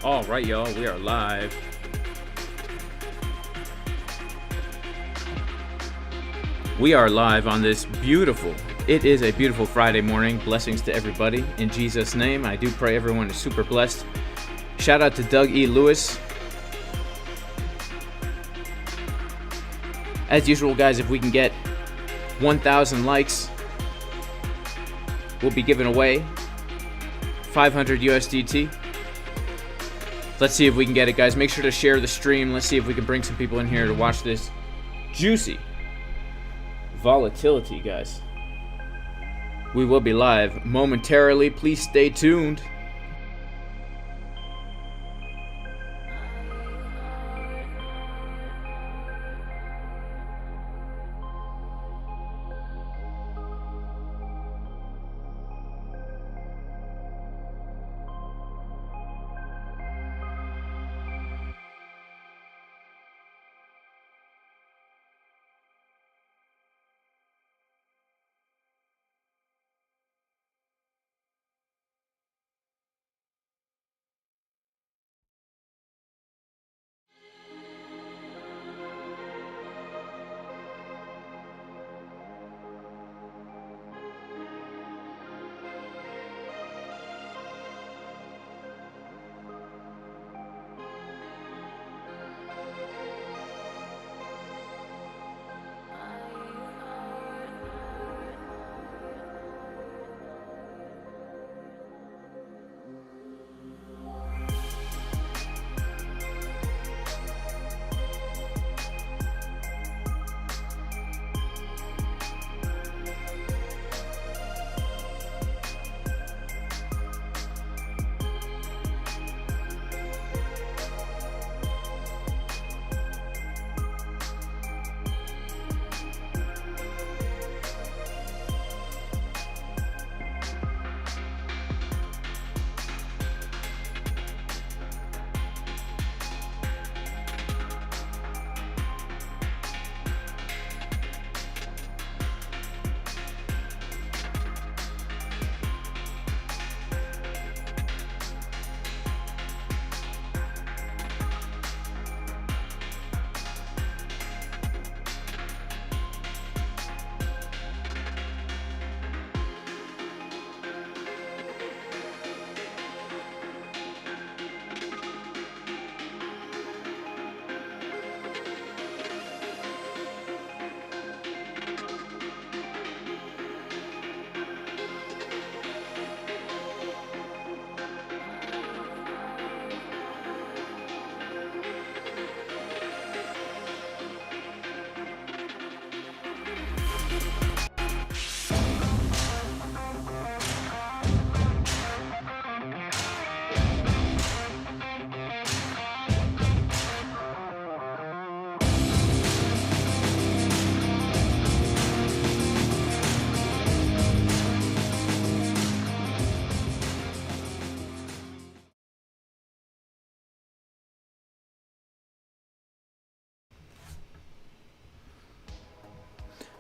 All right, y'all, we are live. We are live on this beautiful, it is a beautiful Friday morning. Blessings to everybody. In Jesus' name, I do pray everyone is super blessed. Shout out to Doug E. Lewis. As usual, guys, if we can get 1,000 likes, we'll be giving away 500 USDT. Let's see if we can get it, guys. Make sure to share the stream. Let's see if we can bring some people in here to watch this juicy volatility, guys. We will be live momentarily. Please stay tuned.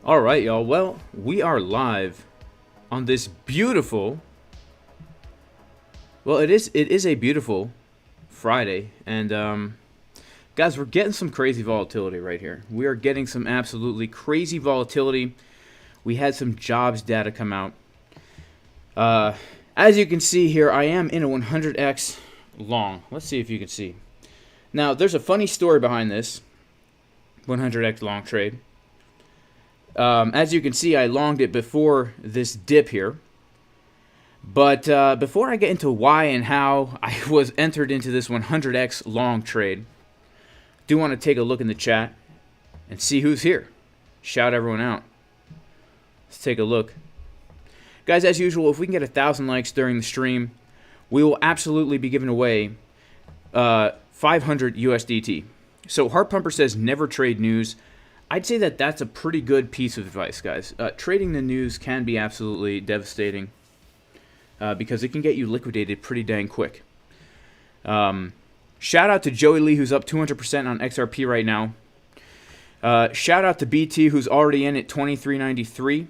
All right, y'all. Well, we are live on this beautiful. Well, it is a beautiful Friday, and guys, we're getting some crazy volatility right here. We are getting some absolutely crazy volatility. We had some jobs data come out. As you can see here, I am in a 100x long. Let's see if you can see. Now, there's a funny story behind this 100x long trade. As you can see, I longed it before this dip here. But before I get into why and how I was entered into this 100x long trade, do want to take a look in the chat and see who's here. Shout everyone out. Let's take a look. Guys, as usual, if we can get 1,000 likes during the stream, we will absolutely be giving away 500 USDT. So Heart Pumper says never trade news. I'd say that that's a pretty good piece of advice, guys. Trading the news can be absolutely devastating because it can get you liquidated pretty dang quick. Shout out to Joey Lee, who's up 200% on XRP right now. Shout out to BT, who's already in at 23.93.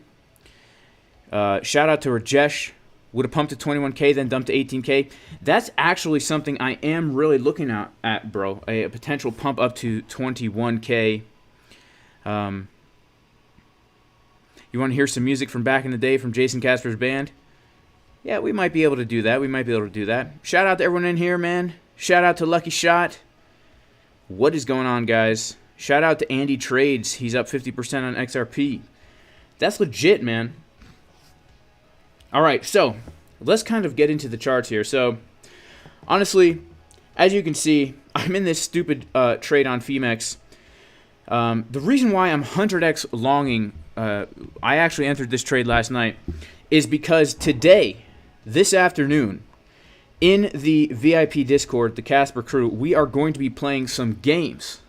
Shout out to Rajesh, would have pumped to 21K, then dumped to 18K. That's actually something I am really looking at, bro. A potential pump up to 21K. You want to hear some music from back in the day from Jason Casper's band? Yeah, we might be able to do that. Shout out to everyone in here, man. Shout out to Lucky Shot. What is going on, guys? Shout out to Andy Trades. He's up 50% on XRP. That's legit, man. All right, so let's kind of get into the charts here. So, honestly, as you can see, I'm in this stupid trade on PHEMEX. The reason why I'm 100x longing, I actually entered this trade last night, is because today, this afternoon, in the VIP Discord, the Casper crew, we are going to be playing some games.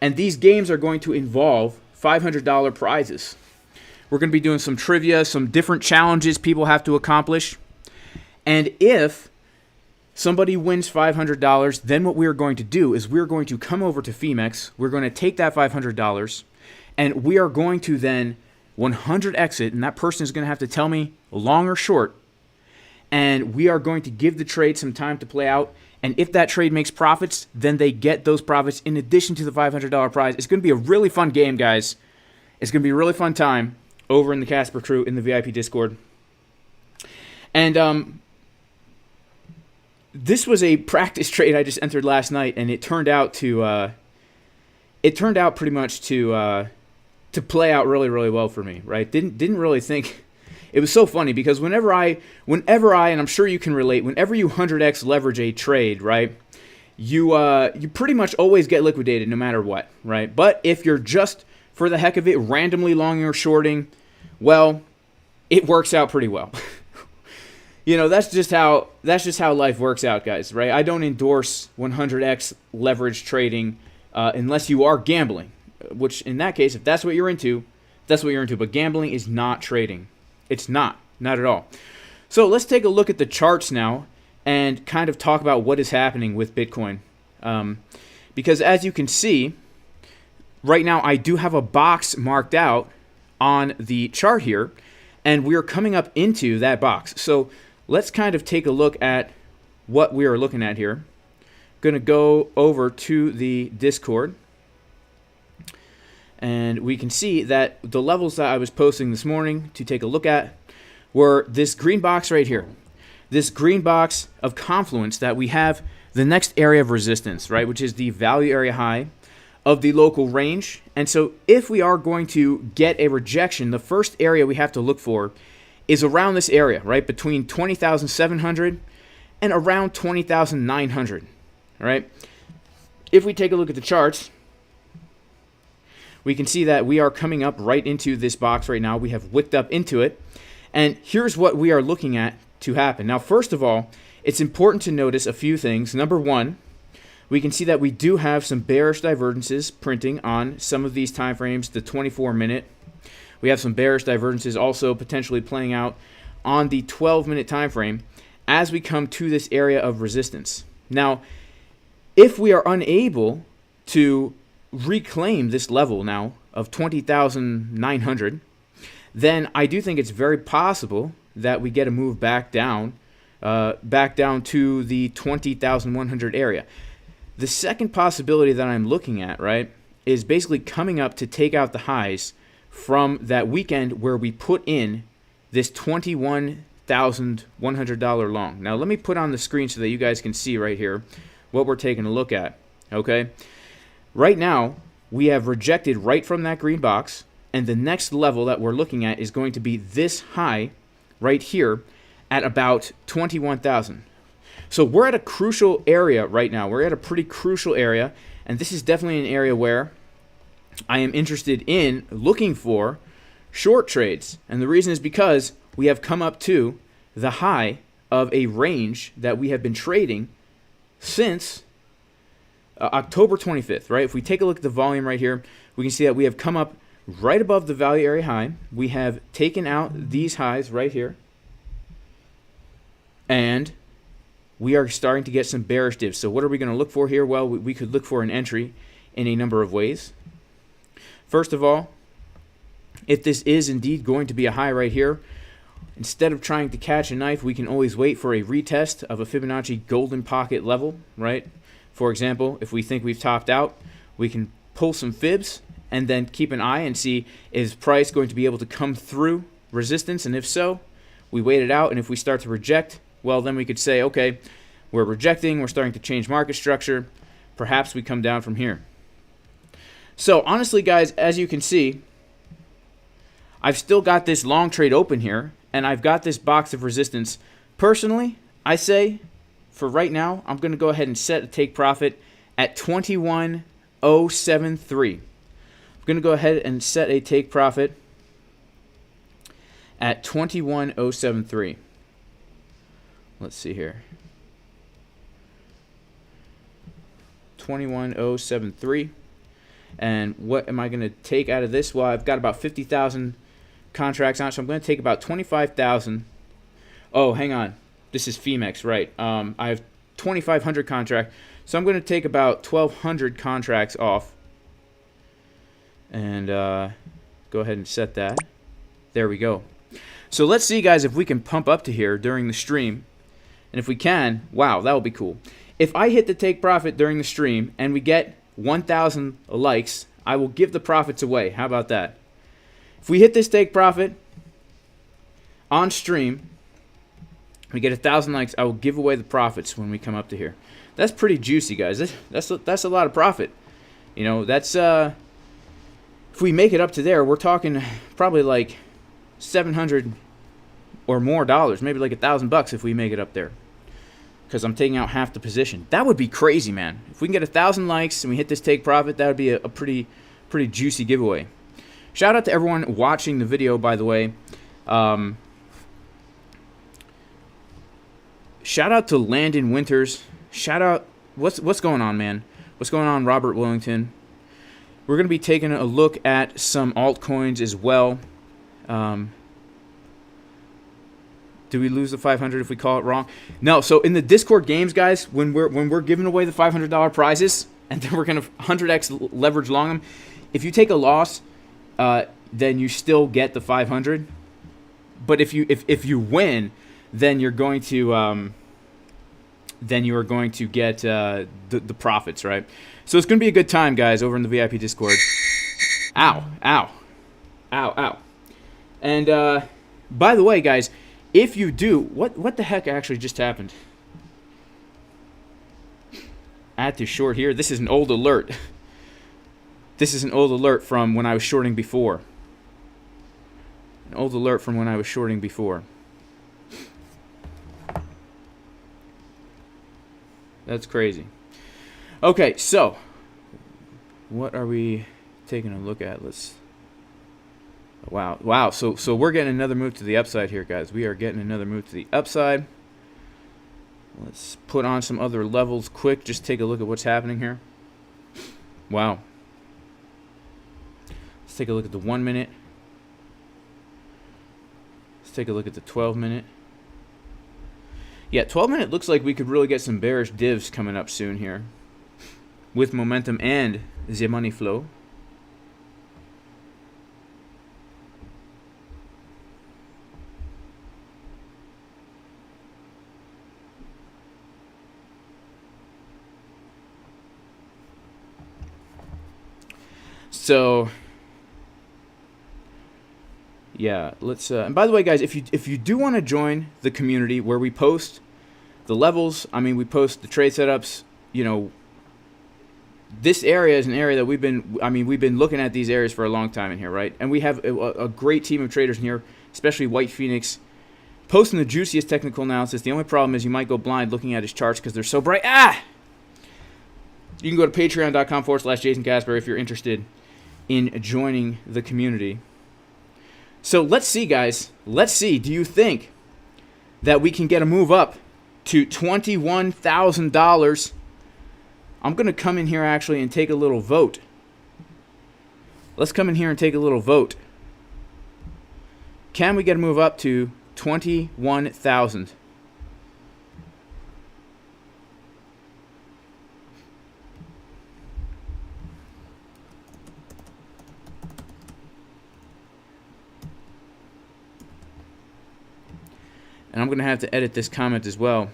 And these games are going to involve $500 prizes. We're going to be doing some trivia, some different challenges people have to accomplish. And if somebody wins $500, then what we are going to do is we're going to come over to PHEMEX. We're going to take that $500, and we are going to then 100x it, and that person is going to have to tell me long or short. And we are going to give the trade some time to play out. And if that trade makes profits, then they get those profits in addition to the $500 prize. It's going to be a really fun game, guys. It's going to be a really fun time over in the Casper crew in the VIP Discord. And this was a practice trade I just entered last night, and it turned out to pretty much to play out really, really well for me, right? Didn't really think. It was so funny because whenever I, and I'm sure you can relate, whenever you 100x leverage a trade, right, you pretty much always get liquidated no matter what, right? But if you're just for the heck of it randomly longing or shorting, well, it works out pretty well. You know, that's just how life works out, guys, right? I don't endorse 100x leverage trading unless you are gambling, which in that case, if that's what you're into, that's what you're into. But gambling is not trading. It's not at all. So let's take a look at the charts now and kind of talk about what is happening with Bitcoin. Because as you can see, right now I do have a box marked out on the chart here, and we are coming up into that box. So let's kind of take a look at what we are looking at here. Going to go over to the Discord, and we can see that the levels that I was posting this morning to take a look at were this green box right here. This green box of confluence that we have the next area of resistance, right, which is the value area high of the local range. And so if we are going to get a rejection, the first area we have to look for is around this area, right, between 20,700 and around 20,900, all right? If we take a look at the charts, we can see that we are coming up right into this box right now. We have wicked up into it. And here's what we are looking at to happen. Now, first of all, it's important to notice a few things. Number one, we can see that we do have some bearish divergences printing on some of these time frames, the 24-minute. We have some bearish divergences also potentially playing out on the 12-minute time frame as we come to this area of resistance. Now, if we are unable to reclaim this level now of 20,900, then I do think it's very possible that we get a move back down to the 20,100 area. The second possibility that I'm looking at, right, is basically coming up to take out the highs from that weekend where we put in this $21,100 long. Now let me put on the screen so that you guys can see right here what we're taking a look at, okay? Right now, we have rejected right from that green box, and the next level that we're looking at is going to be this high right here at about 21,000. So we're at a crucial area right now. We're at a pretty crucial area, and this is definitely an area where I am interested in looking for short trades. And the reason is because we have come up to the high of a range that we have been trading since October 25th, right? If we take a look at the volume right here, we can see that we have come up right above the value area high. We have taken out these highs right here, and we are starting to get some bearish dips. So what are we going to look for here? Well, we could look for an entry in a number of ways. First of all, if this is indeed going to be a high right here, Instead of trying to catch a knife, we can always wait for a retest of a Fibonacci golden pocket level, right? For example, if we think we've topped out, we can pull some fibs and then keep an eye and see, is price going to be able to come through resistance? And if so, we wait it out. And if we start to reject, well, then we could say, okay, we're rejecting, we're starting to change market structure. Perhaps we come down from here. So honestly, guys, as you can see, I've still got this long trade open here, and I've got this box of resistance. Personally, I say, for right now, I'm going to go ahead and set a take profit at 21,073. I'm going to go ahead and set a take profit at 21,073. Let's see here. 21,073. And what am I going to take out of this? Well, I've got about 50,000 contracts on it, so I'm going to take about 25,000. Oh, hang on. This is PHEMEX, right? I have 2,500 contract, so I'm going to take about 1,200 contracts off. And go ahead and set that. There we go. So let's see, guys, if we can pump up to here during the stream. And if we can, wow, that would be cool. If I hit the take profit during the stream and we get 1,000 likes, I will give the profits away. How about that? If we hit this take profit on stream, we get 1,000 likes, I will give away the profits when we come up to here. That's pretty juicy, guys. That's a lot of profit. You know, that's if we make it up to there, we're talking probably like 700 or more dollars, maybe like $1,000 if we make it up there. Because I'm taking out half the position. That would be crazy, man. If we can get 1,000 likes and we hit this take profit, that would be a pretty juicy giveaway. Shout out to everyone watching the video, by the way. Shout out to Landon Winters. Shout out, what's going on, man? What's going on, Robert Willington? We're going to be taking a look at some altcoins as well. Do we lose the 500 if we call it wrong? No. So in the Discord games, guys, when we're giving away the $500 prizes, and then we're gonna 100x leverage long them, if you take a loss, then you still get the 500. But if you win, then you're going to get the profits, right? So it's gonna be a good time, guys, over in the VIP Discord. Ow, ow, ow, ow. And by the way, guys, if you do, what the heck actually just happened? I had to short here. This is an old alert. This is an old alert from when I was shorting before. An old alert from when I was shorting before. That's crazy. Okay, so what are we taking a look at? Let's... Wow. So we're getting another move to the upside here, guys. We are getting another move to the upside. Let's put on some other levels quick. Just take a look at what's happening here. Wow. Let's take a look at the 1 minute. Let's take a look at the 12-minute. Yeah, 12-minute looks like we could really get some bearish divs coming up soon here, with momentum and the money flow. So yeah, let's and by the way, guys, if you do want to join the community where we post the levels, I mean, we post the trade setups, you know, this area is an area that we've been looking at these areas for a long time in here, right? And we have a great team of traders in here, especially White Phoenix, posting the juiciest technical analysis. The only problem is you might go blind looking at his charts because they're so bright. You can go to patreon.com/Jason Casper if you're interested in joining the community. So let's see, guys. Let's see. Do you think that we can get a move up to $21,000? I'm going to come in here actually and take a little vote. Let's come in here and take a little vote. Can we get a move up to 21,000? And I'm going to have to edit this comment as well.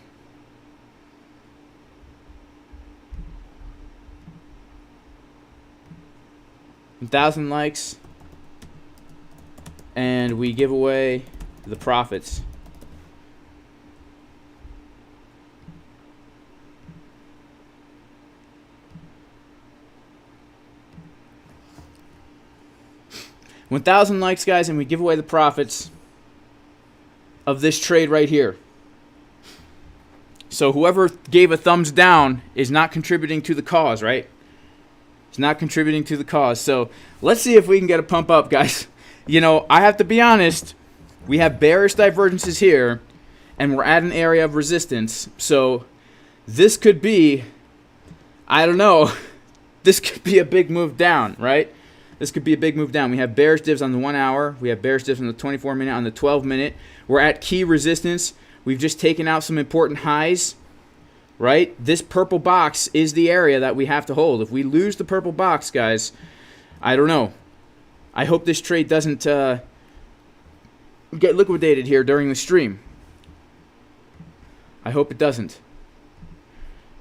$1,000 likes. And we give away the profits. $1,000 likes, guys, and we give away the profits of this trade right here. So whoever gave a thumbs down is not contributing to the cause, right? It's not contributing to the cause. So let's see if we can get a pump up, guys. You know, I have to be honest. We have bearish divergences here, and we're at an area of resistance. So this could be, I don't know, this could be a big move down, right? This could be a big move down. We have bearish dips on the 1 hour. We have bearish dips on the 24 minute, on the 12 minute. We're at key resistance. We've just taken out some important highs, right? This purple box is the area that we have to hold. If we lose the purple box, guys, I don't know. I hope this trade doesn't get liquidated here during the stream. I hope it doesn't.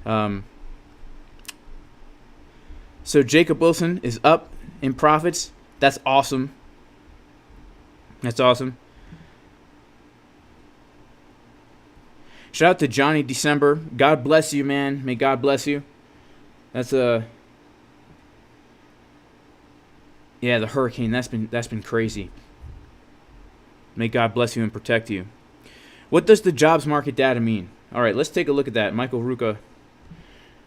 So Jacob Wilson is up in profits. That's awesome. That's awesome. Shout out to Johnny December. God bless you, man. May God bless you. That's a yeah, the hurricane. That's been crazy. May God bless you and protect you. What does the jobs market data mean? All right, let's take a look at that. Michael Ruka.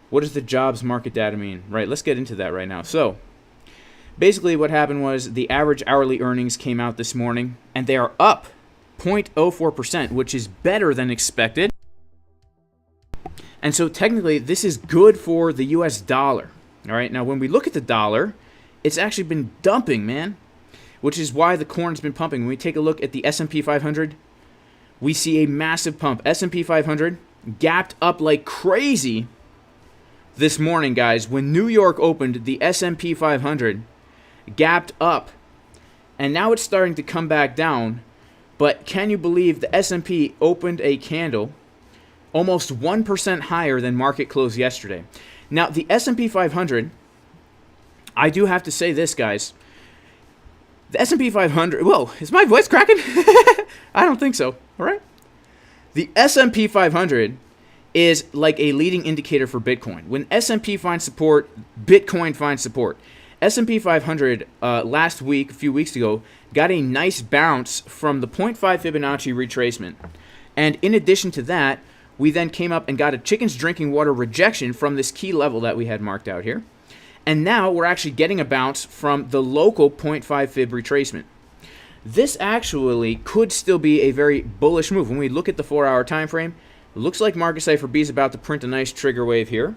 What does the jobs market data mean? Right, let's get into that right now. So basically what happened was the average hourly earnings came out this morning, and they are up 0.04%, which is better than expected. And so technically this is good for the US dollar. All right, now when we look at the dollar, it's actually been dumping, man, which is why the corn's been pumping. When we take a look at the S&P 500, we see a massive pump. S&P 500 gapped up like crazy this morning, guys. When New York opened, the S&P 500 gapped up, and now it's starting to come back down. But can you believe the S&P opened a candle almost 1% higher than market close yesterday? Now, the S&P 500, I do have to say this, guys. The S&P 500, whoa, is my voice cracking? I don't think so, all right? The S&P 500 is like a leading indicator for Bitcoin. When S&P finds support, Bitcoin finds support. S&P 500 last week, a few weeks ago, got a nice bounce from the 0.5 Fibonacci retracement. And in addition to that, we then came up and got a chicken's drinking water rejection from this key level that we had marked out here. And now we're actually getting a bounce from the local 0.5 Fib retracement. This actually could still be a very bullish move. When we look at the 4-hour time frame, it looks like market Cipher B is about to print a nice trigger wave here.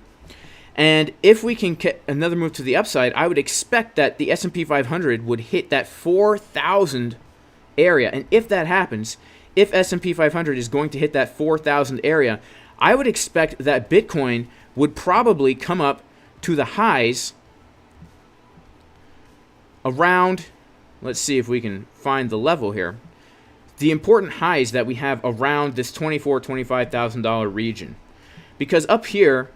And if we can get another move to the upside, I would expect that the S&P 500 would hit that 4,000 area. And if that happens, if S&P 500 is going to hit that 4,000 area, I would expect that Bitcoin would probably come up to the highs around, let's see if we can find the level here, the important highs that we have around this $24,000, $25,000 region. Because up here,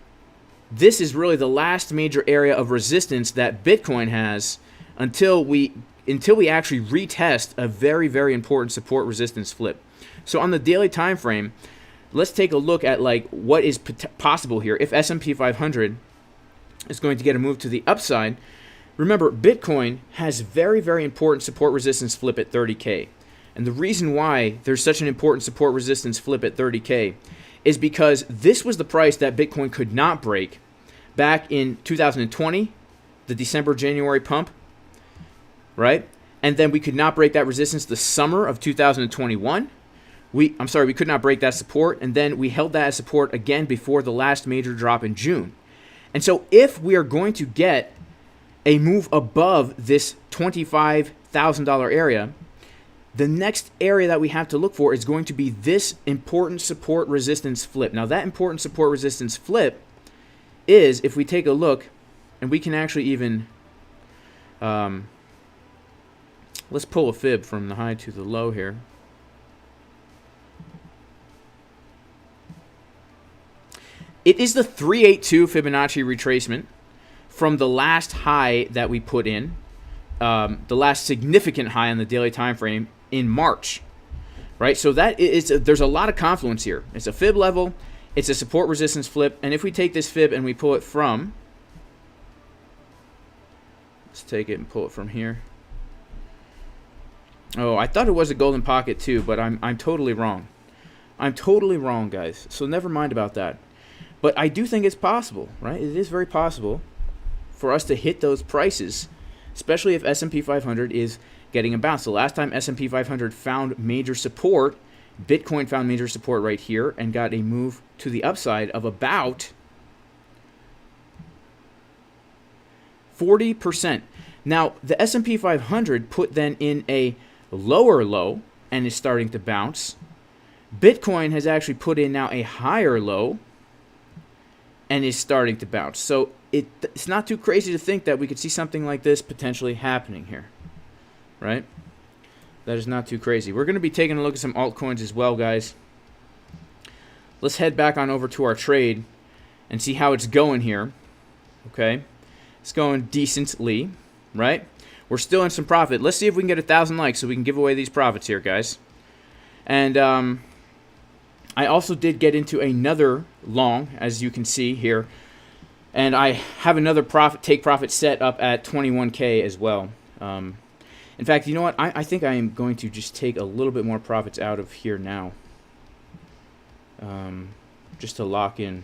this is really the last major area of resistance that Bitcoin has until we actually retest a very, very important support resistance flip. So on the daily time frame, let's take a look at like what is possible here. If S&P 500 is going to get a move to the upside, remember Bitcoin has very, very important support resistance flip at 30K. And the reason why there's such an important support resistance flip at 30K is because this was the price that Bitcoin could not break back in 2020, the December-January pump, right? And then we could not break that resistance the summer of 2021. We could not break that support, and then we held that as support again before the last major drop in June. And so if we are going to get a move above this $25,000 area, the next area that we have to look for is going to be this important support resistance flip. Now that important support resistance flip is, if we take a look, and we can actually even, let's pull a fib from the high to the low here. It is the 382 Fibonacci retracement from the last high that we put in, the last significant high on the daily time frame in March, right? So that is there's a lot of confluence here. It's a fib level, it's a support resistance flip, and if we take this fib and we pull it from, let's take it and pull it from here. Oh, I thought it was a golden pocket too, but I'm totally wrong. I'm totally wrong, guys. So never mind about that. But I do think it's possible, right? It is very possible for us to hit those prices, especially if S&P 500 is getting a bounce. The last time S&P 500 found major support, Bitcoin found major support right here and got a move to the upside of about 40%. Now, the S&P 500 put then in a lower low and is starting to bounce. Bitcoin has actually put in now a higher low and is starting to bounce. So it's not too crazy to think that we could see something like this potentially happening here, right? That is not too crazy. We're going to be taking a look at some altcoins as well, guys. Let's head back on over to our trade and see how it's going here, okay? It's going decently, right? We're still in some profit. Let's see if we can get 1,000 likes so we can give away these profits here, guys. And I also did get into another long, as you can see here. And I have another take profit set up at 21K as well. In fact, you know what? I think I am going to just take a little bit more profits out of here now. Just to lock in.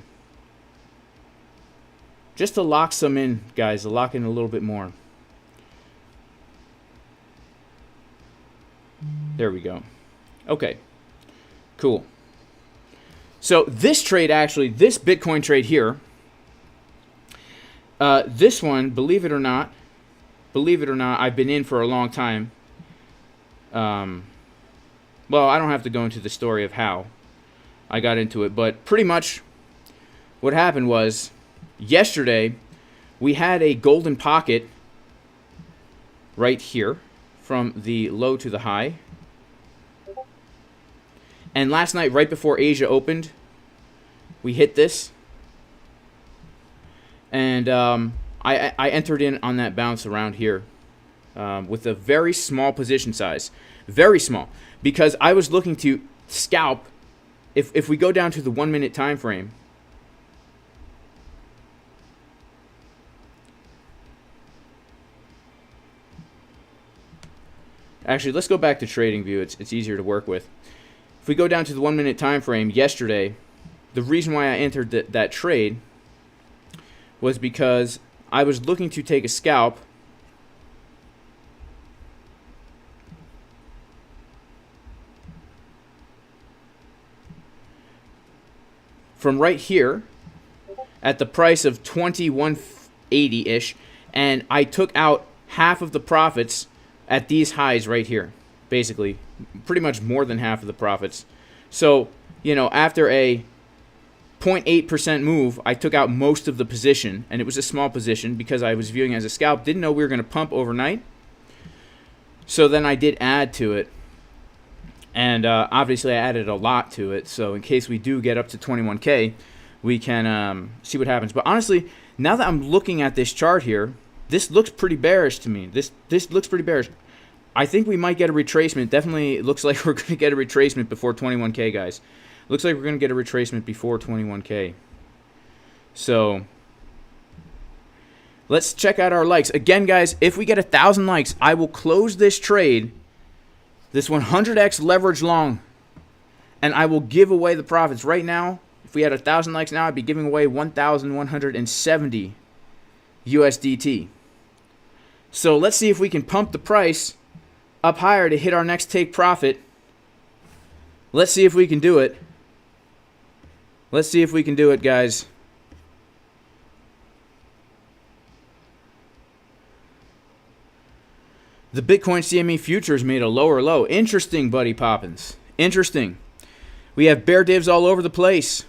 Just to lock some in, guys. To lock in a little bit more. There we go. Okay. Cool. So this trade actually, this Bitcoin trade here, this one, believe it or not, I've been in for a long time. Well, I don't have to go into the story of how I got into it, but pretty much what happened was yesterday we had a golden pocket right here from the low to the high. And last night, right before Asia opened, we hit this. And I entered in on that bounce around here with a very small position size. Very small. Because I was looking to scalp. If we go down to the 1 minute time frame, actually, let's go back to TradingView. It's easier to work with. If we go down to the 1 minute time frame, yesterday, the reason why I entered that trade was because I was looking to take a scalp from right here at the price of 2180-ish, and I took out half of the profits at these highs right here, basically, pretty much more than half of the profits. So, you know, after a 0.8% move, I took out most of the position, and it was a small position because I was viewing it as a scalp. Didn't know we were going to pump overnight. So then I did add to it, and obviously I added a lot to it. So in case we do get up to 21K, we can see what happens. But honestly, now that I'm looking at this chart here, this looks pretty bearish to me. This looks pretty bearish. I think we might get a retracement. Definitely looks like we're going to get a retracement before 21K, guys. Looks like we're going to get a retracement before 21K. So let's check out our likes. Again, guys, if we get 1,000 likes, I will close this trade, this 100x leverage long, and I will give away the profits. Right now, if we had 1,000 likes now, I'd be giving away 1,170 USDT. So let's see if we can pump the price up higher to hit our next take profit. Let's see if we can do it. Let's see if we can do it, guys. The Bitcoin CME futures made a lower low. Interesting, Buddy Poppins. Interesting. We have bear divs all over the place.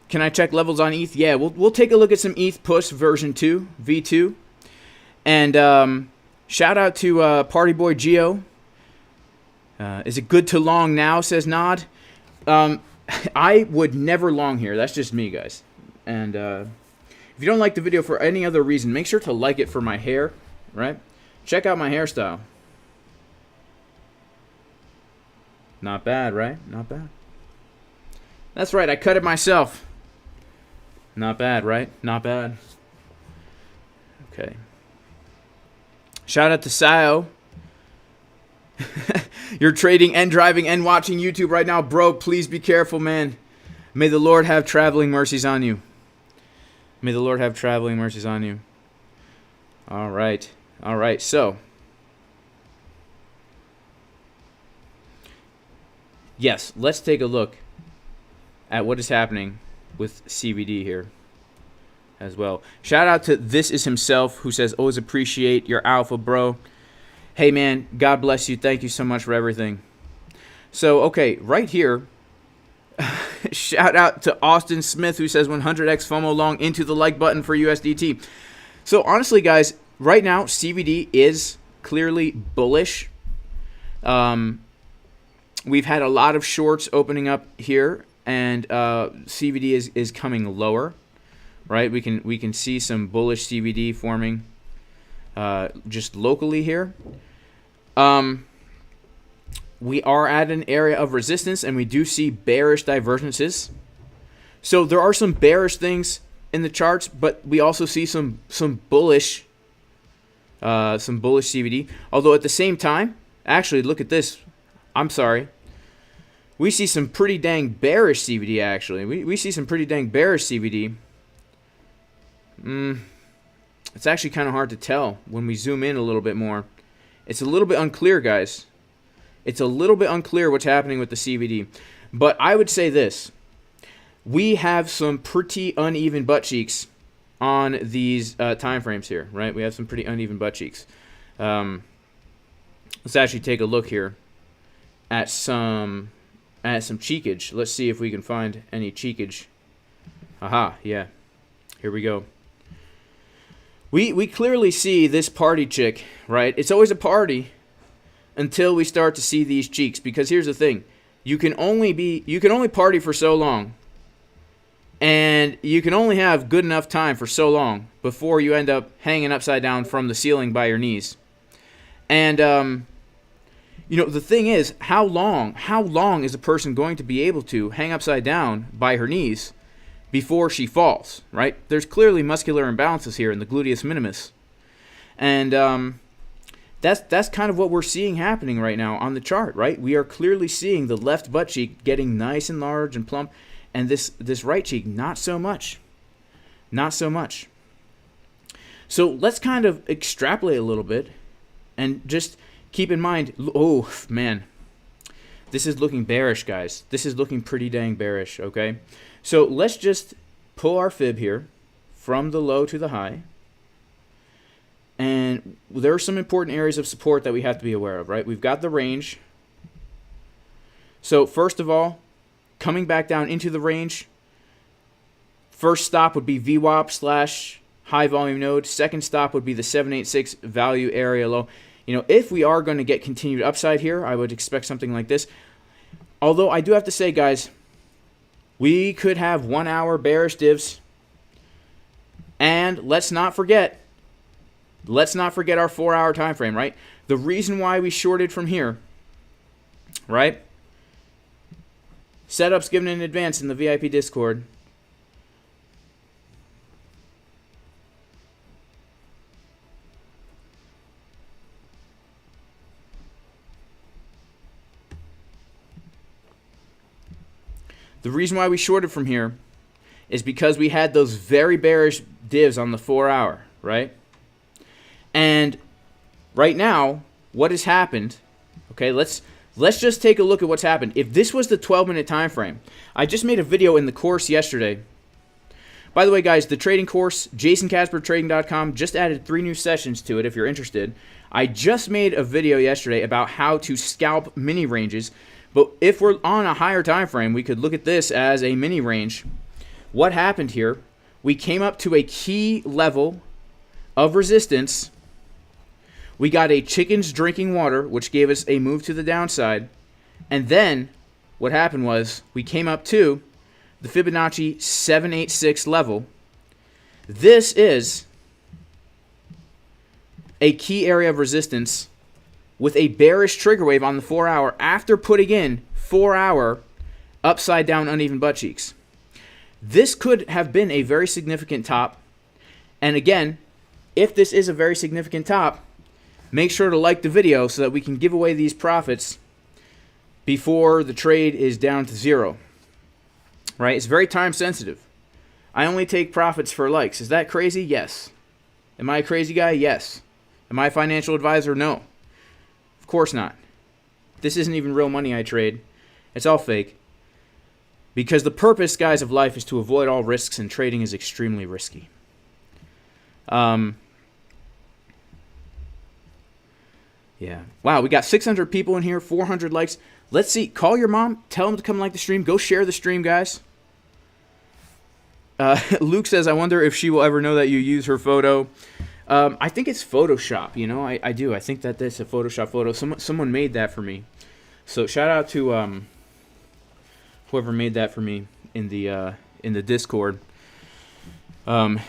Can I check levels on ETH? Yeah, we'll take a look at some ETH push version 2, V2. And shout out to Party Boy Geo. Is it good to long now, says Nod. I would never long here. That's just me, guys. And if you don't like the video for any other reason, make sure to like it for my hair, right? Check out my hairstyle. Not bad, right? Not bad. That's right, I cut it myself. Not bad, right? Not bad. Okay. Shout out to Sayo. You're trading and driving and watching YouTube right now. Bro, please be careful, man. May the Lord have traveling mercies on you. May the Lord have traveling mercies on you. All right. All right, so. Yes, let's take a look at what is happening with CBD here as well. Shout out to This Is Himself, who says, always appreciate your alpha, bro. Hey, man, God bless you. Thank you so much for everything. So, okay, right here, shout out to Austin Smith, who says 100x FOMO long into the like button for USDT. So, honestly, guys, right now, CBD is clearly bullish. We've had a lot of shorts opening up here, and CBD is coming lower, right? We can see some bullish CBD forming just locally here. We are at an area of resistance, and we do see bearish divergences. So there are some bearish things in the charts, but we also see some bullish CBD. Although at the same time, actually, look at this. I'm sorry. We see some pretty dang bearish CBD, actually. We see some pretty dang bearish CBD. It's actually kind of hard to tell when we zoom in a little bit more. It's a little bit unclear, guys. It's a little bit unclear what's happening with the CBD. But I would say this. We have some pretty uneven butt cheeks on these time frames here, right? We have some pretty uneven butt cheeks. Let's actually take a look here at some cheekage. Let's see if we can find any cheekage. Aha, yeah. Here we go. We clearly see this party chick, right? It's always a party until we start to see these cheeks, because here's the thing. You can only party for so long, and you can only have good enough time for so long before you end up hanging upside down from the ceiling by your knees. And you know, the thing is, how long is a person going to be able to hang upside down by her knees before she falls, right? There's clearly muscular imbalances here in the gluteus minimus. And that's kind of what we're seeing happening right now on the chart, right? We are clearly seeing the left butt cheek getting nice and large and plump, and this right cheek, not so much. Not so much. So let's kind of extrapolate a little bit and just keep in mind, oh, man, this is looking bearish, guys. This is looking pretty dang bearish, okay? So let's just pull our fib here from the low to the high. And there are some important areas of support that we have to be aware of, right? We've got the range. So first of all, coming back down into the range, first stop would be VWAP / high volume node. Second stop would be the 786 value area low. You know, if we are going to get continued upside here, I would expect something like this. Although I do have to say, guys, we could have 1 hour bearish divs. And let's not forget our 4 hour time frame, right? The reason why we shorted from here, right? Setups given in advance in the VIP Discord. The reason why we shorted from here is because we had those very bearish divs on the 4 hour, right? And right now, what has happened? Okay, let's just take a look at what's happened. If this was the 12-minute time frame, I just made a video in the course yesterday. By the way, guys, the trading course, JasonCasperTrading.com, just added 3 new sessions to it if you're interested. I just made a video yesterday about how to scalp mini ranges. But if we're on a higher time frame, we could look at this as a mini range. What happened here? We came up to a key level of resistance. We got a chickens drinking water, which gave us a move to the downside. And then what happened was we came up to the Fibonacci 786 level. This is a key area of resistance with a bearish trigger wave on the 4 hour after putting in 4 hour upside down uneven butt cheeks. This could have been a very significant top. And again, if this is a very significant top, make sure to like the video so that we can give away these profits before the trade is down to zero. Right? It's very time sensitive. I only take profits for likes. Is that crazy? Yes. Am I a crazy guy? Yes. Am I a financial advisor? No. Of course not. This isn't even real money I trade. It's all fake. Because the purpose, guys, of life is to avoid all risks, and trading is extremely risky. Yeah. Wow, we got 600 people in here, 400 likes. Let's see. Call your mom. Tell them to come like the stream. Go share the stream, guys. Luke says, I wonder if she will ever know that you use her photo. I think it's Photoshop, you know. I do. I think that that's a Photoshop photo. Someone made that for me. So shout out to whoever made that for me in the Discord. Market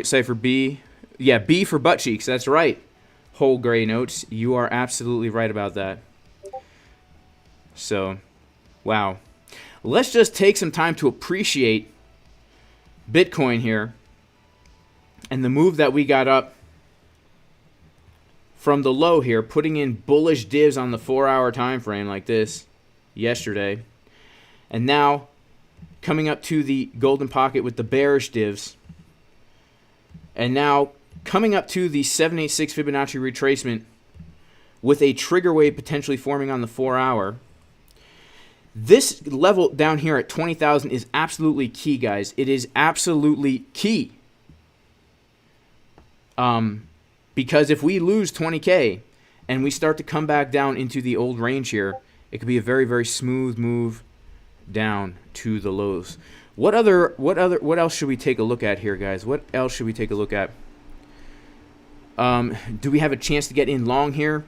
Cipher B. Yeah, B for butt cheeks. That's right. Whole gray notes. You are absolutely right about that. So, wow. Let's just take some time to appreciate Bitcoin here and the move that we got up from the low here, putting in bullish divs on the 4 hour time frame like this yesterday, and now coming up to the golden pocket with the bearish divs, and now coming up to the 786 Fibonacci retracement with a trigger wave potentially forming on the 4 hour. This level down here at 20,000 is absolutely key, guys. It is absolutely key. Because if we lose 20K and we start to come back down into the old range here, it could be a very, very smooth move down to the lows. What else should we take a look at here, guys? What else should we take a look at? Do we have a chance to get in long here?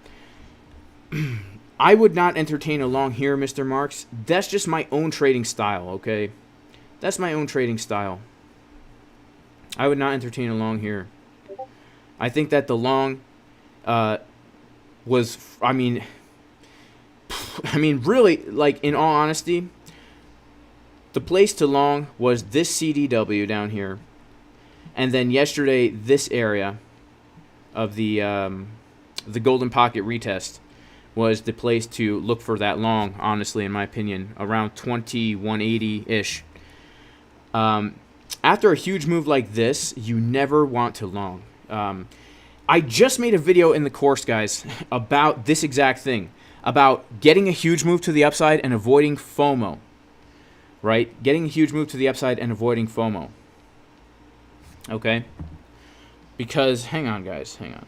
I would not entertain a long here, Mr. Marks. That's just my own trading style, okay? That's my own trading style. I would not entertain a long here. I think that the long was, I mean, really, like, in all honesty, the place to long was this CDW down here, and then yesterday this area of the golden pocket retest was the place to look for that long, honestly, in my opinion, around 2180-ish. After a huge move like this, you never want to long. I just made a video in the course, guys, about this exact thing, about getting a huge move to the upside and avoiding FOMO, right? Getting a huge move to the upside and avoiding FOMO, okay? Because, hang on, guys, hang on.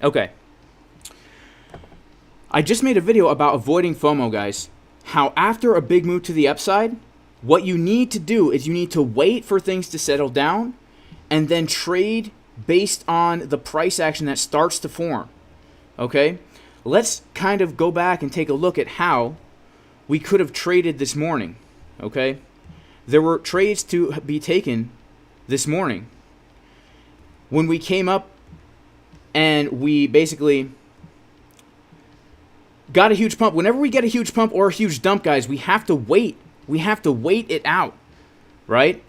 Okay. I just made a video about avoiding FOMO, guys. How after a big move to the upside, what you need to do is you need to wait for things to settle down and then trade based on the price action that starts to form. Okay? Let's kind of go back and take a look at how we could have traded this morning. Okay? There were trades to be taken this morning. When we came up and we basically got a huge pump. Whenever we get a huge pump or a huge dump, guys, we have to wait. We have to wait it out, right?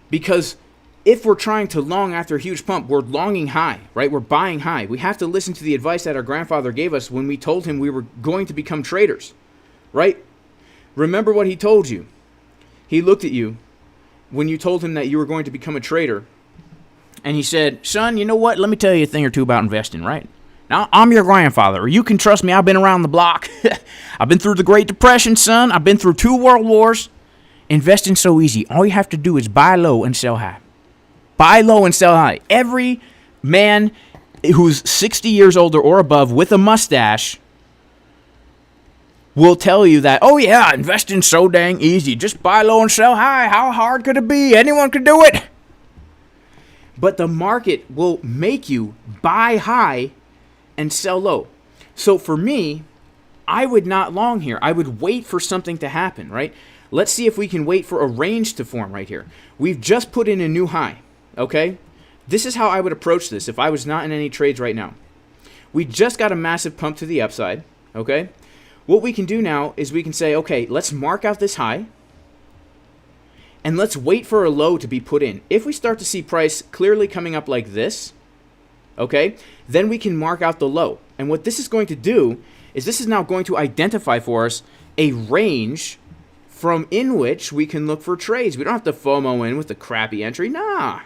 Because if we're trying to long after a huge pump, we're longing high, right? We're buying high. We have to listen to the advice that our grandfather gave us when we told him we were going to become traders, right? Remember what he told you. He looked at you when you told him that you were going to become a trader. And he said, son, you know what? Let me tell you a thing or two about investing, right? Now, I'm your grandfather. You can trust me. I've been around the block. I've been through the Great Depression, son. I've been through 2 world wars. Investing's so easy. All you have to do is buy low and sell high. Buy low and sell high. Every man who's 60 years older or above with a mustache will tell you that, oh yeah, investing's so dang easy. Just buy low and sell high. How hard could it be? Anyone could do it. But the market will make you buy high and sell low. So for me, I would not long here. I would wait for something to happen, right? Let's see if we can wait for a range to form right here. We've just put in a new high, okay? This is how I would approach this if I was not in any trades right now. We just got a massive pump to the upside, okay? What we can do now is we can say, okay, let's mark out this high and let's wait for a low to be put in. If we start to see price clearly coming up like this, okay, then we can mark out the low. And what this is going to do is this is now going to identify for us a range from in which we can look for trades. We don't have to FOMO in with a crappy entry. Nah.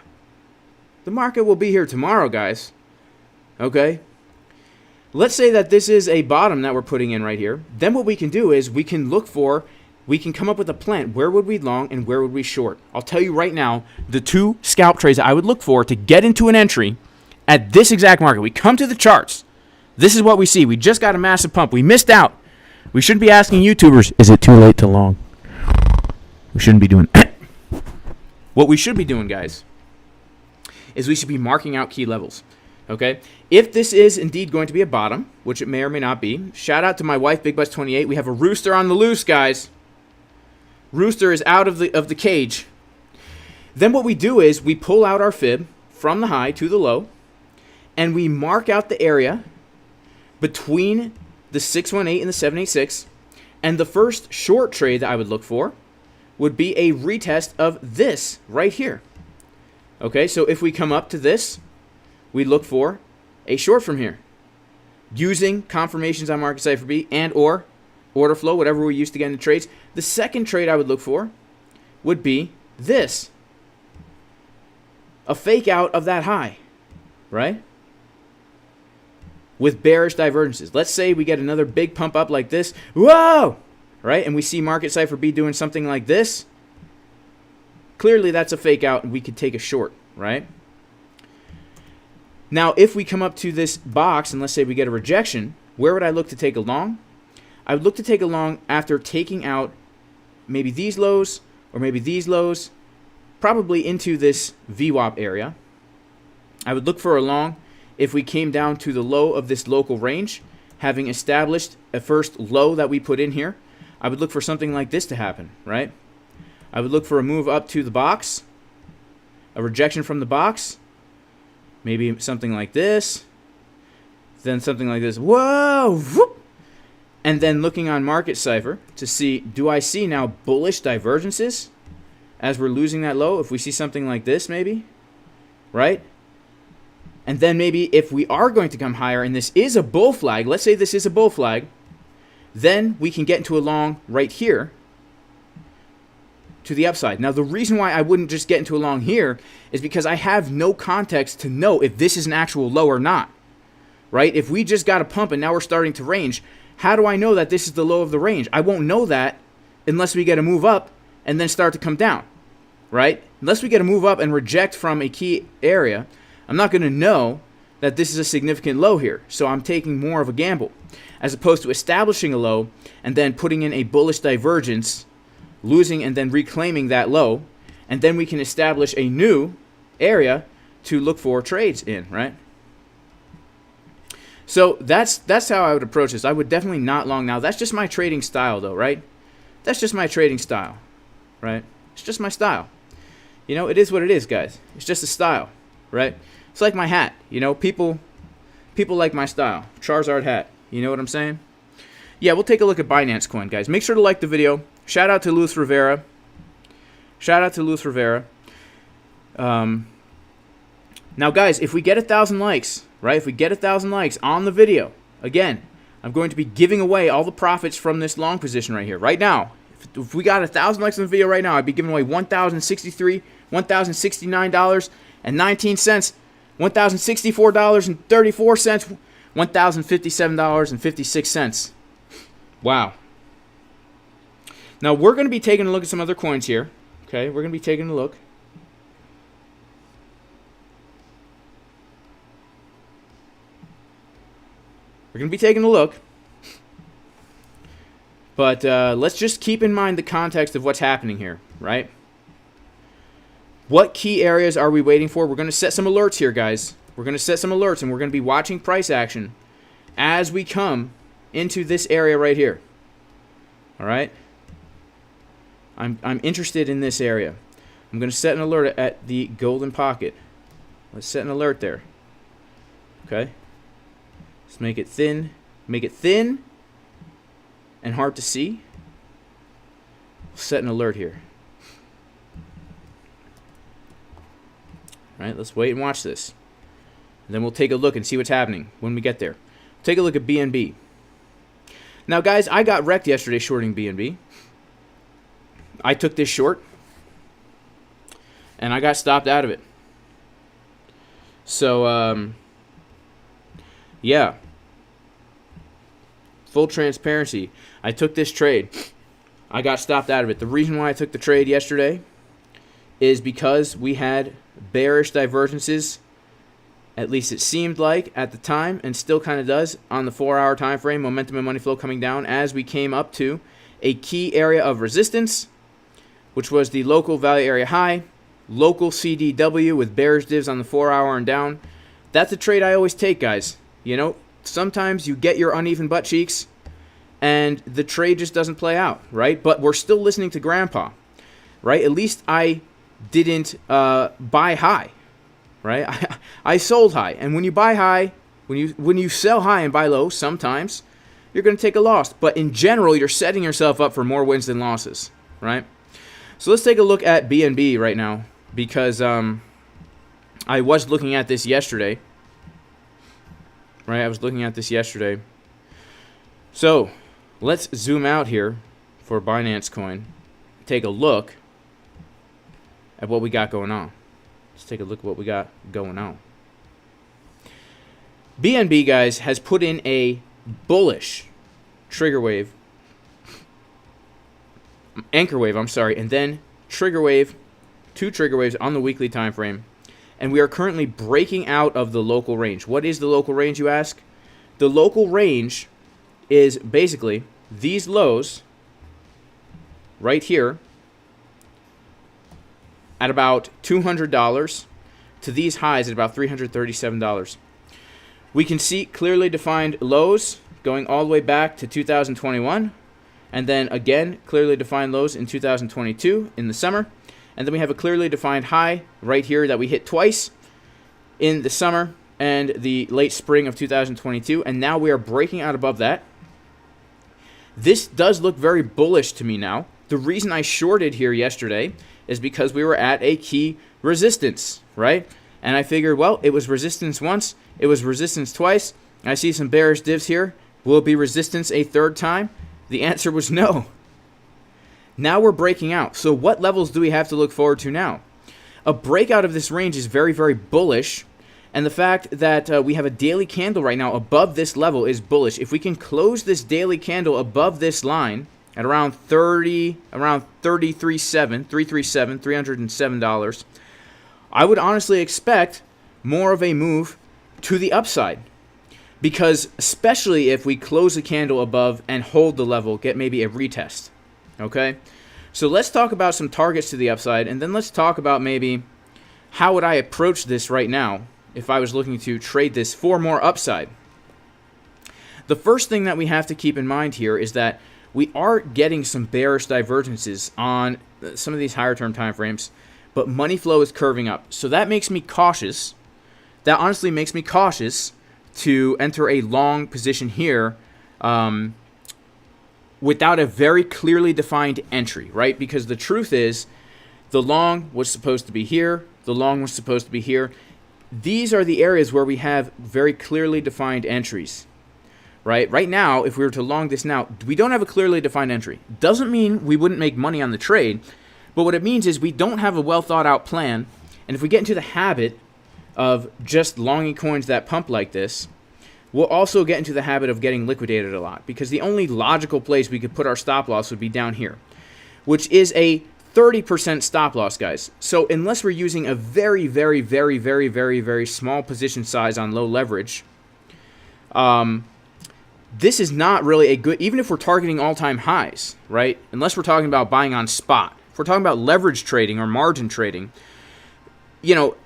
The market will be here tomorrow, guys. Okay? Let's say that this is a bottom that we're putting in right here. Then what we can do is we can come up with a plan. Where would we long and where would we short? I'll tell you right now, the 2 scalp trades that I would look for to get into an entry at this exact market. We come to the charts. This is what we see. We just got a massive pump. We missed out. We shouldn't be asking YouTubers, is it too late to long? We shouldn't be doing that. What we should be doing, guys, is we should be marking out key levels. Okay? If this is indeed going to be a bottom, which it may or may not be, shout out to my wife, BigButts28. We have a rooster on the loose, guys. Rooster is out of the cage. Then what we do is we pull out our fib from the high to the low, and we mark out the area between the 618 and the 786. And the first short trade that I would look for would be a retest of this right here. Okay, so if we come up to this, we look for a short from here using confirmations on market Cipher B and or order flow, whatever we use to get into trades. The second trade I would look for would be this, a fake out of that high, right? With bearish divergences. Let's say we get another big pump up like this. Whoa! Right? And we see market Cipher B doing something like this. Clearly that's a fake out and we could take a short, right? Now, if we come up to this box and let's say we get a rejection, where would I look to take a long? I would look to take a long after taking out maybe these lows or maybe these lows, probably into this VWAP area. I would look for a long if we came down to the low of this local range, having established a first low that we put in here. I would look for something like this to happen, right? I would look for a move up to the box, a rejection from the box, maybe something like this, then something like this, whoa, whoop, and then looking on market Cipher to see, do I see now bullish divergences as we're losing that low? If we see something like this maybe, right? And then maybe if we are going to come higher and this is a bull flag, let's say this is a bull flag, then we can get into a long right here to the upside. Now, the reason why I wouldn't just get into a long here is because I have no context to know if this is an actual low or not, right? If we just got a pump and now we're starting to range, how do I know that this is the low of the range? I won't know that unless we get a move up and then start to come down, right? Unless we get a move up and reject from a key area, I'm not going to know that this is a significant low here. So I'm taking more of a gamble as opposed to establishing a low and then putting in a bullish divergence, losing and then reclaiming that low, and then we can establish a new area to look for trades in, right? So that's how I would approach this. I would definitely not long now. That's just my trading style though, right? That's just my trading style, right? It's just my style. You know, it is what it is, guys. It's just a style, right? It's like my hat, you know, people like my style. Charizard hat, you know what I'm saying? Yeah, we'll take a look at Binance Coin, guys. Make sure to like the video. Shout out to Luis Rivera. Shout out to Luis Rivera. Now, guys, if we get 1,000 likes, right? If we get 1,000 likes on the video, again, I'm going to be giving away all the profits from this long position right here. Right now, if we got 1,000 likes on the video right now, I'd be giving away $1,069.19, $1,064.34, $1,057.56. Wow. Now, we're going to be taking a look at some other coins here. Okay, we're going to be taking a look. We're going to be taking a look. But let's just keep in mind the context of what's happening here, right? What key areas are we waiting for? We're going to set some alerts here, guys. We're going to set some alerts, and we're going to be watching price action as we come into this area right here. All right? I'm interested in this area. I'm going to set an alert at the golden pocket. Let's set an alert there. Okay? Let's make it thin. Make it thin and hard to see. Set an alert here. All right, let's wait and watch this. And then we'll take a look and see what's happening when we get there. Take a look at BNB. Now, guys, I got wrecked yesterday shorting BNB. I took this short, and I got stopped out of it. So, yeah. Full transparency. I took this trade. I got stopped out of it. The reason why I took the trade yesterday is because we had bearish divergences, at least it seemed like at the time, and still kind of does on the 4-hour time frame. Momentum and money flow coming down as we came up to a key area of resistance, which was the local value area high, local CDW with bearish divs on the 4-hour and down. That's a trade I always take, guys. You know, sometimes you get your uneven butt cheeks and the trade just doesn't play out, right? But we're still listening to Grandpa, right? At least I didn't buy high, right? I sold high. And when you buy high, when you sell high and buy low, sometimes you're going to take a loss. But in general, you're setting yourself up for more wins than losses, right? So let's take a look at BNB right now, because I was looking at this yesterday. Right, I was looking at this yesterday. So let's zoom out here for Binance Coin. Take a look at what we got going on. Let's take a look at what we got going on. BNB, guys, has put in a bullish trigger wave. Anchor wave, I'm sorry, and then trigger wave, 2 trigger waves on the weekly time frame, and we are currently breaking out of the local range. What is the local range, you ask? The local range is basically these lows right here at about $200 to these highs at about $337. We can see clearly defined lows going all the way back to 2021. And then again, clearly defined lows in 2022 in the summer. And then we have a clearly defined high right here that we hit twice in the summer and the late spring of 2022. And now we are breaking out above that. This does look very bullish to me now. The reason I shorted here yesterday is because we were at a key resistance, right? And I figured, well, it was resistance once, it was resistance twice. I see some bearish divs here. Will it be resistance a third time? The answer was no. Now we're breaking out. So what levels do we have to look forward to now? A breakout of this range is very, very bullish. And the fact that we have a daily candle right now above this level is bullish. If we can close this daily candle above this line at around $307, I would honestly expect more of a move to the upside. Because especially if we close the candle above and hold the level, get maybe a retest. Okay? So let's talk about some targets to the upside, and then let's talk about maybe how would I approach this right now if I was looking to trade this for more upside. The first thing that we have to keep in mind here is that we are getting some bearish divergences on some of these higher term time frames, but money flow is curving up. So that makes me cautious. That honestly makes me cautious to enter a long position here without a very clearly defined entry, right? Because the truth is, the long was supposed to be here, the long was supposed to be here. These are the areas where we have very clearly defined entries, right? Right now, if we were to long this now, we don't have a clearly defined entry. Doesn't mean we wouldn't make money on the trade, but what it means is we don't have a well thought out plan, and if we get into the habit of just longing coins that pump like this, we'll also get into the habit of getting liquidated a lot, because the only logical place we could put our stop loss would be down here, which is a 30% stop loss, guys. So unless we're using a very, very, very, very, very, very small position size on low leverage, this is not really a good, even if we're targeting all-time highs, right? Unless we're talking about buying on spot. If we're talking about leverage trading or margin trading, you know,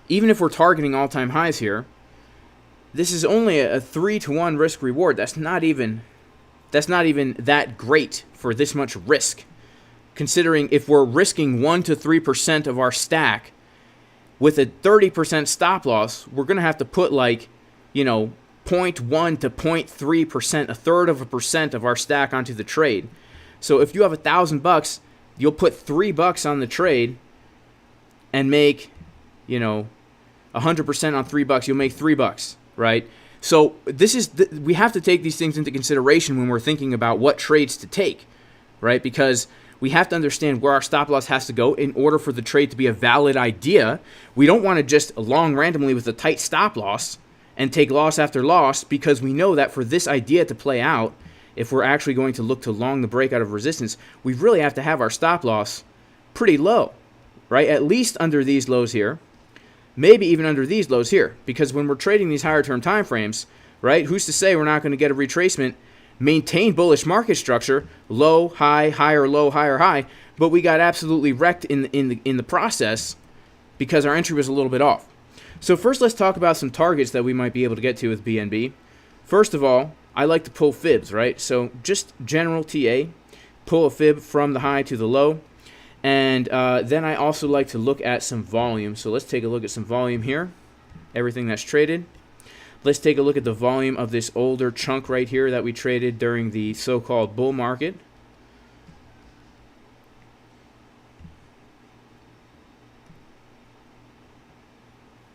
even if we're targeting all-time highs here, this is only a 3-to-1 risk reward. That's not even that great for this much risk. Considering if we're risking 1 to 3% of our stack with a 30% stop loss, we're going to have to put like, you know, 0.1 to 0.3%, a third of a percent of our stack onto the trade. So if you have $1,000, you'll put $3 on the trade and make, you know, 100% on $3. You'll make $3, right? So this is we have to take these things into consideration when we're thinking about what trades to take, right? Because we have to understand where our stop loss has to go in order for the trade to be a valid idea. We don't want to just long randomly with a tight stop loss and take loss after loss, because we know that for this idea to play out, if we're actually going to look to long the breakout of resistance, we really have to have our stop loss pretty low, right? At least under these lows here, maybe even under these lows here, because when we're trading these higher term time frames, right, who's to say we're not going to get a retracement, maintain bullish market structure, low, high, higher, low, higher, high, but we got absolutely wrecked in the process because our entry was a little bit off. So first, let's talk about some targets that we might be able to get to with BNB. First of all, I like to pull fibs, right? So just general TA, pull a fib from the high to the low. And then I also like to look at some volume. So let's take a look at some volume here, everything that's traded. Let's take a look at the volume of this older chunk right here that we traded during the so-called bull market.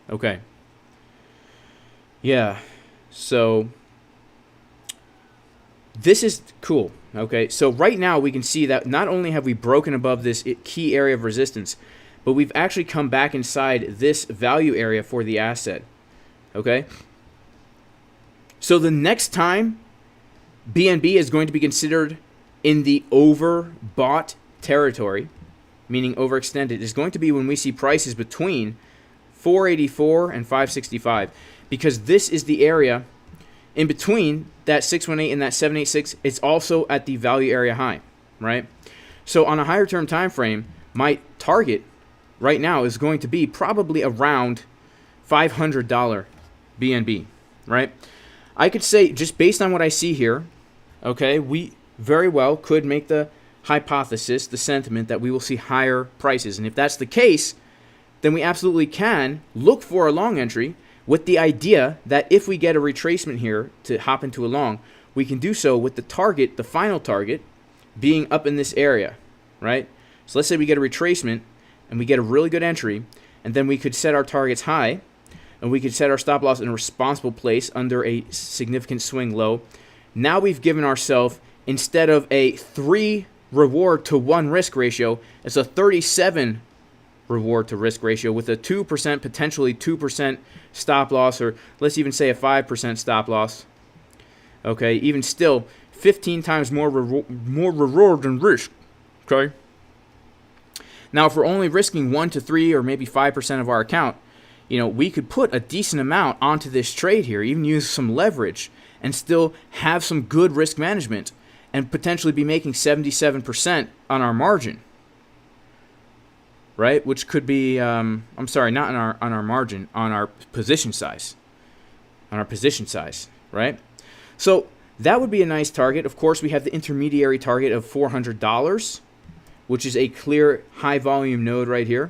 Okay. Yeah. So this is cool. Okay. So right now we can see that not only have we broken above this key area of resistance, but we've actually come back inside this value area for the asset. Okay. So the next time BNB is going to be considered in the overbought territory, meaning overextended, is going to be when we see prices between 484 and 565, because this is the area in between that 618 and that 786. It's also at the value area high, right? So on a higher term time frame, my target right now is going to be probably around $500 BNB, right? I could say, just based on what I see here, okay, we very well could make the hypothesis, the sentiment, that we will see higher prices. And if that's the case, then we absolutely can look for a long entry with the idea that if we get a retracement here to hop into a long, we can do so with the target, the final target, being up in this area, right? So let's say we get a retracement and we get a really good entry, and then we could set our targets high, and we could set our stop loss in a responsible place under a significant swing low. Now we've given ourselves, instead of a 3 reward to 1 risk ratio, it's a 37 reward to risk ratio with a 2%, potentially 2% stop loss, or let's even say a 5% stop loss. Okay, even still, 15 times more reward than risk. Okay. Now, if we're only risking 1 to 3 or maybe 5% of our account, you know, we could put a decent amount onto this trade here, even use some leverage, and still have some good risk management, and potentially be making 77% on our margin, right? Which could be, I'm sorry, not on our margin, on our position size, right? So that would be a nice target. Of course, we have the intermediary target of $400, which is a clear high volume node right here.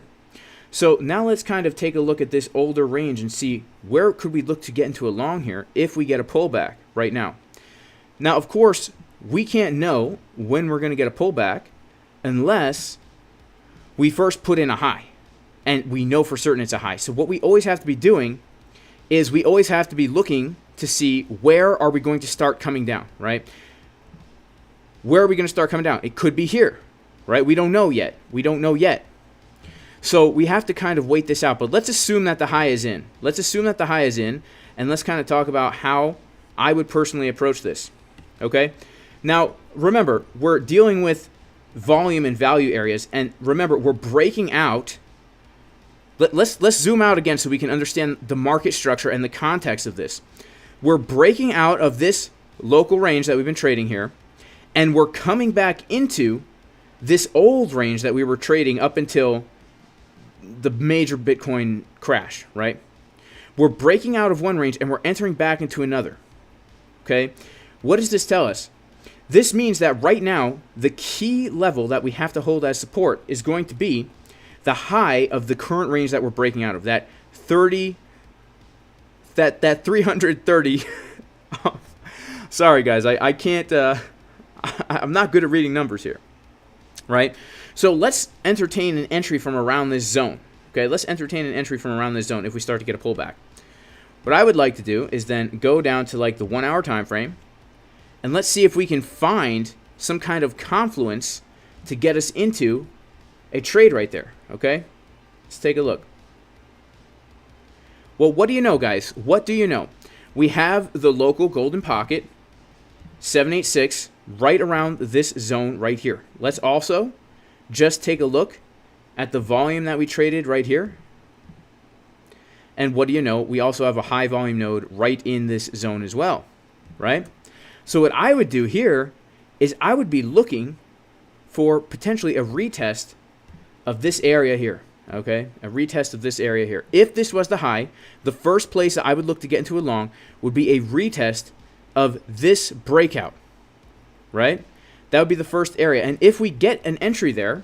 So now let's kind of take a look at this older range and see where could we look to get into a long here if we get a pullback right now. Now, of course, we can't know when we're going to get a pullback unless we first put in a high and we know for certain it's a high. So what we always have to be doing is we always have to be looking to see where are we going to start coming down, right? Where are we going to start coming down? It could be here, right? We don't know yet. So we have to kind of wait this out, but let's assume that the high is in. and let's kind of talk about how I would personally approach this. Okay? Now, remember, we're dealing with volume and value areas, and remember, we're breaking out. Let's zoom out again so we can understand the market structure and the context of this. We're breaking out of this local range that we've been trading here, and we're coming back into this old range that we were trading up until the major Bitcoin crash, right? We're breaking out of one range and we're entering back into another. Okay? What does this tell us? This means that right now, the key level that we have to hold as support is going to be the high of the current range that we're breaking out of, that 330. Sorry guys, I can't I'm not good at reading numbers here, right? So let's entertain an entry from around this zone. Okay, let's entertain an entry from around this zone if we start to get a pullback. What I would like to do is then go down to like the 1 hour time frame, and let's see if we can find some kind of confluence to get us into a trade right there. Okay, let's take a look. Well, what do you know, guys? What do you know? We have the local golden pocket 786 right around this zone right here. Let's also just take a look at the volume that we traded right here. And what do you know? We also have a high volume node right in this zone as well, right? So what I would do here is I would be looking for potentially a retest of this area here, okay? A retest of this area here. If this was the high, the first place that I would look to get into a long would be a retest of this breakout, right? That would be the first area. And if we get an entry there,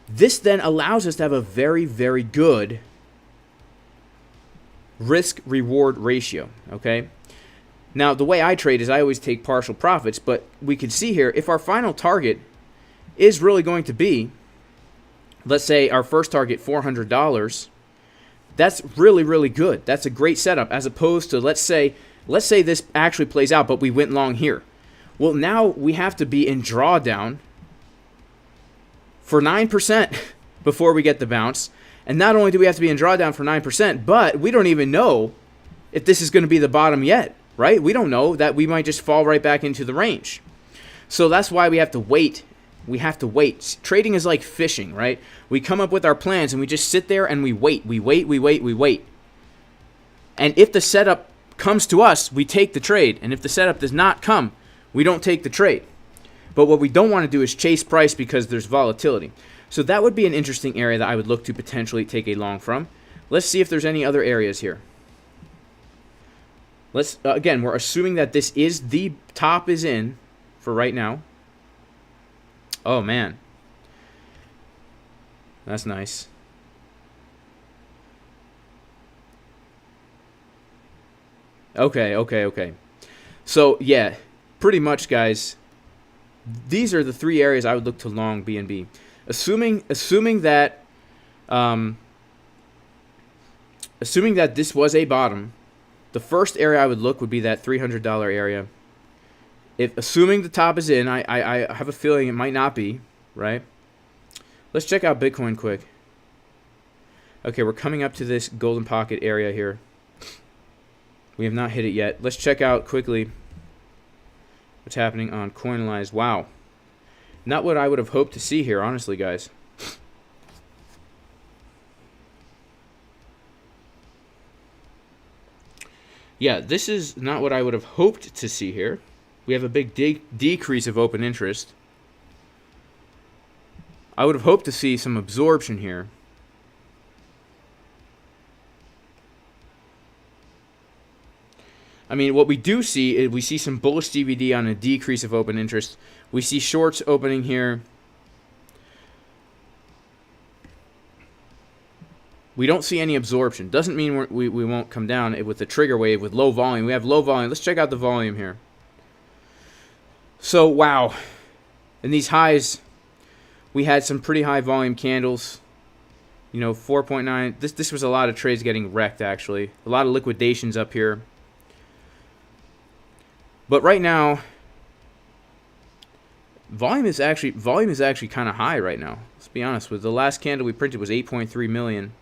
this then allows us to have a very, very good risk-reward ratio, okay? Now, the way I trade is I always take partial profits, but we can see here, if our final target is really going to be, let's say our first target, $400, that's really, really good. That's a great setup, as opposed to, let's say this actually plays out, but we went long here. Well, now we have to be in drawdown for 9% before we get the bounce. And not only do we have to be in drawdown for 9%, but we don't even know if this is going to be the bottom yet, right? We don't know that we might just fall right back into the range. So that's why we have to wait. We have to wait. Trading is like fishing, right? We come up with our plans and we just sit there and we wait. We wait. And if the setup comes to us, we take the trade. And if the setup does not come, we don't take the trade. But what we don't want to do is chase price because there's volatility. So that would be an interesting area that I would look to potentially take a long from. Let's see if there's any other areas here. Let's again, we're assuming that this is the top is in for right now. Oh man, that's nice. Okay. So yeah, pretty much, guys. These are the three areas I would look to long BNB. Assuming that this was a bottom, the first area I would look would be that $300 area. Assuming the top is in, I have a feeling it might not be, right? Let's check out Bitcoin quick. Okay, we're coming up to this golden pocket area here. We have not hit it yet. Let's check out quickly what's happening on Coinalyze. Wow. Not what I would have hoped to see here, honestly, guys. Yeah, this is not what I would have hoped to see here. We have a big decrease of open interest. I would have hoped to see some absorption here. I mean, what we do see is we see some bullish DVD on a decrease of open interest. We see shorts opening here. We don't see any absorption. Doesn't mean we won't come down with the trigger wave with low volume. We have low volume. Let's check out the volume here. So, wow. In these highs, we had some pretty high volume candles. You know, 4.9. This was a lot of trades getting wrecked, actually. A lot of liquidations up here. But right now, volume is actually kind of high right now. Let's be honest. With the last candle we printed was 8.3 million.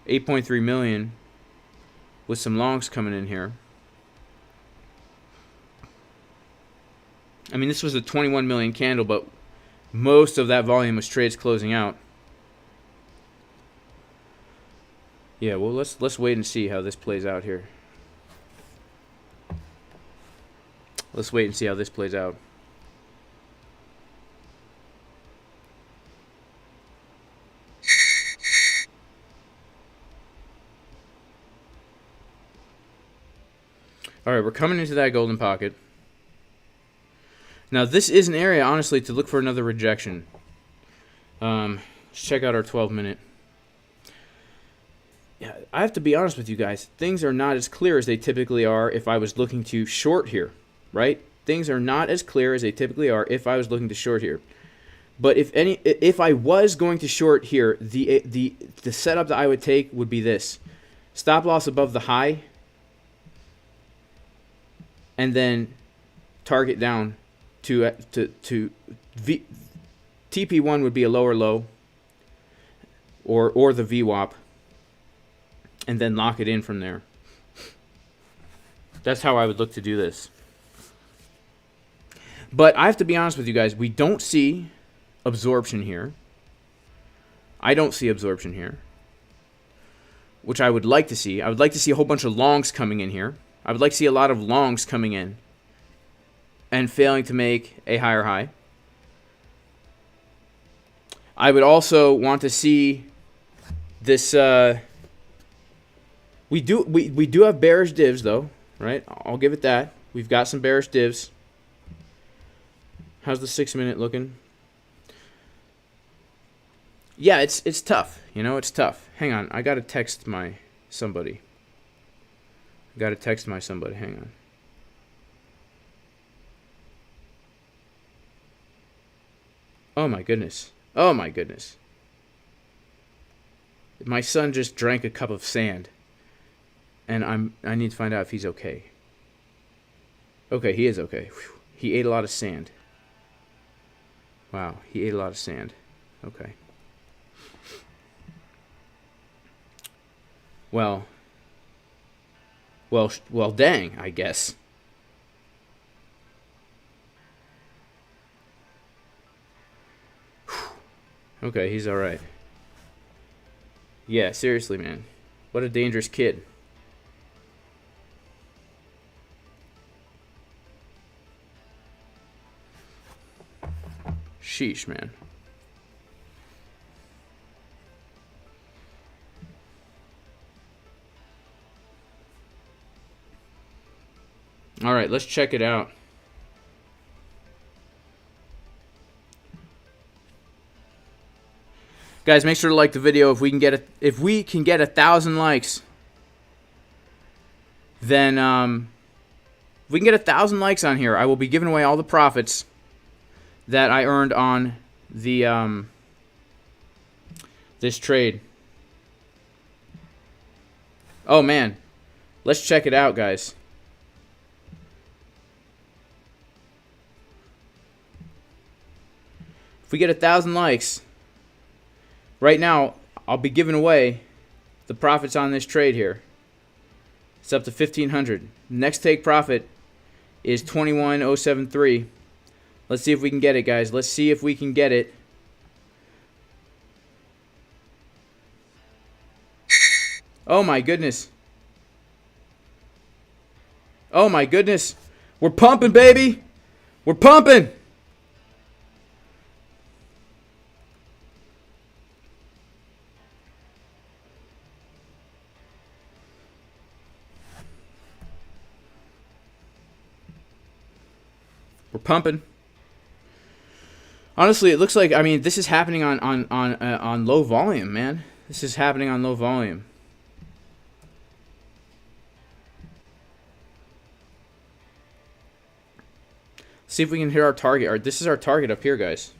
8.3 million with some longs coming in here. I mean, this was a 21 million candle, but most of that volume was trades closing out. Yeah, well, let's wait and see how this plays out here. Let's wait and see how this plays out. All right, we're coming into that golden pocket. Now, this is an area, honestly, to look for another rejection. Let's check out our 12-minute. Yeah, I have to be honest with you guys. Things are not as clear as they typically are if I was looking to short here, right? Things are not as clear as they typically are if I was looking to short here. But if I was going to short here, the setup that I would take would be this: stop loss above the high, and then target down to TP1 would be a lower low, or the VWAP, and then lock it in from there. That's how I would look to do this. But I have to be honest with you guys, we don't see absorption here. I don't see absorption here, which I would like to see. I would like to see a whole bunch of longs coming in here. I would like to see a lot of longs coming in and failing to make a higher high. I would also want to see this. We do have bearish divs though, right? I'll give it that. We've got some bearish divs. How's the 6-minute looking? Yeah, it's tough. You know, it's tough. Hang on, I gotta text somebody. Hang on. Oh my goodness. Oh my goodness. My son just drank a cup of sand. And I need to find out if he's okay. Okay, he is okay. Whew. He ate a lot of sand. Wow, he ate a lot of sand. Okay. Well, dang, I guess. Okay, he's all right. Yeah, seriously, man. What a dangerous kid. Sheesh, man. All right, let's check it out. Guys, make sure to like the video. If we can get 1,000 likes, then if we can get 1,000 likes on here, I will be giving away all the profits that I earned on the this trade. Oh man, let's check it out, guys. If we get 1,000 likes, right now I'll be giving away the profits on this trade here. It's up to 1,500. Next take profit is 21,073. Let's see if we can get it, guys. Let's see if we can get it. Oh my goodness. Oh my goodness. We're pumping, baby. We're pumping. We're pumping. Honestly, it looks like, I mean, this is happening on low volume, man. This is happening on low volume. See if we can hit our target. This is our target up here, guys.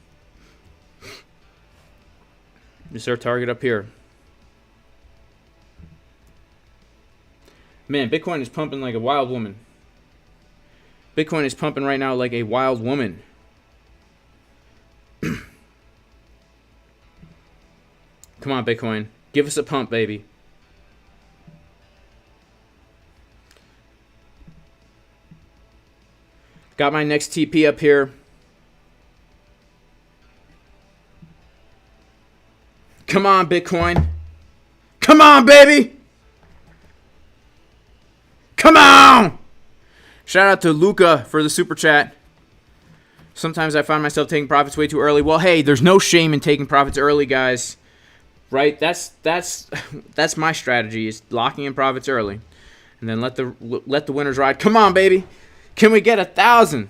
This is our target up here. Man, Bitcoin is pumping like a wild woman. Bitcoin is pumping right now like a wild woman. Come on, Bitcoin. Give us a pump, baby. Got my next TP up here. Come on, Bitcoin. Come on, baby. Come on. Shout out to Luca for the super chat. Sometimes I find myself taking profits way too early. Well, hey, there's no shame in taking profits early, guys. Right? That's my strategy, is locking in profits early, and then let the winners ride. Come on, baby. Can we get 1,000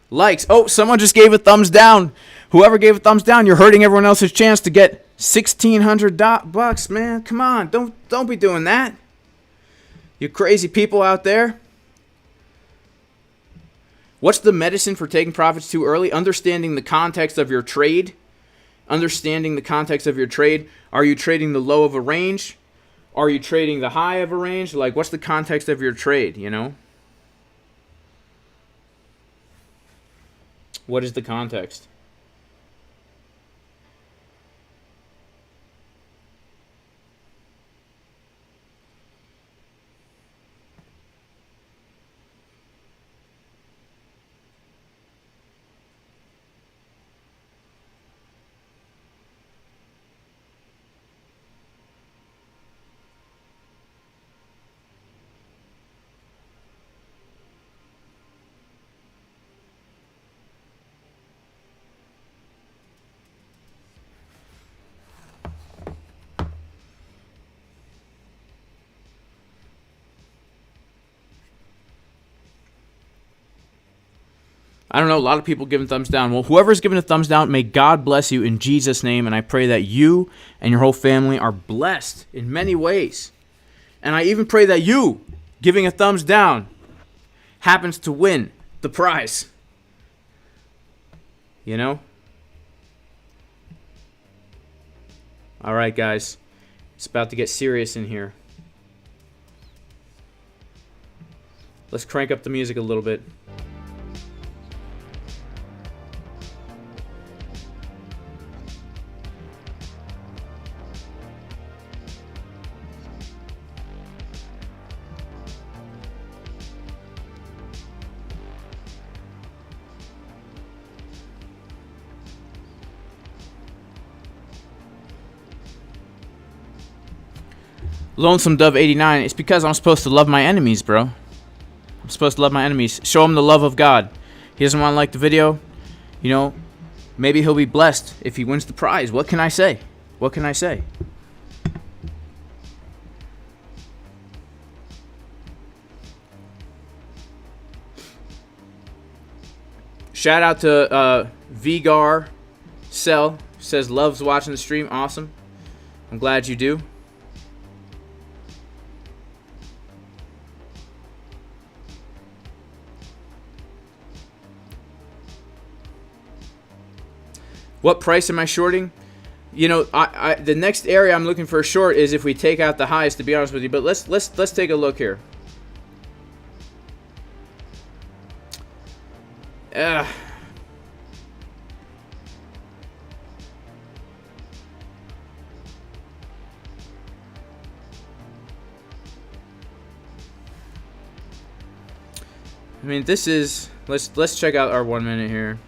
likes? Oh, someone just gave a thumbs down. Whoever gave a thumbs down, you're hurting everyone else's chance to get $1,600 man. Come on, don't be doing that. You crazy people out there. What's the medicine for taking profits too early? Understanding the context of your trade. Understanding the context of your trade. Are you trading the low of a range? Are you trading the high of a range? Like, what's the context of your trade, you know? What is the context? I don't know, a lot of people giving thumbs down. Well, whoever's giving a thumbs down, may God bless you in Jesus' name. And I pray that you and your whole family are blessed in many ways. And I even pray that you, giving a thumbs down, happens to win the prize. You know? All right, guys. It's about to get serious in here. Let's crank up the music a little bit. Lonesome Dove 89. It's because I'm supposed to love my enemies, bro. I'm supposed to love my enemies. Show them the love of God. He doesn't want to like the video. You know, maybe he'll be blessed if he wins the prize. What can I say? What can I say? Shout out to Vgar Cell. Says loves watching the stream. Awesome. I'm glad you do. What price am I shorting? You know, the next area I'm looking for a short is if we take out the highs, to be honest with you. But let's take a look here. I mean, this is, let's check out our 1 minute here.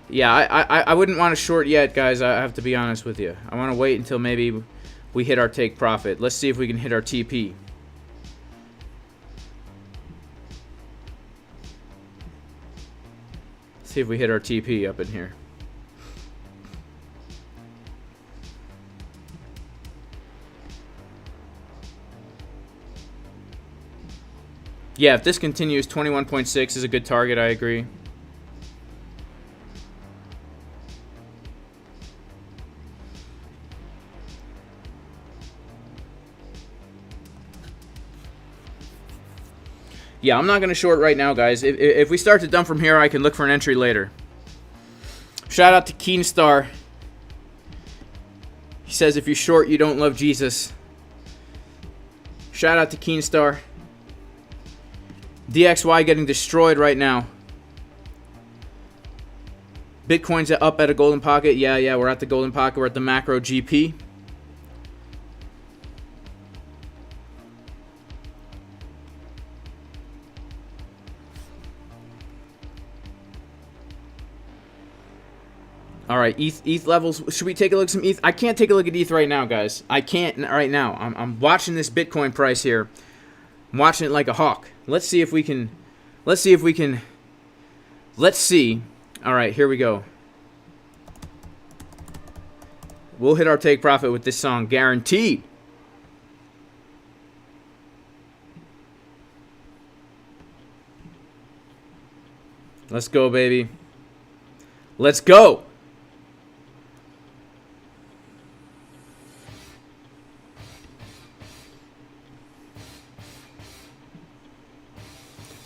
Yeah, I wouldn't want to short yet, guys. I have to be honest with you. I want to wait until maybe we hit our take profit. Let's see if we can hit our TP. See if we hit our TP up in here. Yeah, if this continues, 21.6 is a good target. I agree. Yeah, I'm not going to short right now, guys. If we start to dump from here, I can look for an entry later. Shout out to Keenstar. He says, if you short, you don't love Jesus. Shout out to Keenstar. DXY getting destroyed right now. Bitcoin's up at a golden pocket. Yeah, we're at the golden pocket. We're at the macro GP. All right, ETH levels. Should we take a look at some ETH? I can't take a look at ETH right now, guys. I can't right now. I'm watching this Bitcoin price here. I'm watching it like a hawk. Let's see if we can. Let's see. All right, here we go. We'll hit our take profit with this song, guaranteed. Let's go, baby. Let's go.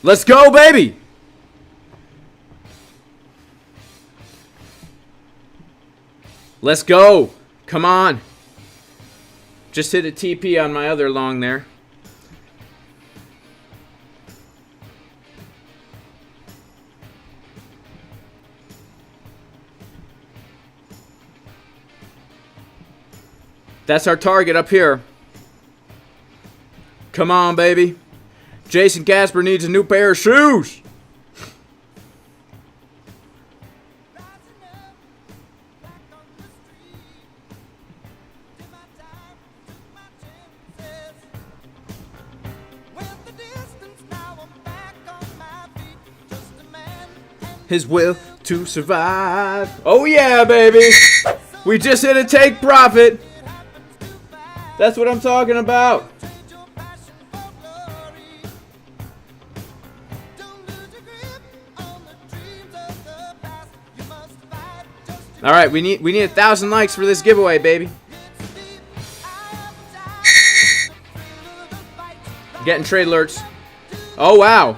Let's go, baby. Let's go. Come on. Just hit a TP on my other long there. That's our target up here. Come on, baby. Jason Casper needs a new pair of shoes. His will to survive. Oh yeah, baby. We just hit a take profit. That's what I'm talking about. All right, we need 1,000 likes for this giveaway, baby. Getting trade alerts. Oh wow.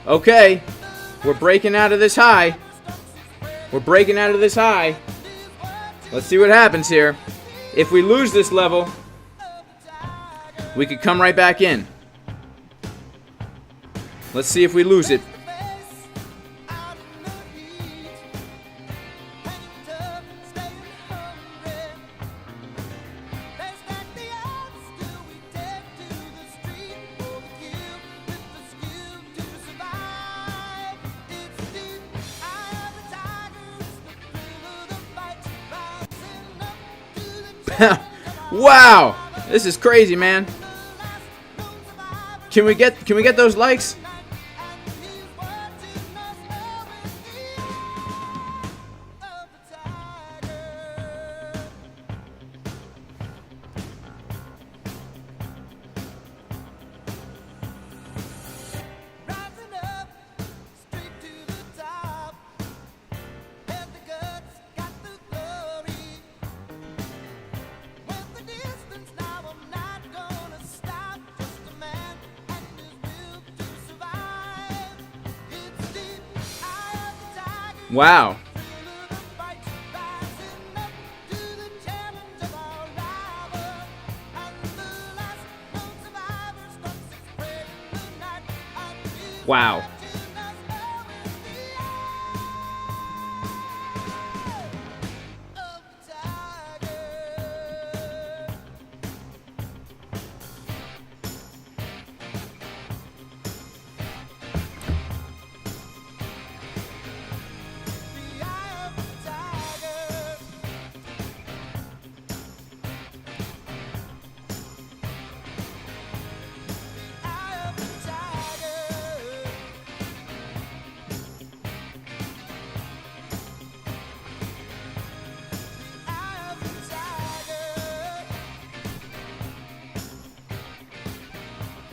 Okay, we're breaking out of this high. We're breaking out of this high. Let's see what happens here. If we lose this level, we could come right back in. Let's see if we lose it. Wow, this is crazy, man. Can we get those likes? Wow. Wow.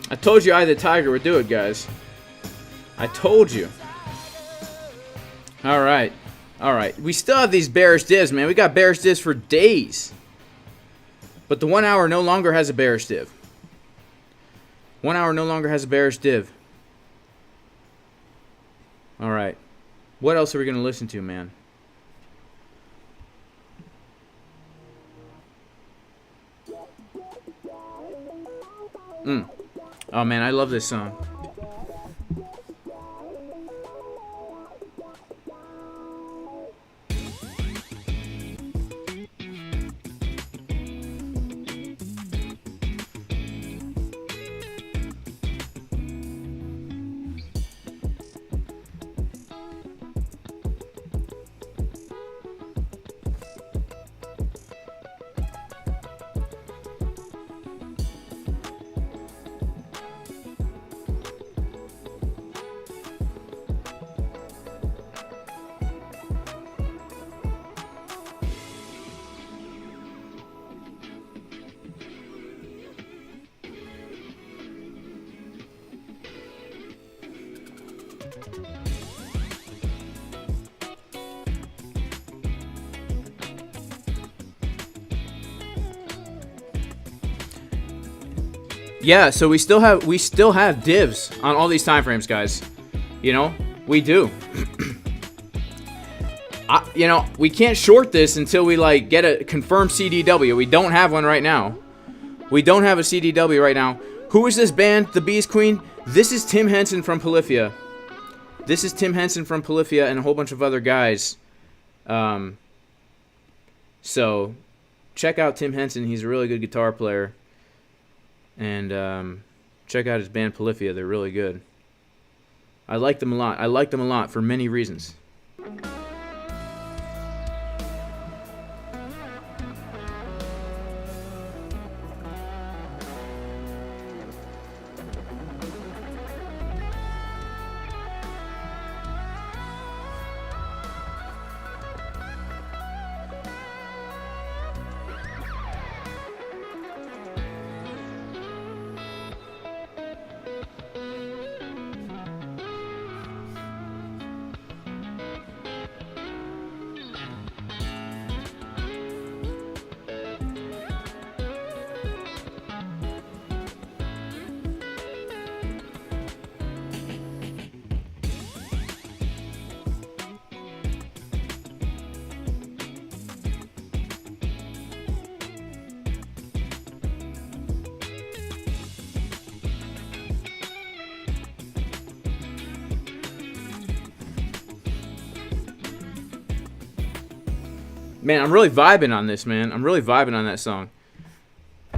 I told you Eye the Tiger would do it, guys. I told you. Alright. Alright. We still have these bearish divs, man. We got bearish divs for days. But the 1 hour no longer has a bearish div. 1 hour no longer has a bearish div. Alright. What else are we going to listen to, man? Oh man, I love this song. Yeah, so we still have divs on all these time frames, guys. You know, we do. You know, we can't short this until we like get a confirmed CDW. We don't have one right now. We don't have a CDW right now. Who is this band, the Bees Queen? This is Tim Henson from Polyphia. This is Tim Henson from Polyphia and a whole bunch of other guys. So check out Tim Henson. He's a really good guitar player. And check out his band Polyphia. They're really good. I like them a lot. I like them a lot for many reasons. Man, I'm really vibing on this, man. I'm really vibing on that song.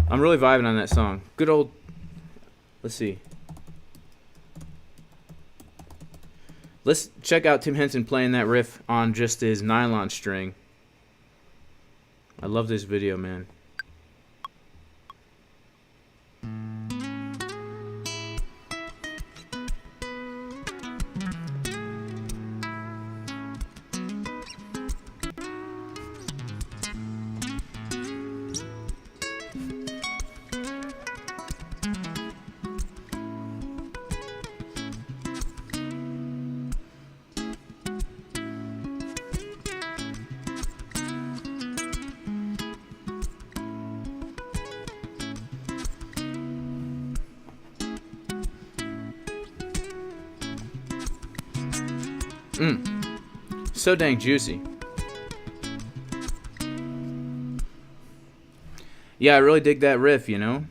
I'm really vibing on that song. Good old... Let's see. Let's check out Tim Henson playing that riff on just his nylon string. I love this video, man. So dang juicy. Yeah, I really dig that riff, you know.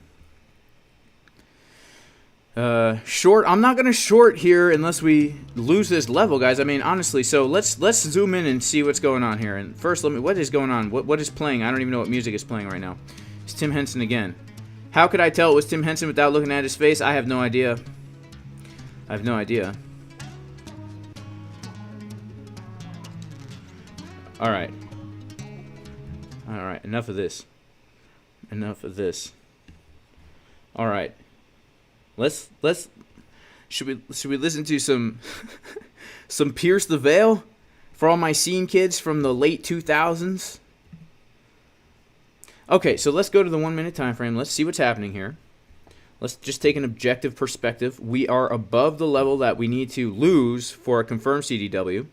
Short. I'm not gonna short here unless we lose this level, guys. I mean, honestly. So let's zoom in and see what's going on here. And first, what is going on? What is playing? I don't even know what music is playing right now. It's Tim Henson again. How could I tell it was Tim Henson without looking at his face? I have no idea. I have no idea. All right. All right. Enough of this. Enough of this. All right. Should we listen to some some Pierce the Veil for all my scene kids from the late 2000s? Okay, so let's go to the 1 minute time frame. Let's see what's happening here. Let's just take an objective perspective. We are above the level that we need to lose for a confirmed CDW.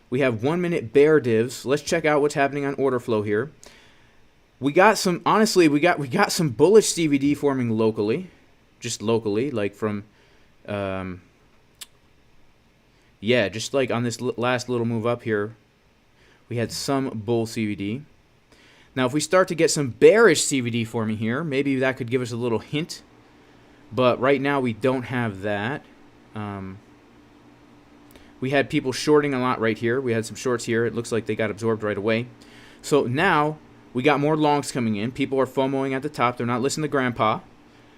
We have 1 minute bear divs. Let's check out what's happening on order flow here. We got some, honestly, we got some bullish CVD forming locally, just locally, like from, yeah, just like on this last little move up here, we had some bull CVD. Now, if we start to get some bearish CVD forming here, maybe that could give us a little hint, but right now we don't have that. We had people shorting a lot right here. We had some shorts here. It looks like they got absorbed right away. So now we got more longs coming in. People are FOMOing at the top. They're not listening to Grandpa.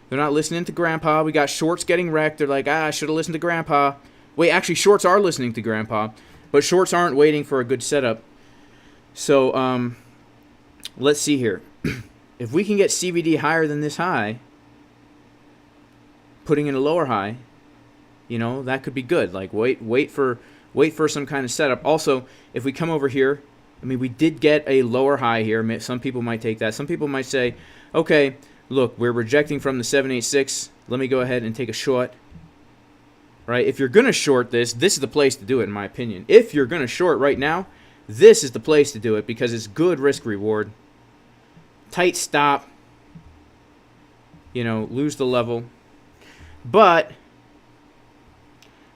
They're not listening to Grandpa. We got shorts getting wrecked. They're like, I should have listened to Grandpa. Wait, actually, shorts are listening to Grandpa, but shorts aren't waiting for a good setup. So let's see here. If we can get CVD higher than this high, putting in a lower high, you know, that could be good. Like wait for some kind of setup. Also, if we come over here, I mean, we did get a lower high here. Some people might take that. Some people might say, okay, look, we're rejecting from the 786. Let me go ahead and take a short. right? If you're going to short this, this is the place to do it, in my opinion. If you're going to short right now, this is the place to do it because it's good risk reward. Tight stop. You know, lose the level. But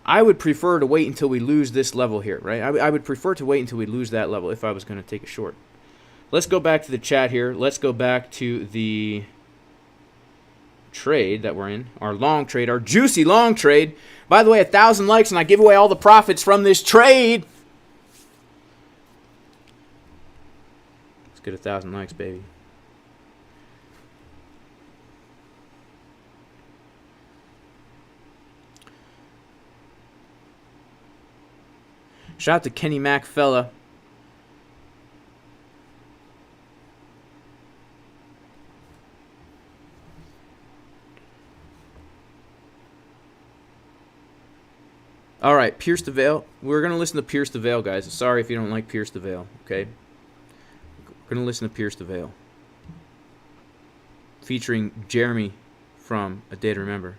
I would prefer to wait until we lose this level here, right? I would prefer to wait until we lose that level if I was going to take a short. Let's go back to the chat here. Let's go back to the trade that we're in, our long trade, our juicy long trade. By the way, 1,000 likes and I give away all the profits from this trade. Let's get 1,000 likes, baby. Shout out to Kenny Mac fella. All right, Pierce the Veil. We're going to listen to Pierce the Veil, guys. Sorry if you don't like Pierce the Veil, okay? We're going to listen to Pierce the Veil. Featuring Jeremy from A Day to Remember.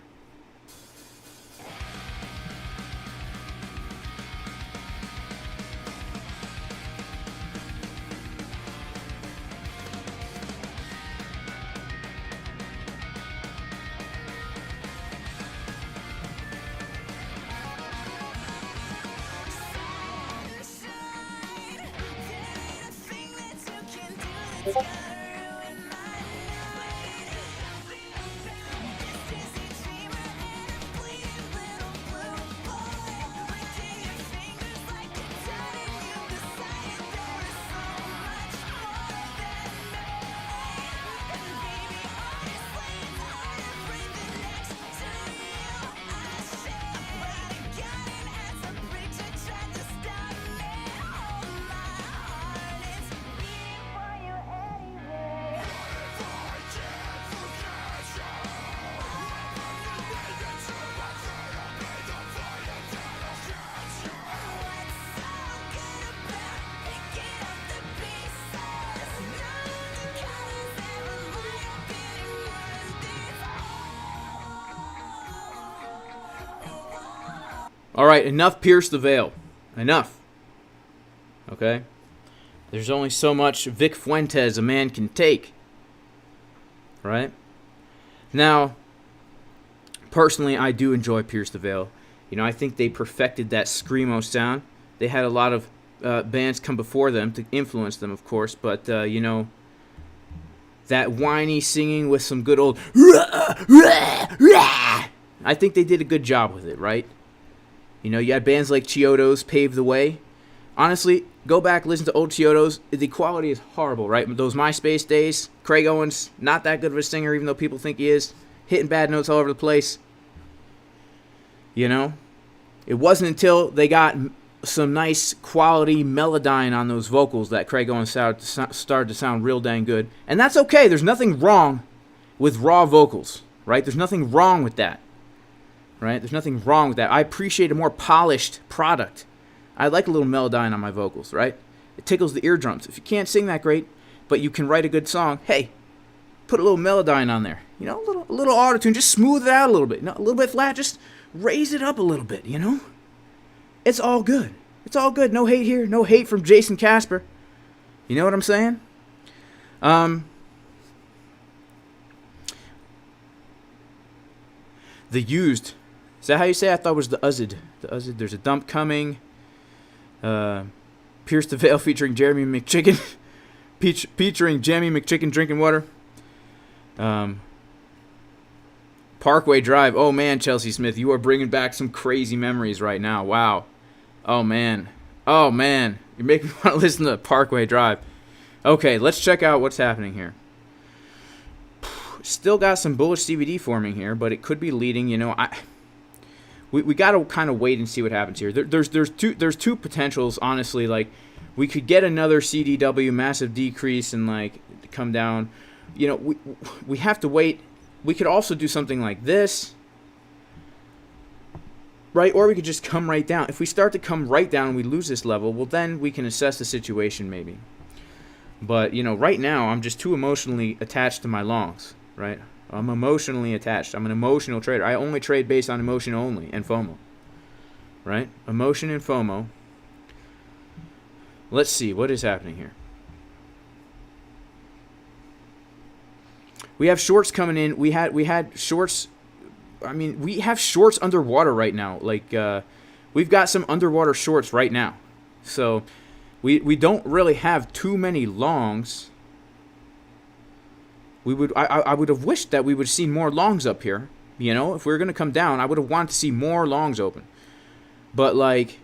All right, enough Pierce the Veil. Enough. Okay? There's only so much Vic Fuentes a man can take. Right? Now, personally, I do enjoy Pierce the Veil. You know, I think they perfected that screamo sound. They had a lot of bands come before them to influence them, of course. But, you know, that whiny singing with some good old... I think they did a good job with it, right? You know, you had bands like Chiodos pave the way. Honestly, go back, listen to old Chiodos. The quality is horrible, right? Those MySpace days, Craig Owens, not that good of a singer, even though people think he is. Hitting bad notes all over the place. You know? It wasn't until they got some nice quality melodyne on those vocals that Craig Owens started to sound real dang good. And that's okay. There's nothing wrong with raw vocals, right? There's nothing wrong with that. Right? There's nothing wrong with that. I appreciate a more polished product. I like a little melodyne on my vocals, right? It tickles the eardrums. If you can't sing that great, but you can write a good song, hey, put a little melodyne on there. You know, a little auto-tune. Just smooth it out a little bit. You know, a little bit flat. Just raise it up a little bit, you know? It's all good. It's all good. No hate here. No hate from Jason Casper. You know what I'm saying? The Used. Is that how you say it? I thought it was the Uzzed. The Uzzed. There's a dump coming. Pierce the Veil featuring Jeremy McChicken. Featuring Jamie McChicken drinking water. Parkway Drive. Oh, man, Chelsea Smith. You are bringing back some crazy memories right now. Wow. Oh, man. Oh, man. You're making me want to listen to Parkway Drive. Okay, let's check out what's happening here. Still got some bullish CVD forming here, but it could be leading. You know, we got to kind of wait and see what happens here. There's two potentials, honestly. Like, we could get another CDW, massive decrease, and like come down. You know, we have to wait. We could also do something like this, right? Or we could just come right down. If we start to come right down and we lose this level, well, then we can assess the situation maybe. But, you know, right now I'm just too emotionally attached to my longs, right? I'm emotionally attached. I'm an emotional trader. I only trade based on emotion only and FOMO. right? Emotion and FOMO. Let's see what is happening here. We have shorts coming in. We had shorts. I mean, we have shorts underwater right now. Like we've got some underwater shorts right now. So we don't really have too many longs. I would have wished that we would have seen more longs up here. You know, if we were going to come down, I would have wanted to see more longs open. But like,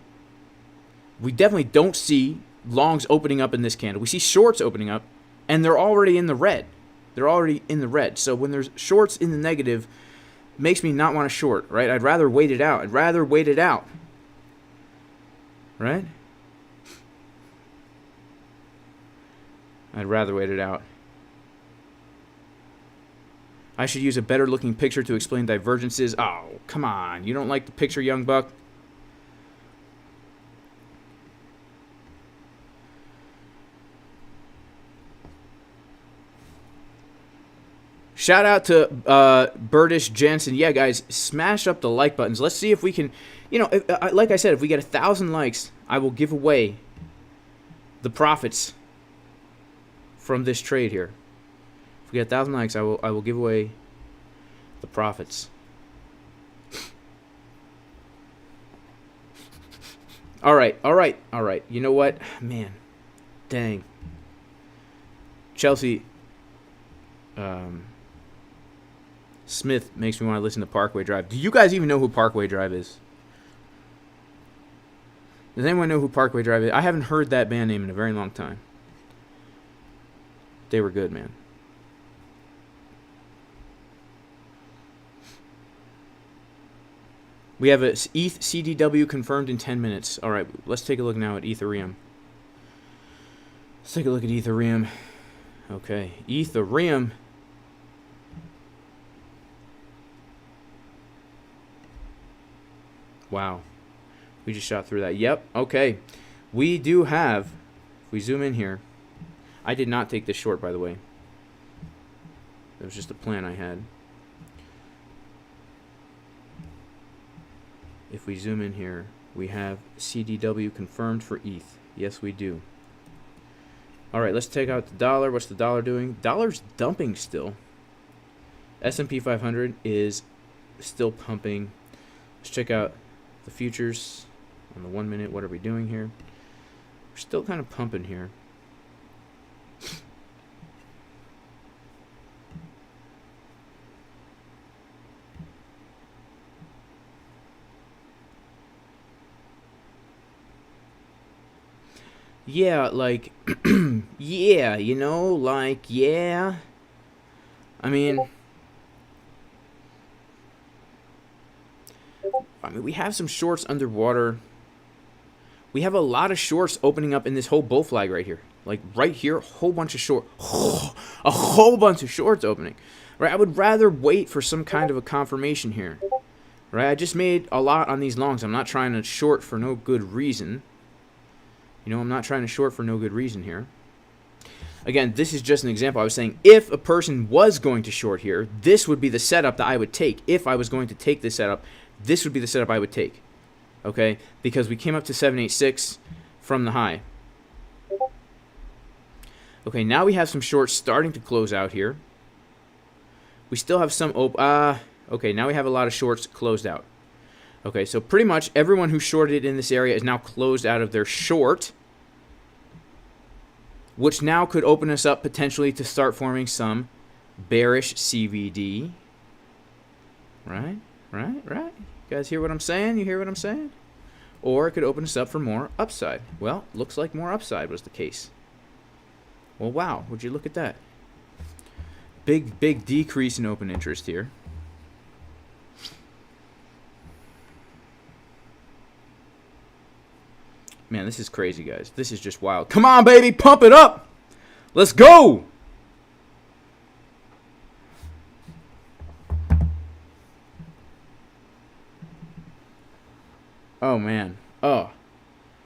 we definitely don't see longs opening up in this candle. We see shorts opening up, and they're already in the red. They're already in the red. So when there's shorts in the negative, it makes me not want to short, right? I'd rather wait it out. I'd rather wait it out. Right? I'd rather wait it out. I should use a better looking picture to explain divergences. Oh, come on. You don't like the picture, young buck? Shout out to Birdish Jensen. Yeah, guys, smash up the like buttons. Let's see if we can, you know, like I said, if we get 1,000 likes, I will give away the profits from this trade here. If we get 1,000 likes, I will give away the profits. All right. You know what? Man, dang. Chelsea Smith makes me want to listen to Parkway Drive. Do you guys even know who Parkway Drive is? Does anyone know who Parkway Drive is? I haven't heard that band name in a very long time. They were good, man. We have a ETH CDW confirmed in 10 minutes. All right, let's take a look now at Ethereum. Let's take a look at Ethereum. Okay, Ethereum. Wow. We just shot through that. Yep, okay. We do have, if we zoom in here, I did not take this short, by the way. That was just a plan I had. If we zoom in here, we have CDW confirmed for ETH. Yes, we do. All right, let's take out the dollar. What's the dollar doing? Dollar's dumping still. S&P 500 is still pumping. Let's check out the futures on the 1 minute. What are we doing here? We're still kind of pumping here. Yeah, like, yeah, you know, like, yeah. I mean, we have some shorts underwater. We have a lot of shorts opening up in this whole bull flag right here. Like, right here, a whole bunch of shorts. A whole bunch of shorts opening. Right, I would rather wait for some kind of a confirmation here. Right, I just made a lot on these longs. I'm not trying to short for no good reason. You know, I'm not trying to short for no good reason here. Again, this is just an example. I was saying if a person was going to short here, this would be the setup that I would take. If I was going to take this setup, this would be the setup I would take. Okay? Because we came up to 786 from the high. Okay, now we have some shorts starting to close out here. We still have some... okay, now we have a lot of shorts closed out. Okay, so pretty much everyone who shorted in this area is now closed out of their short, which now could open us up potentially to start forming some bearish CVD. Right? You guys hear what I'm saying? You hear what I'm saying? Or it could open us up for more upside. Well, looks like more upside was the case. Well, wow, would you look at that? Big decrease in open interest here. Man, this is crazy, guys. This is just wild. Come on, baby. Pump it up. Let's go. Oh, man. Oh.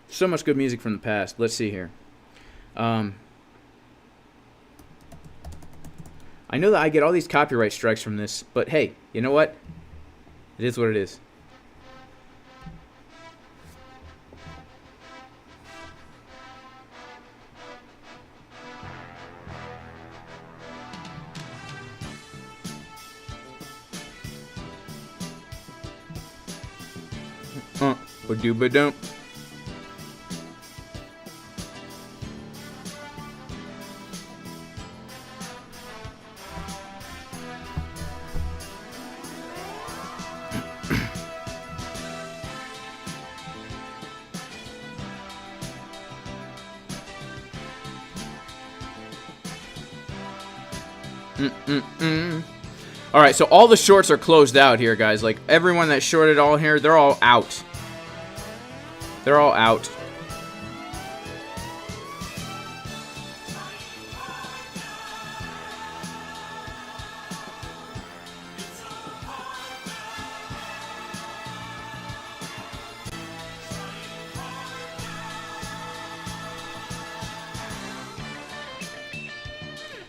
So much good music from the past. Let's see here. I know that I get all these copyright strikes from this, but hey, you know what? It is what it is. Ba-doo-ba-dum. All right, so all the shorts are closed out here, guys. Like, everyone that shorted all here, they're all out. They're all out.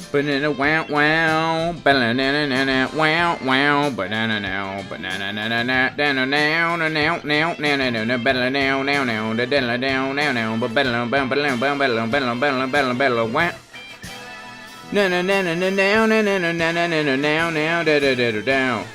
Banana wow wow, banana wow wow, banana now, banana na na na na now now now now now now banana now now now the banana now now now but banana banana banana banana banana banana banana wow. Na na na na na now na na na na na na now now da da da da down.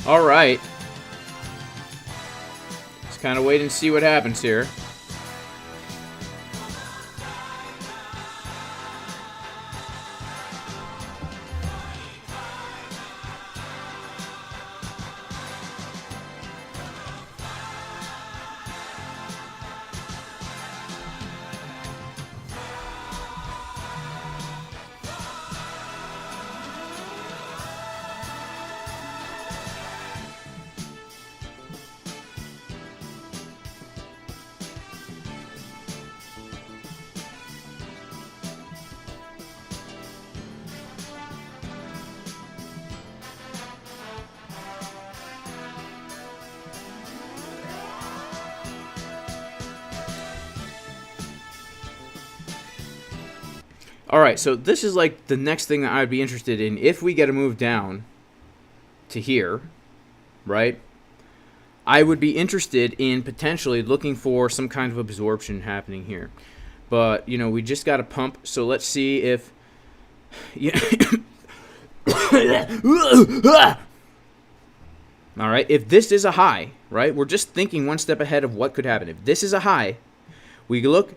All right. Let's kind of wait and see what happens here. All right, so this is like the next thing that I'd be interested in if we get a move down to here, right? I would be interested in potentially looking for some kind of absorption happening here. But, you know, we just got to pump, so let's see if... All right, if this is a high, right? We're just thinking one step ahead of what could happen. If this is a high, we look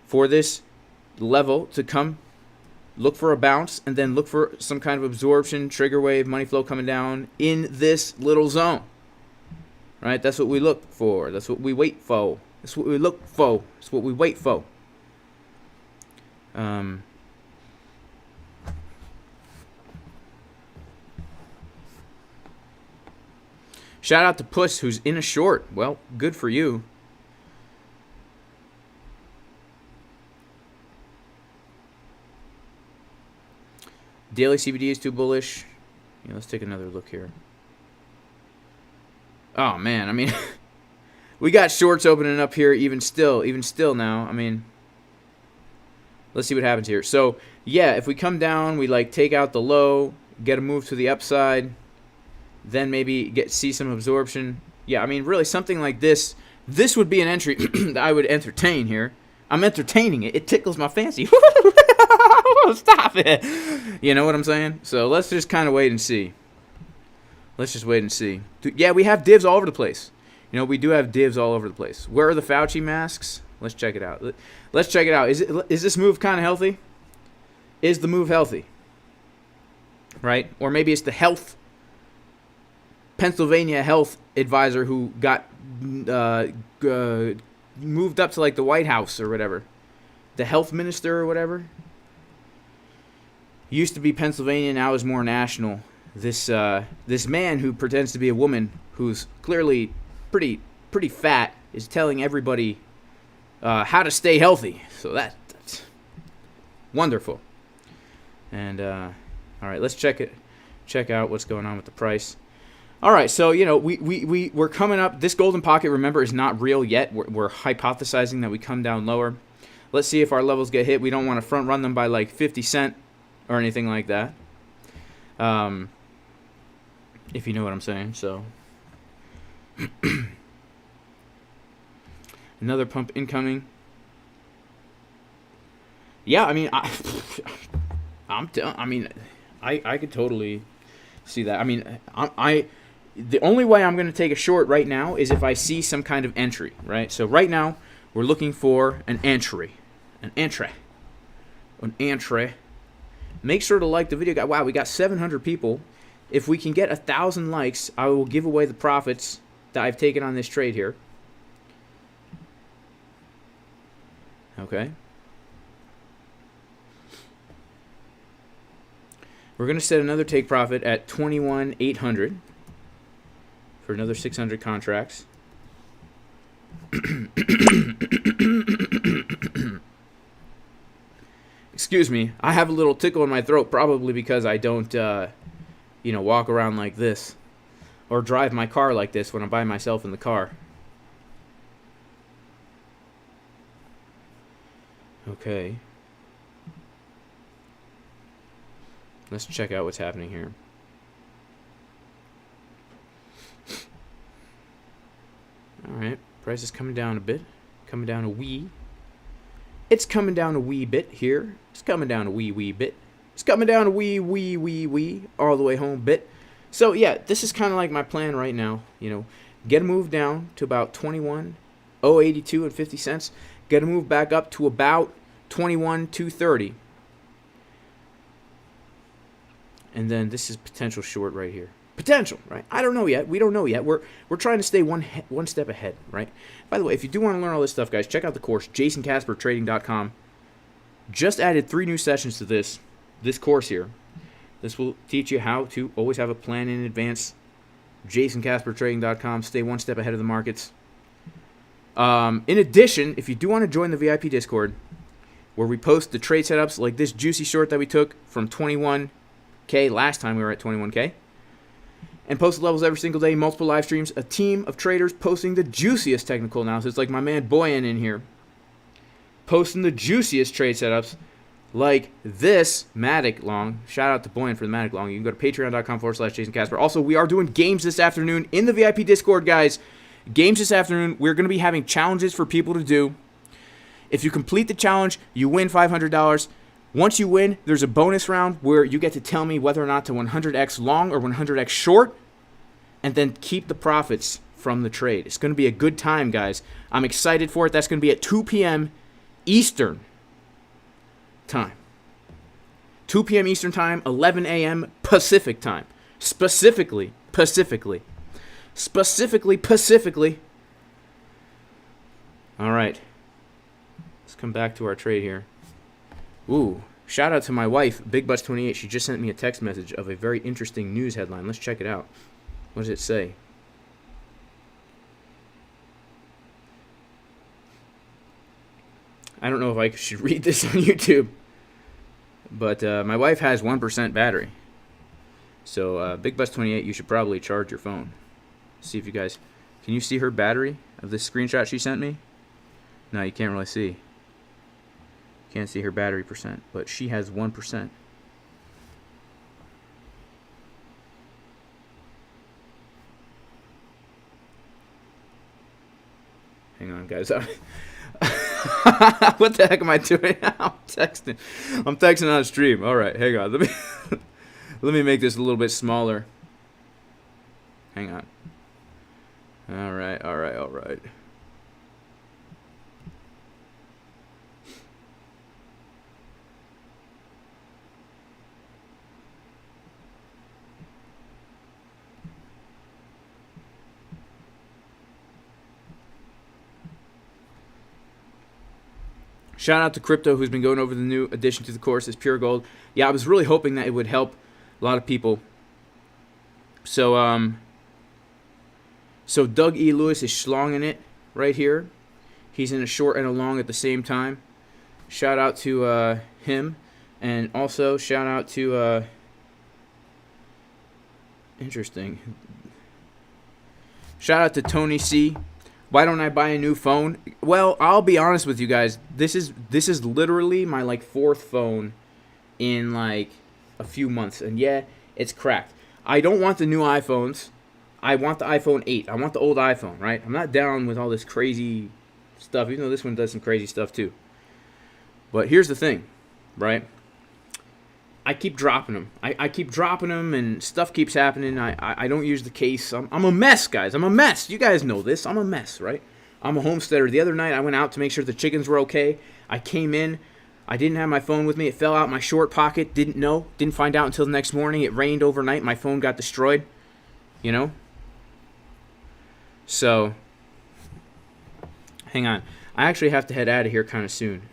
for this level to come, look for a bounce, and then look for some kind of absorption, trigger wave, money flow coming down in this little zone. Right? That's what we look for. That's what we wait for. That's what we look for. That's what we wait for. Shout out to Puss, who's in a short. Well, good for you. Daily CBD is too bullish. Yeah, let's take another look here. Oh, man. I mean, we got shorts opening up here even still now. I mean, let's see what happens here. So, yeah, if we come down, we, like, take out the low, get a move to the upside, then maybe see some absorption. Yeah, I mean, really, something like this. This would be an entry that I would entertain here. I'm entertaining it. It tickles my fancy. Stop it. You know what I'm saying? So let's just kind of wait and see. Let's just wait and see. Yeah, we have divs all over the place. You know, we do have divs all over the place. Where are the Fauci masks? Let's check it out. Let's check it out. Is this move kind of healthy? Is the move healthy? Right? Or maybe it's the health Pennsylvania health advisor who got moved up to like the White House or whatever. The health minister or whatever. Used to be Pennsylvania, now is more national. this man who pretends to be a woman who's clearly pretty fat is telling everybody how to stay healthy. So that's wonderful. And all right, let's check out what's going on with the price. All right, so we're coming up. This golden pocket, remember, is not real yet. We're hypothesizing that we come down lower. Let's see if our levels get hit. We don't want to front run them by like 50 cent or anything like that. If you know what I'm saying. So another pump incoming. Yeah, I mean, I could totally see that. I mean, the only way I'm going to take a short right now is if I see some kind of entry, right? So right now we're looking for an entry. Make sure to like the video, guys. Wow, we got 700 people. If we can get 1,000 likes, I will give away the profits that I've taken on this trade here. Okay. We're going to set another take profit at 21,800 for another 600 contracts. Excuse me, I have a little tickle in my throat, probably because I don't, walk around like this or drive my car like this when I'm by myself in the car. Okay. Let's check out what's happening here. All right, price is coming down a bit, coming down a wee. It's coming down a wee bit here. It's coming down a wee bit. It's coming down a wee, all the way home bit. So yeah, this is kind of like my plan right now. Get a move down to about 21,082 and 50 cents. Get a move back up to about 21,230. And then this is potential short right here. Potential, right? I don't know yet. We don't know yet. We're trying to stay one step ahead, right? By the way, if you do want to learn all this stuff, guys, check out the course, JasonCasperTrading.com. Just added 3 new sessions to this course here. This will teach you how to always have a plan in advance. JasonCasperTrading.com. Stay one step ahead of the markets. In addition, if you do want to join the VIP Discord, where we post the trade setups like this juicy short that we took from 21K last time we were at 21K. And post levels every single day, multiple live streams, a team of traders posting the juiciest technical analysis, like my man Boyan in here, posting the juiciest trade setups, like this Matic long. Shout out to Boyan for the Matic long. You can go to patreon.com/JasonCasper. Also, we are doing games this afternoon in the VIP Discord, guys. Games this afternoon. We're going to be having challenges for people to do. If you complete the challenge, you win $500. Once you win, there's a bonus round where you get to tell me whether or not to 100x long or 100x short, and then keep the profits from the trade. It's going to be a good time, guys. I'm excited for it. That's going to be at 2 p.m. Eastern time. 2 p.m. Eastern time, 11 a.m. Pacific time. Specifically. All right. Let's come back to our trade here. Ooh, shout out to my wife, BigButts28. She just sent me a text message of a very interesting news headline. Let's check it out. What does it say? I don't know if I should read this on YouTube, but my wife has 1% battery. So, BigButts28, you should probably charge your phone. See if you guys... Can you see her battery of this screenshot she sent me? No, you can't really see. Can't see her battery percent, but she has 1%. Hang on, guys. What the heck am I doing? I'm texting on stream. All right, hang on. Let me make this a little bit smaller. Hang on. All right. Shout out to Crypto, who's been going over the new addition to the course, is Pure Gold. Yeah, I was really hoping that it would help a lot of people So so Doug E. Lewis is schlonging it right here. He's in a short and a long at the same time. Shout out to him, and also shout out to interesting. Shout out to Tony C. Why don't I buy a new phone? Well, I'll be honest with you guys. This is literally my like 4th phone in like a few months, and yeah, it's cracked. I don't want the new iPhones. I want the iPhone 8. I want the old iPhone, right? I'm not down with all this crazy stuff, even though this one does some crazy stuff too. But here's the thing, right? I keep dropping them. I keep dropping them, and stuff keeps happening. I don't use the case. I'm a mess, guys. I'm a mess. You guys know this. I'm a mess, right? I'm a homesteader. The other night, I went out to make sure the chickens were okay. I came in. I didn't have my phone with me. It fell out my short pocket. Didn't know. Didn't find out until the next morning. It rained overnight. My phone got destroyed. You know? So, hang on. I actually have to head out of here kind of soon.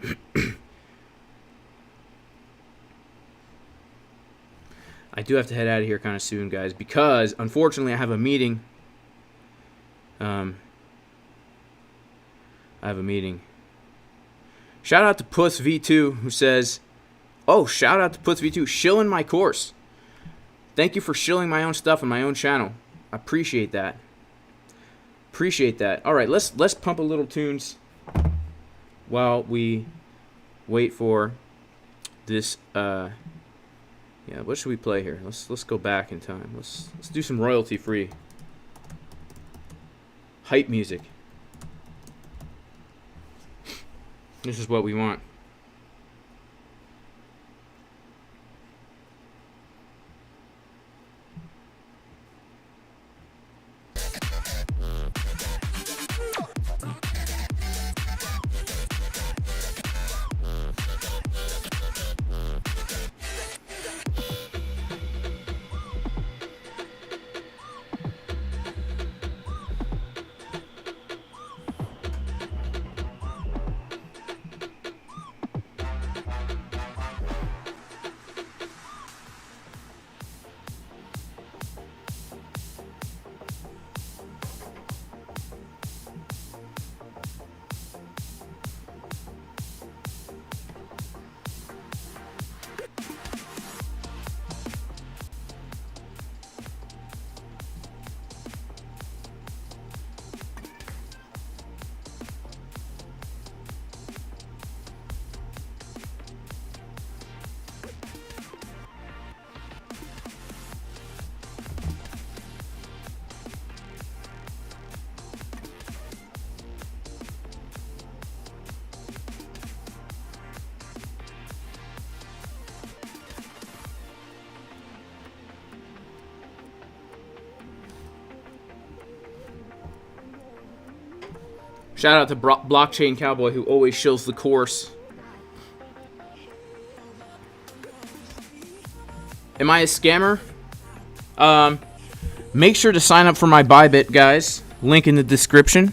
I do have to head out of here kind of soon, guys, because unfortunately I have a meeting. I have a meeting. Shout out to Puss V2 who says, "Oh, shout out to Puss V2 shilling my course. Thank you for shilling my own stuff on my own channel. I appreciate that. Appreciate that. All right, let's pump a little tunes while we wait for this. Yeah, what should we play here? Let's go back in time. Let's do some royalty free hype music. This is what we want. Shout out to Blockchain Cowboy who always shills the course. Am I a scammer? Make sure to sign up for my ByBit, guys. Link in the description.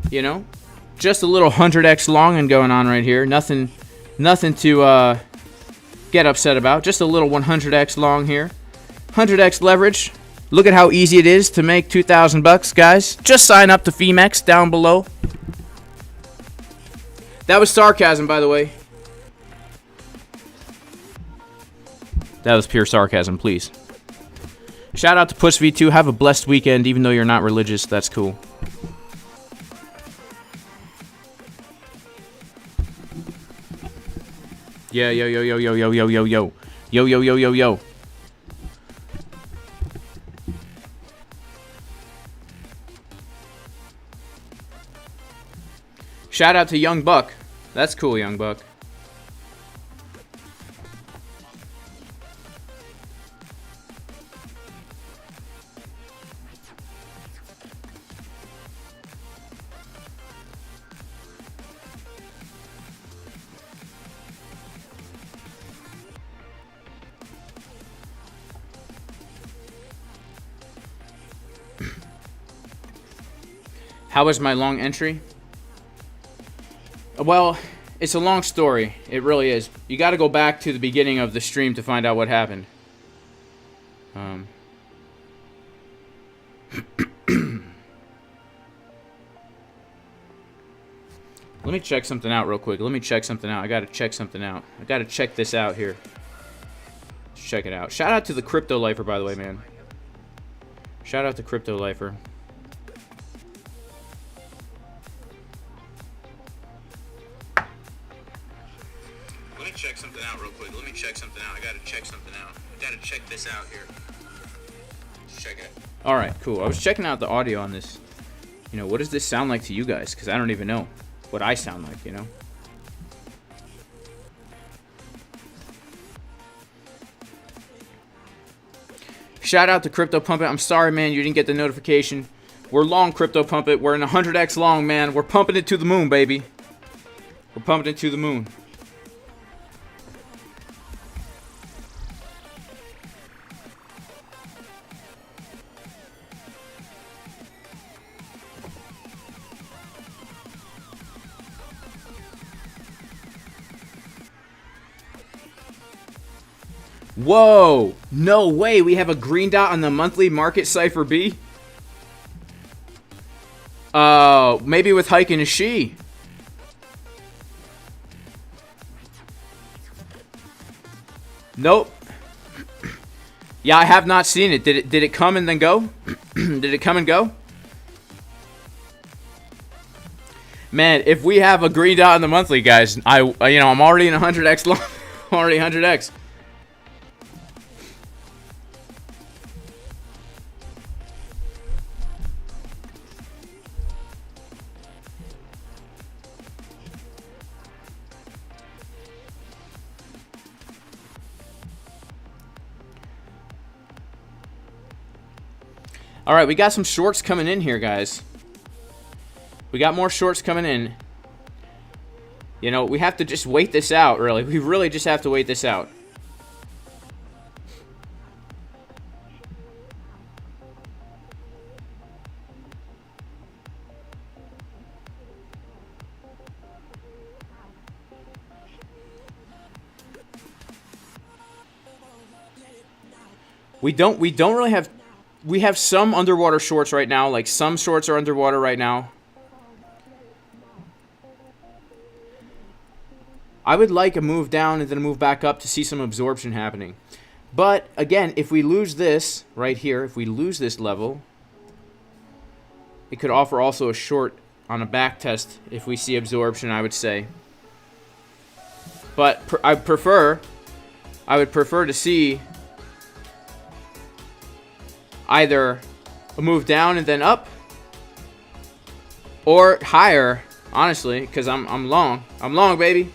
You know, just a little 100x long and going on right here. Nothing to get upset about. Just a little 100x long here. 100x leverage. Look at how easy it is to make 2,000 bucks, guys. Just sign up to PHEMEX down below. That was sarcasm, by the way. That was pure sarcasm, please. Shout out to Push V2. Have a blessed weekend, even though you're not religious. That's cool. Yeah, yo, yo, yo, yo, yo, yo, yo, yo. Yo, yo, yo, yo, yo. Shout out to Young Buck. That's cool, Young Buck. How was my long entry? Well, it's a long story. It really is. You got to go back to the beginning of the stream to find out what happened. Let me check something out real quick. Let me check something out. I gotta check something out. I gotta check this out here. Let's check it out. Shout out to the Crypto Lifer, by the way, man. Shout out to Crypto Lifer. Let me check something out real quick. Let me check something out. I gotta check something out. I gotta check this out here. Let's check it out. Alright, cool. I was checking out the audio on this. You know, what does this sound like to you guys? Because I don't even know what I sound like, you know? Shout out to Crypto Pump It. I'm sorry, man, you didn't get the notification. We're long, Crypto Pump It. We're in 100x long, man. We're pumping it to the moon, baby. We're pumping it to the moon. Whoa! No way! We have a green dot on the monthly market Cipher B? Maybe with Hike and a She. Nope. Yeah, I have not seen it. Did it come and then go? Did it come and go? Man, if we have a green dot on the monthly, guys, I'm already in 100x long. I'm already 100x. All right, we got some shorts coming in here, guys. We got more shorts coming in. You know, we have to just wait this out, really. We really just have to wait this out. We don't really have... We have some underwater shorts right now. Like, some shorts are underwater right now. I would like a move down and then a move back up to see some absorption happening. But, again, if we lose this right here, if we lose this level, it could offer also a short on a back test if we see absorption, I would say. But I would prefer to see either a move down and then up, or higher, honestly, because I'm long. I'm long, baby.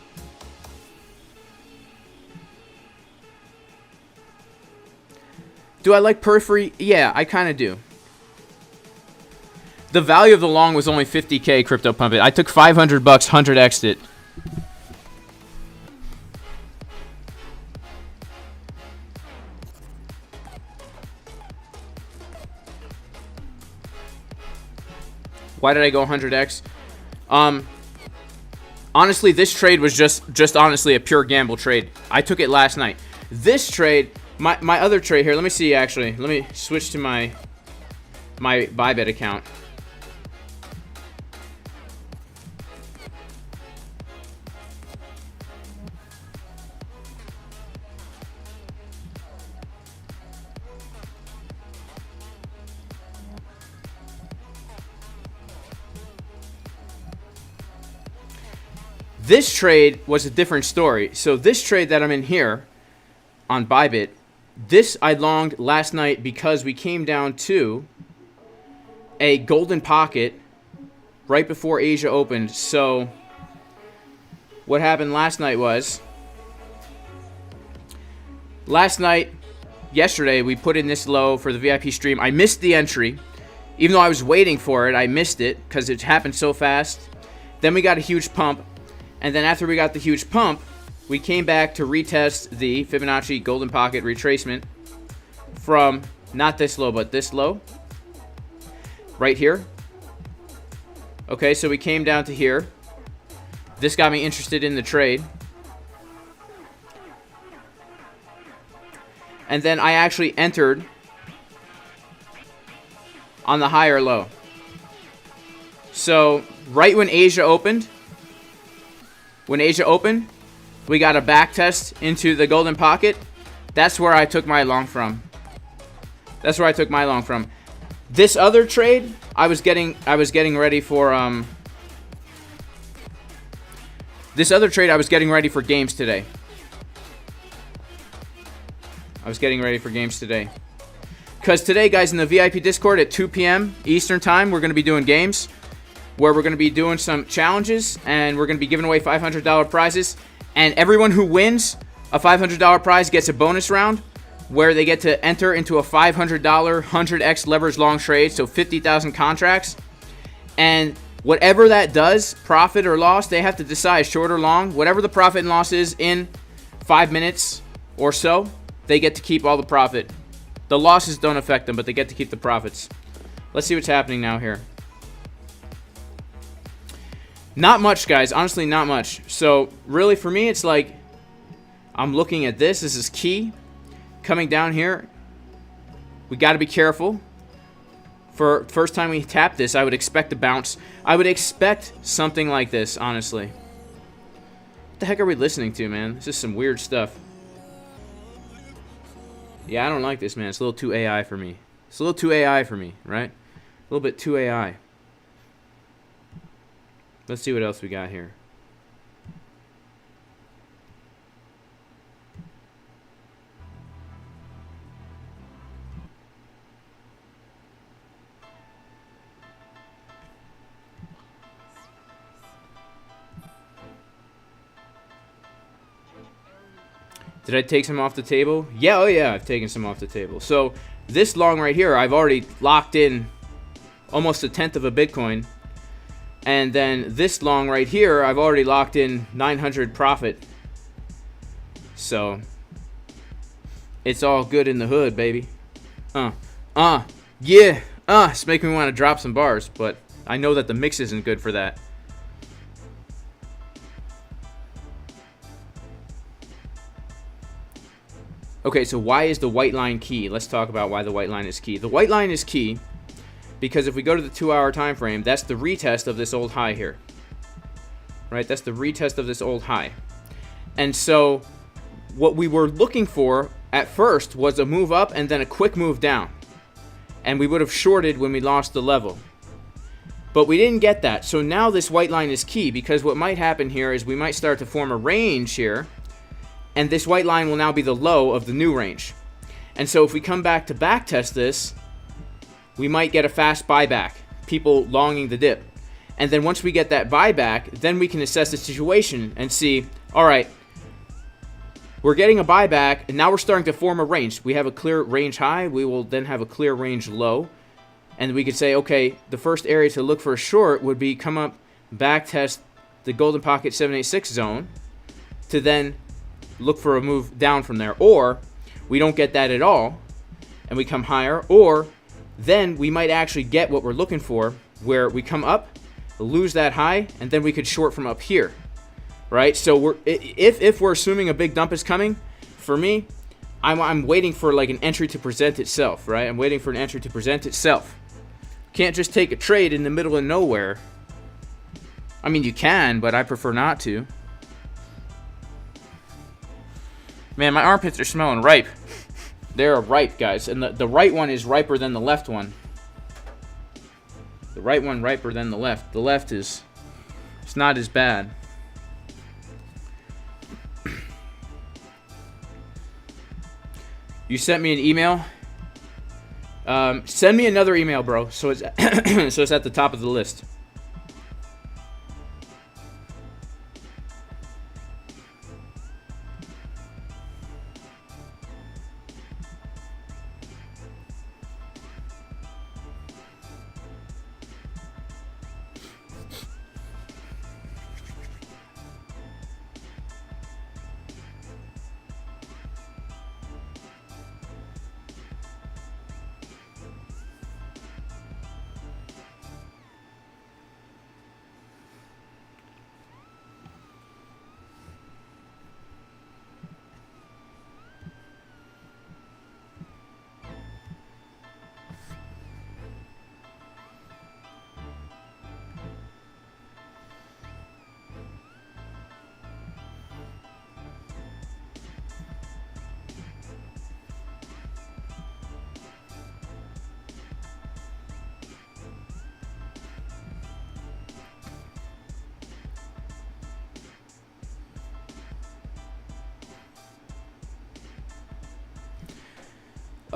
Do I like periphery? Yeah, I kind of do. The value of the long was only 50K, Crypto Pump It. I took 500 bucks, 100x'd it. Why did I go 100x? Honestly, this trade was just honestly a pure gamble trade. I took it last night. This trade, my other trade here, let me see actually. Let me switch to my ByBit account. This trade was a different story. So this trade that I'm in here on ByBit, this I longed last night because we came down to a golden pocket right before Asia opened. So what happened last night was, yesterday, we put in this low for the VIP stream. I missed the entry. Even though I was waiting for it, I missed it because it happened so fast. Then we got a huge pump. And then after we got the huge pump, we came back to retest the Fibonacci golden pocket retracement from not this low, but this low right here. Okay, so we came down to here. This got me interested in the trade. and then I actually entered on the higher low. So right when Asia opened, we got a back test into the golden pocket. That's where I took my long from. This other trade, I was getting ready for this other trade I was getting ready for games today. Because today, guys, in the VIP Discord at 2 p.m. Eastern Time, we're going to be doing games where we're going to be doing some challenges, and we're going to be giving away $500 prizes. And everyone who wins a $500 prize gets a bonus round where they get to enter into a $500 100x leverage long trade, so 50,000 contracts. And whatever that does, profit or loss, they have to decide, short or long. Whatever the profit and loss is in 5 minutes or so, they get to keep all the profit. The losses don't affect them, but they get to keep the profits. Let's see what's happening now here. Not much, guys. Honestly, not much. So, really, for me, it's like I'm looking at this. This is key. Coming down here, we got to be careful. For first time we tap this, I would expect a bounce. I would expect something like this, honestly. What the heck are we listening to, man? This is some weird stuff. Yeah, I don't like this, man. It's a little too AI for me. Right? A little bit too AI. Let's see what else we got here. Did I take some off the table? Yeah, oh yeah, I've taken some off the table. So this long right here, I've already locked in almost 1/10 of a Bitcoin. And then this long right here, I've already locked in 900 profit. So it's all good in the hood, baby. Yeah. It's making me want to drop some bars, but I know that the mix isn't good for that. Okay, so why is the white line key? Let's talk about why the white line is key. The white line is key because if we go to the 2-hour time frame, that's the retest of this old high here. Right? That's the retest of this old high. And so what we were looking for at first was a move up and then a quick move down. And we would have shorted when we lost the level. But we didn't get that. So now this white line is key because what might happen here is we might start to form a range here. And this white line will now be the low of the new range. And so if we come back to backtest this, we might get a fast buyback, people longing the dip. And then once we get that buyback, then we can assess the situation and see, all right, we're getting a buyback, and now we're starting to form a range. We have a clear range high. We will then have a clear range low. And we could say, okay, the first area to look for a short would be come up, backtest the golden pocket 786 zone to then look for a move down from there. Or we don't get that at all and we come higher, or then we might actually get what we're looking for where we come up, lose that high, and then we could short from up here, right? So if we're assuming a big dump is coming, for me, I'm waiting for like an entry to present itself, right? I'm waiting for an entry to present itself. Can't just take a trade in the middle of nowhere. I mean, you can, but I prefer not to. Man, my armpits are smelling ripe. They're ripe, guys. And the right one is riper than the left one. The right one riper than the left. The left is... it's not as bad. You sent me an email? Send me another email, bro. So it's, so it's at the top of the list.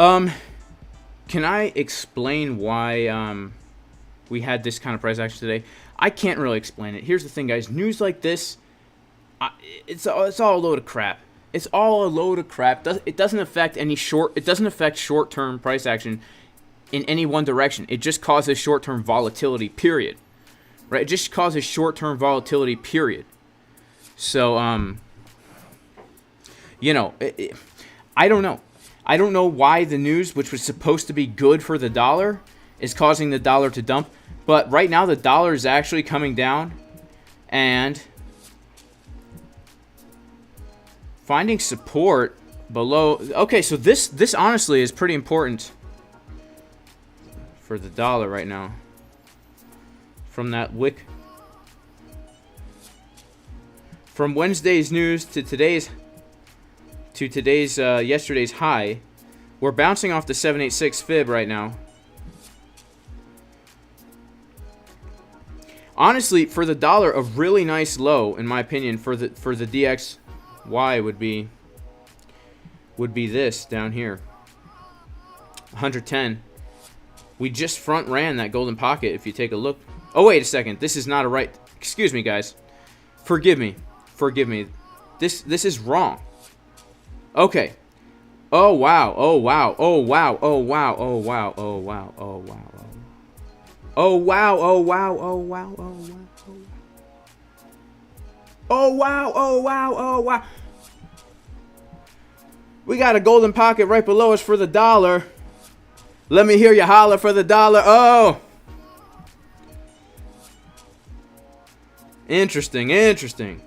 Can I explain why we had this kind of price action today? I can't really explain it. Here's the thing, guys. News like this, it's all a load of crap. It's all a load of crap. It doesn't affect short-term price action in any one direction. It just causes short-term volatility, period. Right? It just causes short-term volatility, period. So, you know, I don't know. I don't know why the news, which was supposed to be good for the dollar, is causing the dollar to dump. But right now, the dollar is actually coming down and finding support below. Okay, so this honestly is pretty important for the dollar right now. From that wick, from Wednesday's news to today's yesterday's high, we're bouncing off the 786 fib right now. Honestly, for the dollar, a really nice low, in my opinion, for the DXY would be this down here, 110. We just front ran that golden pocket. If you take a look. Oh, wait a second. This is not a right. Excuse me, guys. Forgive me. Forgive me. This is wrong. Okay. Oh wow. Oh wow. Oh wow. Oh wow. Oh wow. Oh wow. Oh wow. Oh wow. Oh wow. Oh wow. Oh wow. Oh wow. Oh wow. Oh wow. We got a golden pocket right below us for the dollar. Let me hear you holler for the dollar. Oh. Interesting. Interesting.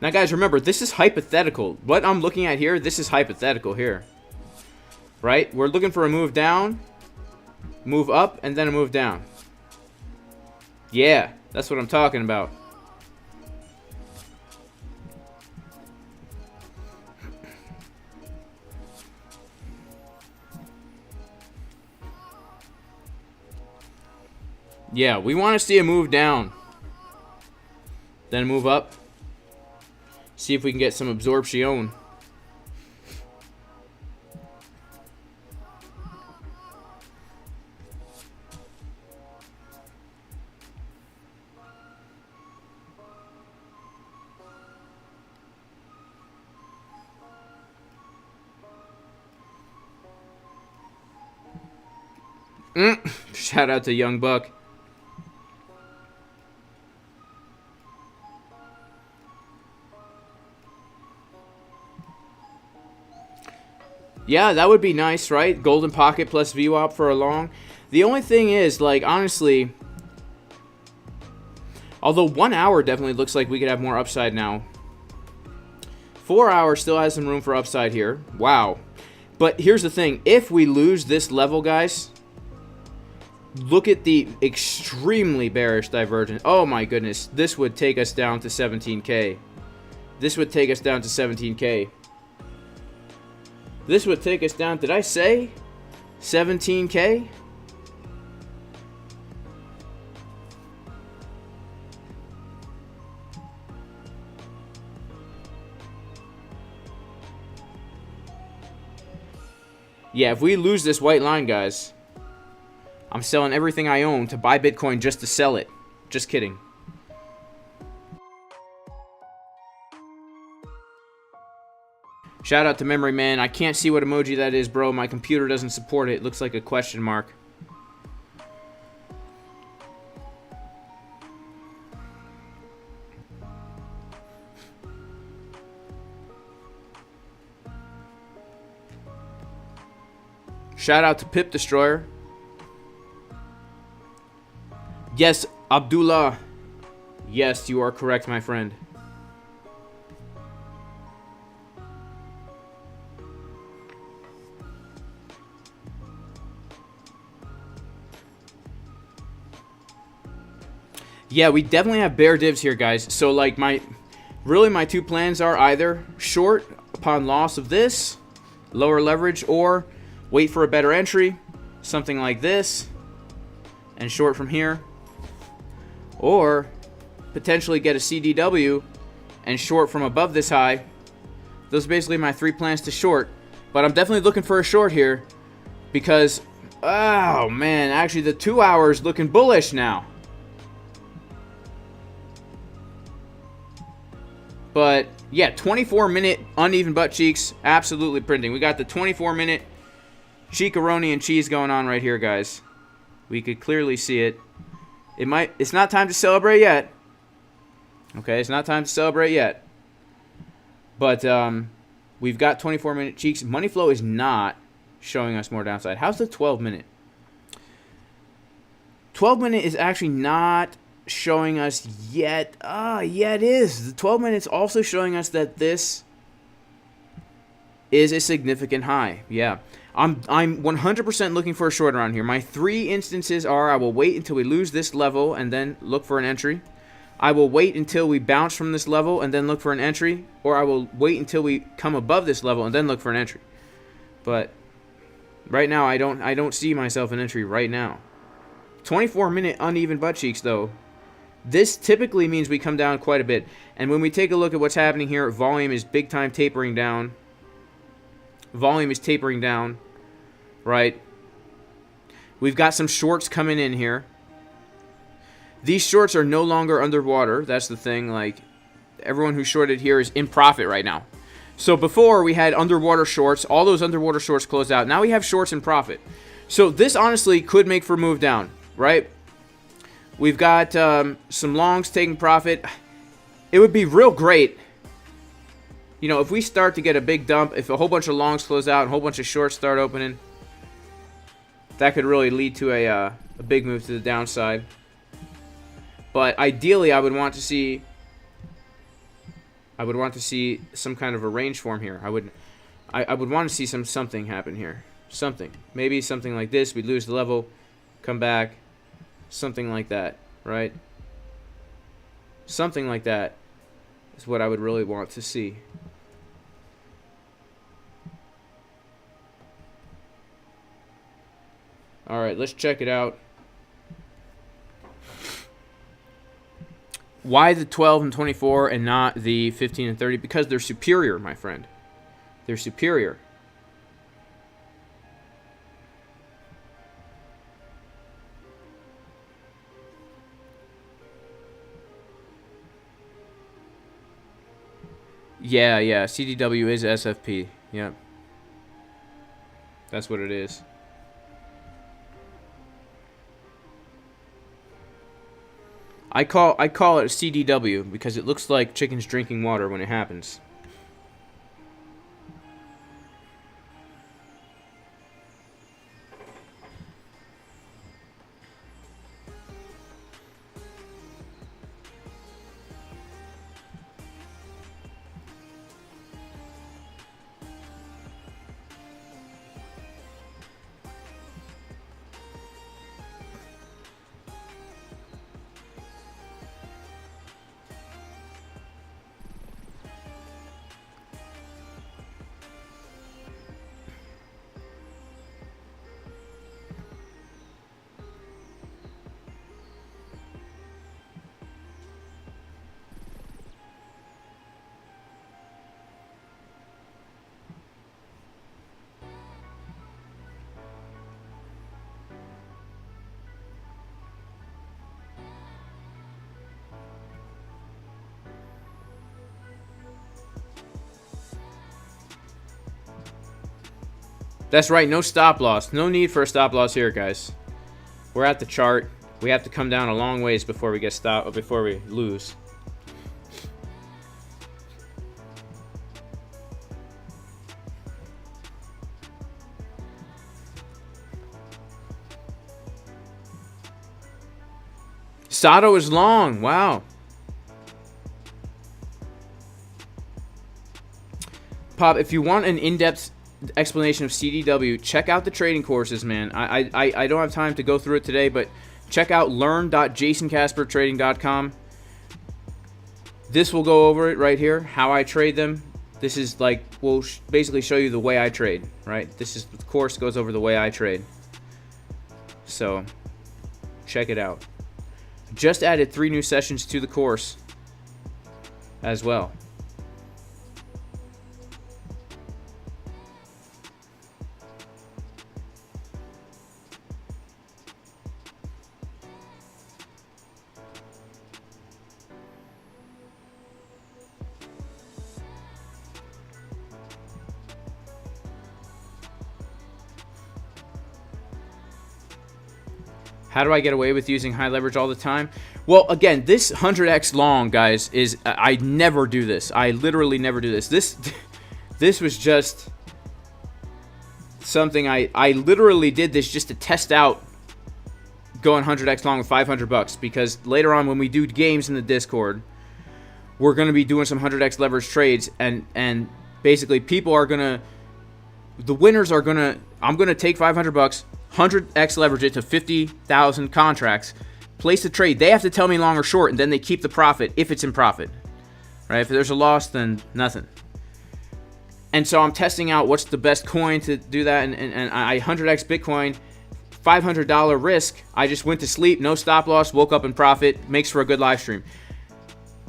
Now, guys, remember, this is hypothetical. What I'm looking at here, this is hypothetical here. Right? We're looking for a move down, move up, and then a move down. Yeah, that's what I'm talking about. Yeah, we want to see a move down, then move up. See if we can get some absorption. Shout out to Young Buck. Yeah, that would be nice, right? Golden pocket plus VWAP for a long. The only thing is, like, honestly, although 1 hour definitely looks like we could have more upside now. 4 hours still has some room for upside here. Wow. But here's the thing. If we lose this level, guys, look at the extremely bearish divergence. Oh, my goodness. This would take us down to 17K. This would take us down to 17K. This would take us down, did I say 17K? Yeah, if we lose this white line, guys, I'm selling everything I own to buy Bitcoin just to sell it. Just kidding. Shout out to Memory Man. I can't see what emoji that is, bro. My computer doesn't support it. It looks like a question mark. Shout out to Pip Destroyer. Yes, Abdullah. Yes, you are correct, my friend. Yeah, we definitely have bear divs here, guys. So, like, my two plans are either short upon loss of this, lower leverage, or wait for a better entry, something like this, and short from here, or potentially get a CDW and short from above this high. Those are basically my 3 plans to short, but I'm definitely looking for a short here because, oh man, actually the 2 hours looking bullish now. But yeah, 24-minute uneven butt cheeks, absolutely printing. We got the 24-minute cheekaroni and cheese going on right here, guys. We could clearly see it. It's not time to celebrate yet. Okay, it's not time to celebrate yet. But we've got 24-minute cheeks. Money flow is not showing us more downside. How's the 12-minute? 12-minute is actually not showing us yet. Yeah, it is. The 12 minutes also showing us that this is a significant high. Yeah. I'm 100% looking for a short around here. My 3 instances are: I will wait until we lose this level and then look for an entry. I will wait until we bounce from this level and then look for an entry, or I will wait until we come above this level and then look for an entry. But right now I don't see myself an entry right now. 24-minute uneven butt cheeks though. This typically means we come down quite a bit. And when we take a look at what's happening here, volume is big time tapering down. Volume is tapering down, right? We've got some shorts coming in here. These shorts are no longer underwater. That's the thing. Like, everyone who shorted here is in profit right now. So before we had underwater shorts. All those underwater shorts closed out. Now we have shorts in profit. So this honestly could make for a move down, right? We've got some longs taking profit. It would be real great, you know, if we start to get a big dump, if a whole bunch of longs close out and a whole bunch of shorts start opening. That could really lead to a big move to the downside. But ideally, I would want to see some kind of a range form here. I would want to see something happen here. Something. Maybe something like this. We lose the level, come back. Something like that, right? Something like that is what I would really want to see. All right, let's check it out. Why the 12 and 24 and not the 15 and 30? Because they're superior, my friend. They're superior. Yeah, CDW is SFP. Yep. That's what it is. I call it a CDW because it looks like chickens drinking water when it happens. That's right, no stop loss. No need for a stop loss here, guys. We're at the chart. We have to come down a long ways before we get stopped, before we lose. Sato is long. Wow. Pop, if you want an in-depth explanation of CDW, check out the trading courses, man. I don't have time to go through it today, but check out learn.jasoncaspertrading.com. This will go over it right here, how I trade them. This is like, we'll basically show you the way I trade, right? This is, the course goes over the way I trade. So Check it out. Just added 3 new sessions to the course as well. How do I get away with using high leverage all the time? Well, again, this 100x long, guys, is I never do this. I literally never do this. This was just something I literally did this just to test out going 100x long with $500, because later on when we do games in the Discord, we're going to be doing some 100x leverage trades, and basically people are going to, the winners are going to, I'm going to take $500, 100x leverage it to 50,000 contracts, place the trade. They have to tell me long or short, and then they keep the profit if it's in profit. Right? If there's a loss, then nothing. And so I'm testing out what's the best coin to do that, and I 100x Bitcoin, $500 risk. I just went to sleep, no stop loss, woke up in profit, makes for a good live stream.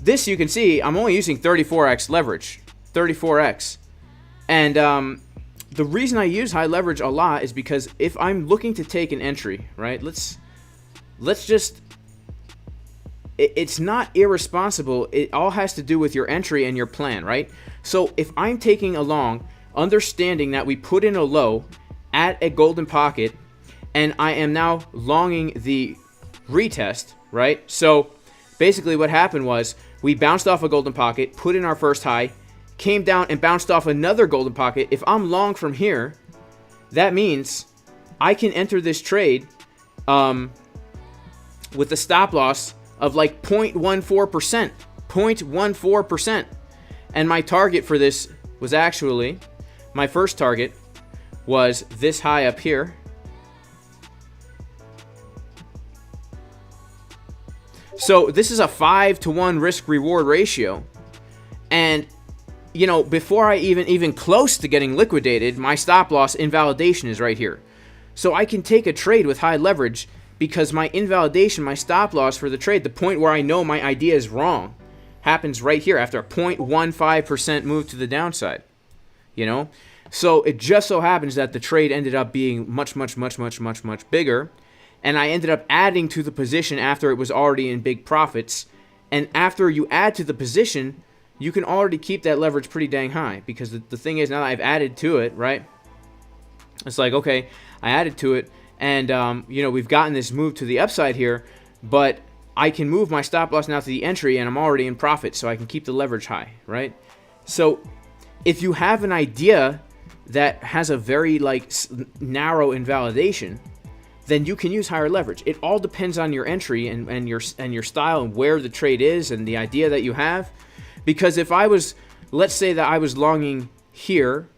This, you can see, I'm only using 34x leverage, 34x. And the reason I use high leverage a lot is because if I'm looking to take an entry, right, let's just, it's not irresponsible. It all has to do with your entry and your plan, right? So if I'm taking a long, understanding that we put in a low at a golden pocket, and I am now longing the retest, right? So basically what happened was we bounced off a golden pocket, put in our first high, came down and bounced off another golden pocket. If I'm long from here, that means I can enter this trade with a stop loss of like 0.14%. 0.14%. And my target for this was actually, my first target was this high up here. So this is a 5-to-1 risk-reward ratio. And you know, before I even close to getting liquidated, my stop loss invalidation is right here. So I can take a trade with high leverage because my invalidation, my stop loss for the trade, the point where I know my idea is wrong, happens right here after a 0.15% move to the downside. You know? So it just so happens that the trade ended up being much bigger, and I ended up adding to the position after it was already in big profits. And after you add to the position, you can already keep that leverage pretty dang high, because the thing is, now that I've added to it, right, it's like, okay, I added to it, and you know, we've gotten this move to the upside here, but I can move my stop loss now to the entry, and I'm already in profit, so I can keep the leverage high, right? So if you have an idea that has a very like narrow invalidation, then you can use higher leverage. It all depends on your entry and your style and where the trade is and the idea that you have. Because if I was, let's say that I was longing here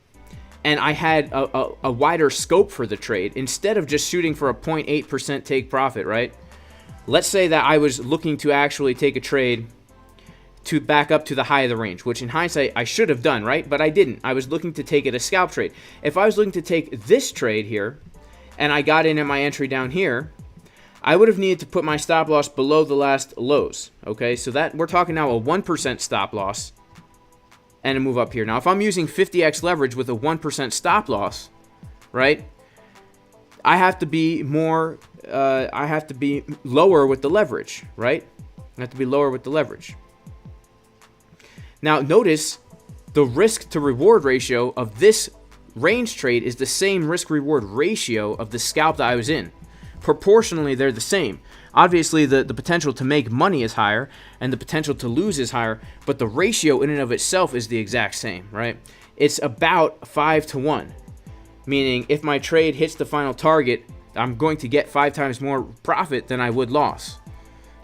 and I had a wider scope for the trade, instead of just shooting for a 0.8% take profit, right? Let's say that I was looking to actually take a trade to back up to the high of the range, which in hindsight I should have done, right? But I didn't. I was looking to take it a scalp trade. If I was looking to take this trade here and I got in at my entry down here, I would have needed to put my stop loss below the last lows, okay? So that we're talking now a 1% stop loss and a move up here. Now, if I'm using 50x leverage with a 1% stop loss, right, I have to be more, I have to be lower with the leverage, right? I have to be lower with the leverage. Now, notice the risk to reward ratio of this range trade is the same risk reward ratio of the scalp that I was in. Proportionally, they're the same. Obviously, the potential to make money is higher and the potential to lose is higher, but the ratio in and of itself is the exact same, right? It's about 5-to-1, meaning if my trade hits the final target, I'm going to get 5 times more profit than I would loss,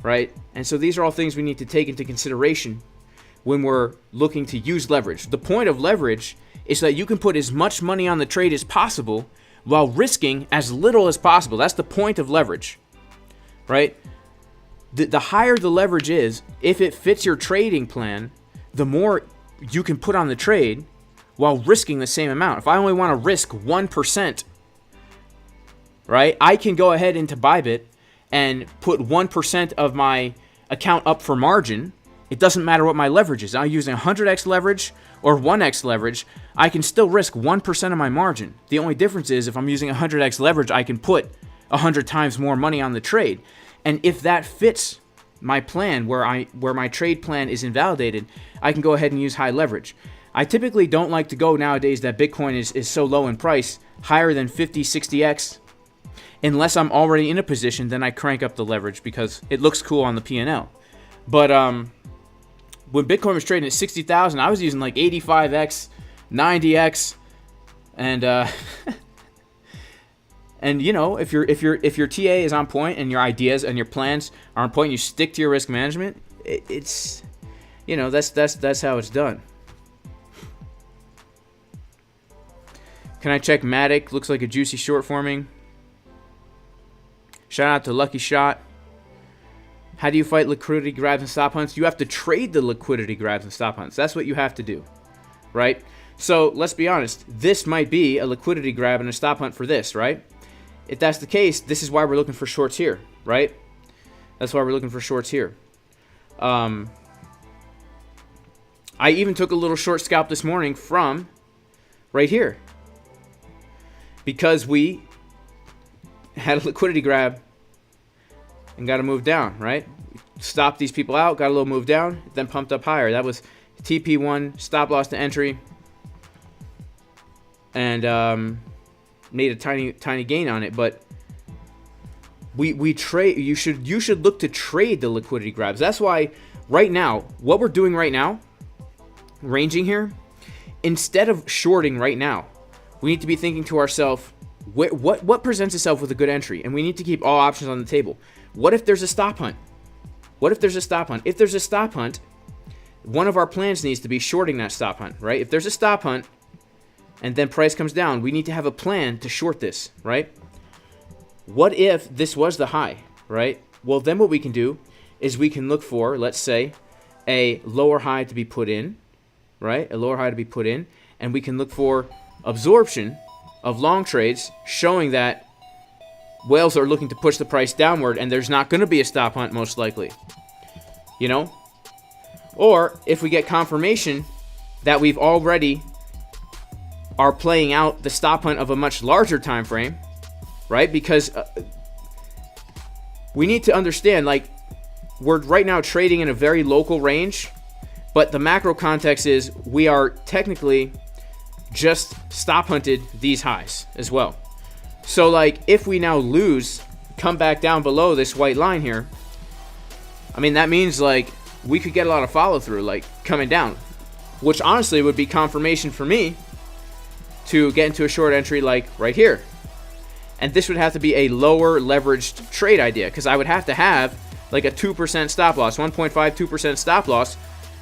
right? And so these are all things we need to take into consideration when we're looking to use leverage. The point of leverage is that you can put as much money on the trade as possible while risking as little as possible. That's the point of leverage, right? The higher the leverage is, if it fits your trading plan, the more you can put on the trade while risking the same amount. If I only want to risk 1%, right, I can go ahead into ByBit and put 1% of my account up for margin, it doesn't matter what my leverage is. I'm using 100x leverage or 1x leverage, I can still risk 1% of my margin. The only difference is if I'm using 100x leverage, I can put 100 times more money on the trade. And if that fits my plan, where my trade plan is invalidated, I can go ahead and use high leverage. I typically don't like to go nowadays that Bitcoin is so low in price, higher than 50, 60x. Unless I'm already in a position, then I crank up the leverage because it looks cool on the P&L. But when Bitcoin was trading at 60,000, I was using like 85x, 90x, and and you know, if your TA is on point and your ideas and your plans are on point, and you stick to your risk management, it's, you know, that's how it's done. Can I check Matic? Looks like a juicy short forming. Shout out to Lucky Shot. How do you fight liquidity grabs and stop hunts? You have to trade the liquidity grabs and stop hunts. That's what you have to do, right? So let's be honest. This might be a liquidity grab and a stop hunt for this, right? If that's the case, this is why we're looking for shorts here, right? That's why we're looking for shorts here. I even took a little short scalp this morning from right here because we had a liquidity grab and got to move down, right? Stopped these people out, got a little move down, then pumped up higher. That was TP1, stop loss to entry, and made a tiny gain on it. But we trade. You should look to trade the liquidity grabs. That's why right now, what we're doing right now, ranging here, instead of shorting right now, we need to be thinking to ourselves, what presents itself with a good entry, and we need to keep all options on the table. What if there's a stop hunt? What if there's a stop hunt? If there's a stop hunt, one of our plans needs to be shorting that stop hunt, right? If there's a stop hunt and then price comes down, we need to have a plan to short this, right? What if this was the high, right? Well, then what we can do is we can look for, let's say, a lower high to be put in, right? A lower high to be put in, and we can look for absorption of long trades showing that whales are looking to push the price downward and there's not going to be a stop hunt most likely, you know? Or if we get confirmation that we've already are playing out the stop hunt of a much larger time frame, right? Because we need to understand, like, we're right now trading in a very local range, but the macro context is we are technically just stop hunted these highs as well. So like if we now lose, come back down below this white line here, I mean, that means like we could get a lot of follow through, like coming down, which honestly would be confirmation for me to get into a short entry like right here. And this would have to be a lower leveraged trade idea, because I would have to have like a 2% stop loss, 1.52% stop loss.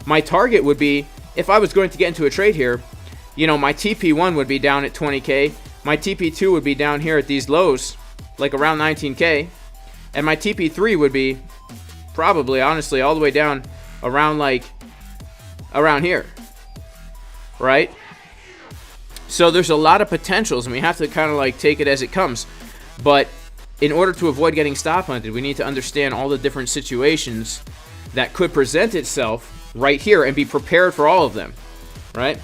My target would be, if I was going to get into a trade here, you know, my TP1 would be down at 20K. My TP2 would be down here at these lows, like around 19K. And my TP3 would be probably, honestly, all the way down around like, around here, right? So there's a lot of potentials, and we have to kind of like take it as it comes. But in order to avoid getting stop hunted, we need to understand all the different situations that could present itself right here and be prepared for all of them, right?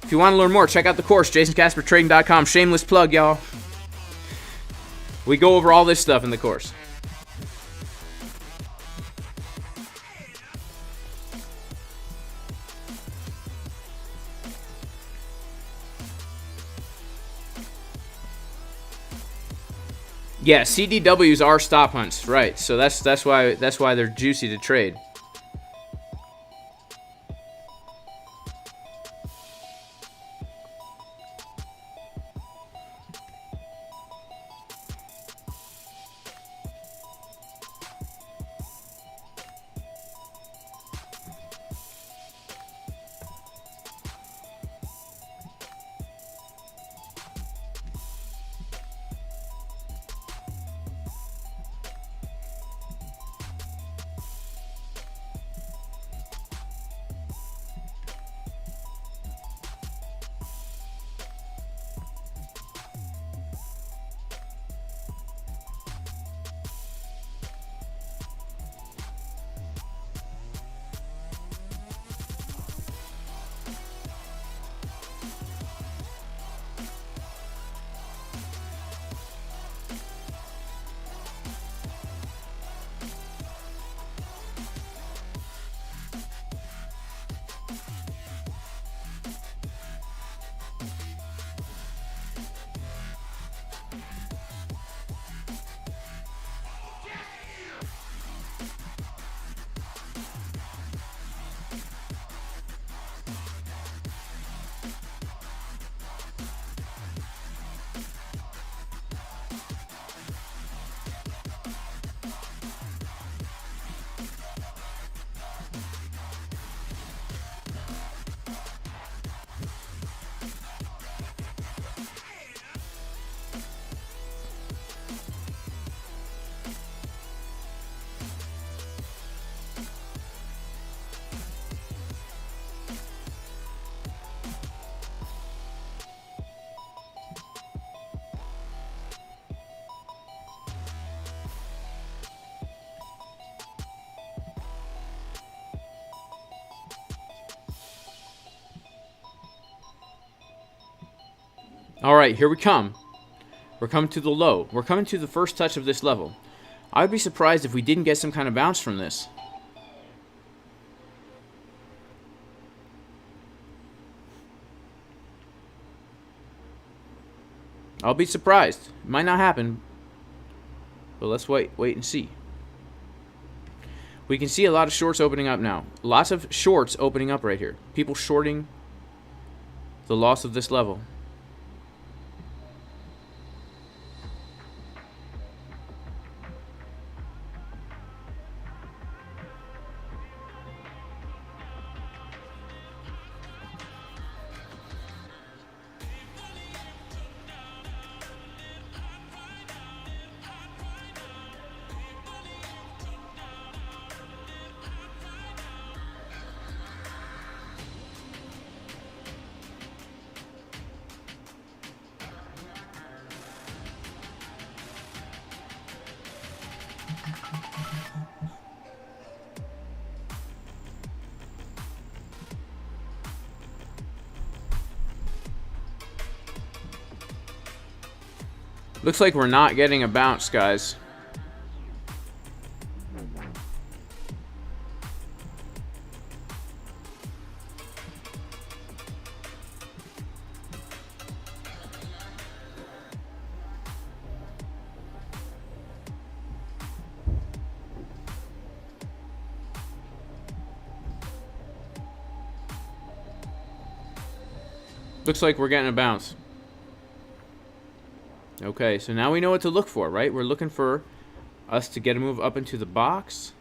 If you want to learn more, check out the course, jasoncaspertrading.com. Shameless plug, y'all. We go over all this stuff in the course. Yeah, CDWs are stop hunts, right? So that's why they're juicy to trade. All right, here we come. We're coming to the low. We're coming to the first touch of this level. I would be surprised if we didn't get some kind of bounce from this. I'll be surprised. It might not happen, but let's wait and see. We can see a lot of shorts opening up now. Lots of shorts opening up right here. People shorting the loss of this level. Looks like we're not getting a bounce, guys. Looks like we're getting a bounce. Okay, so now we know what to look for, right? We're looking for us to get a move up into the box.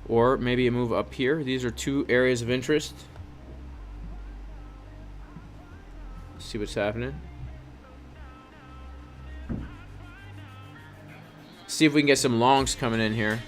Or maybe a move up here. These are two areas of interest. Let's see what's happening. See if we can get some longs coming in here.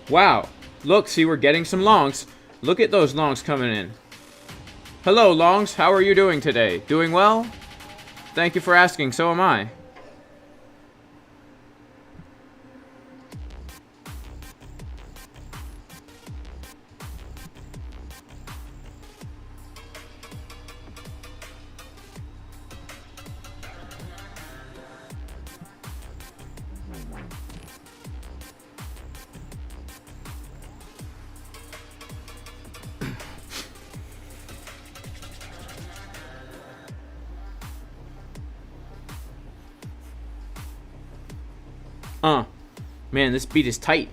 Wow, look, see, we're getting some longs. Look at those longs coming in. Hello, longs, how are you doing today? Doing well? Thank you for asking, so am I. Man, this beat is tight.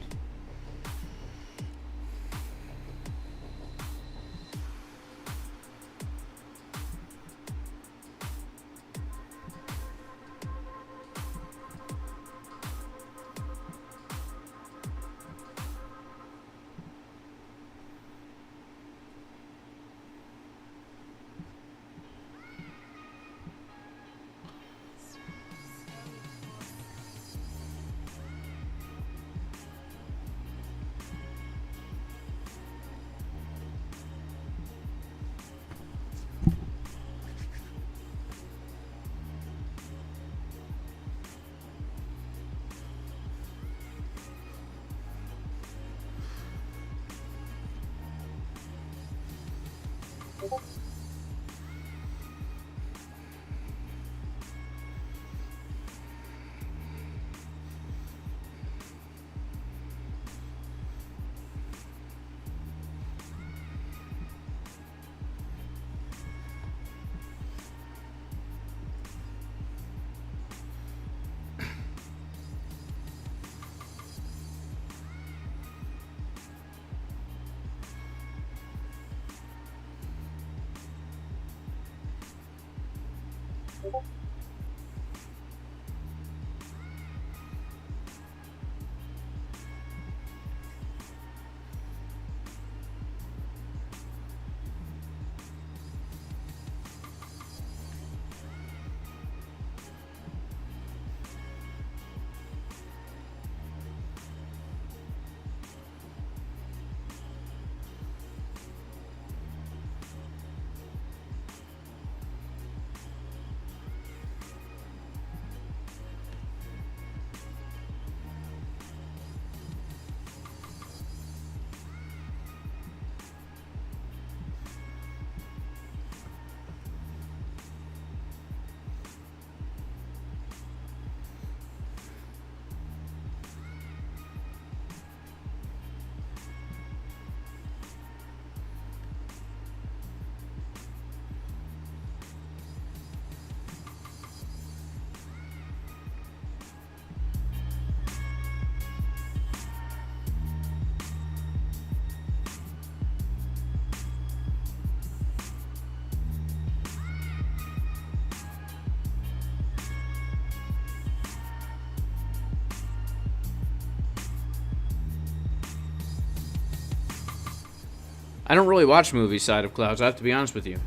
I don't really watch movies side of clouds, I have to be honest with you.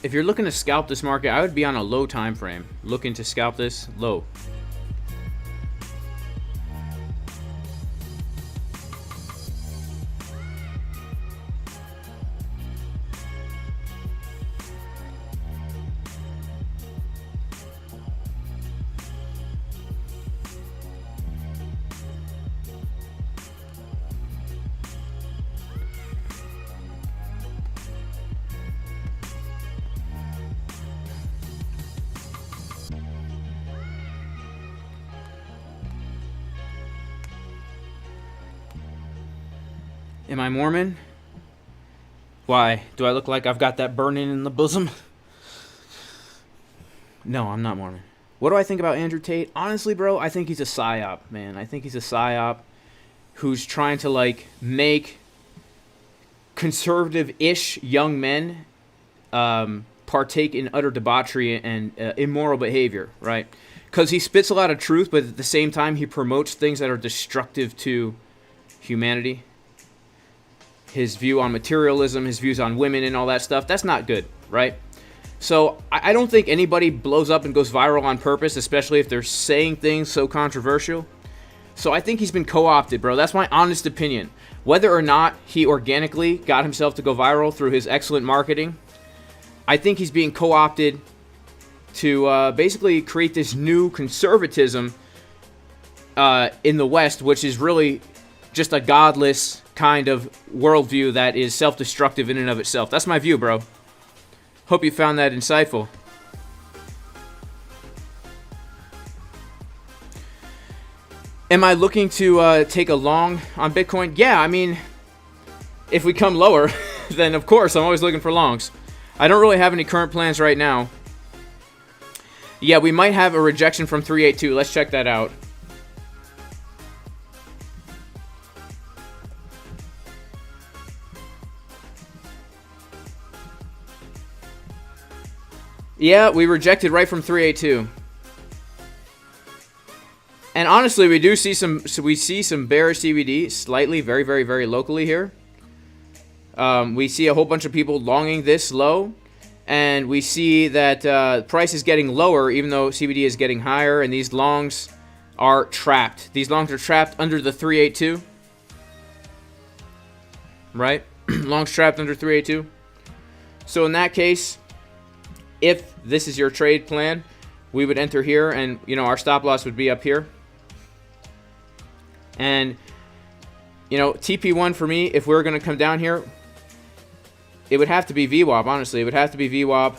If you're looking to scalp this market, I would be on a low time frame. Looking to scalp this low. Am I Mormon? Why? Do I look like I've got that burning in the bosom? No, I'm not Mormon. What do I think about Andrew Tate? Honestly, bro, I think he's a psyop, man. I think he's a psyop who's trying to, like, make conservative-ish young men partake in utter debauchery and immoral behavior, right? Because he spits a lot of truth, but at the same time, he promotes things that are destructive to humanity. His view on materialism, his views on women and all that stuff, that's not good, right? So I don't think anybody blows up and goes viral on purpose, especially if they're saying things so controversial. So I think he's been co-opted, bro. That's my honest opinion. Whether or not he organically got himself to go viral through his excellent marketing, I think he's being co-opted to basically create this new conservatism in the West, which is really just a godless kind of worldview that is self-destructive in and of itself. That's my view, bro. Hope you found that insightful. Am I looking to take a long on Bitcoin? Yeah, I mean, if we come lower, then of course I'm always looking for longs. I don't really have any current plans right now. Yeah, we might have a rejection from 382. Let's check that out. Yeah, we rejected right from 382. And honestly, we see some bearish CBD slightly, very, very, very locally here. We see a whole bunch of people longing this low, and we see that price is getting lower even though CBD is getting higher, and these longs are trapped. These longs are trapped under the 382. Right? Longs trapped under 382. So in that case, if this is your trade plan, we would enter here, and our stop loss would be up here. And TP1 for me, if we're going to come down here, it would have to be VWAP, honestly. It would have to be VWAP.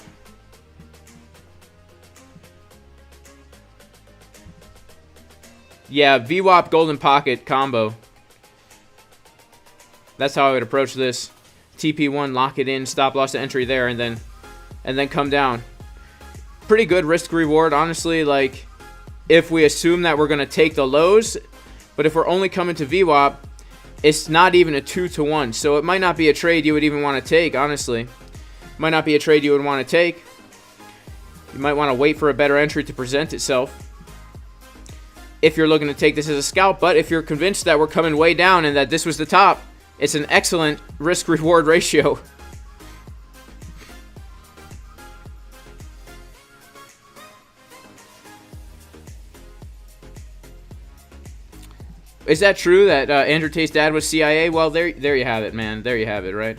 Yeah, VWAP golden pocket combo. That's how I would approach this. TP1, lock it in, stop loss to entry there, and then come down. Pretty good risk reward, honestly. Like, if we assume that we're going to take the lows, but if we're only coming to VWAP, it's not even a 2-to-1. So it might not be a trade you would even want to take, honestly. Might not be a trade you would want to take. You might want to wait for a better entry to present itself if you're looking to take this as a scalp. But if you're convinced that we're coming way down and that this was the top, it's an excellent risk-reward ratio. Is that true that Andrew Tate's dad was CIA? Well, there you have it, man. There you have it, right?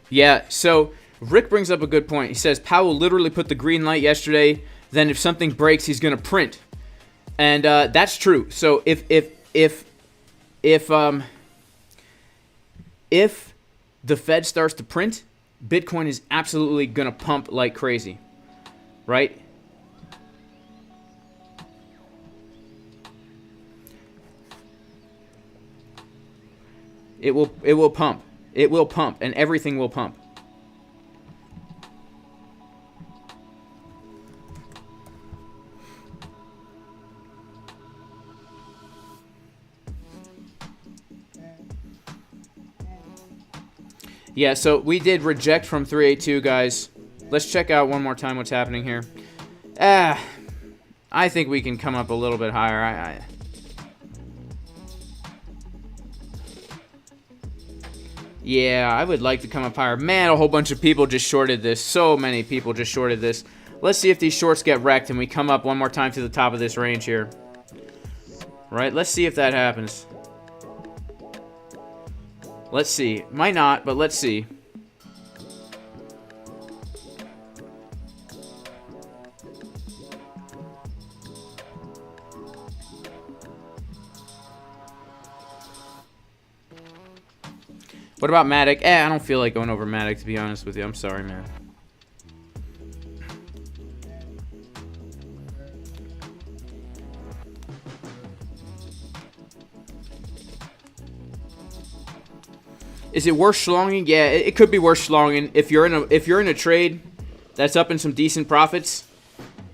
Yeah, so Rick brings up a good point. He says Powell literally put the green light yesterday. Then if something breaks, he's going to print. And that's true. So if the Fed starts to print, Bitcoin is absolutely going to pump like crazy, right? It will pump. It will pump, and everything will pump. Yeah, so we did reject from 382, guys. Let's check out one more time what's happening here. I think we can come up a little bit higher. Yeah, I would like to come up higher. Man, a whole bunch of people just shorted this. So many people just shorted this. Let's see if these shorts get wrecked and we come up one more time to the top of this range here. Right, let's see if that happens. Let's see. Might not, but let's see. What about Matic? I don't feel like going over Matic, to be honest with you. I'm sorry, man. Is it worth schlonging? Yeah, it could be worth schlonging. If you're in a trade that's up in some decent profits,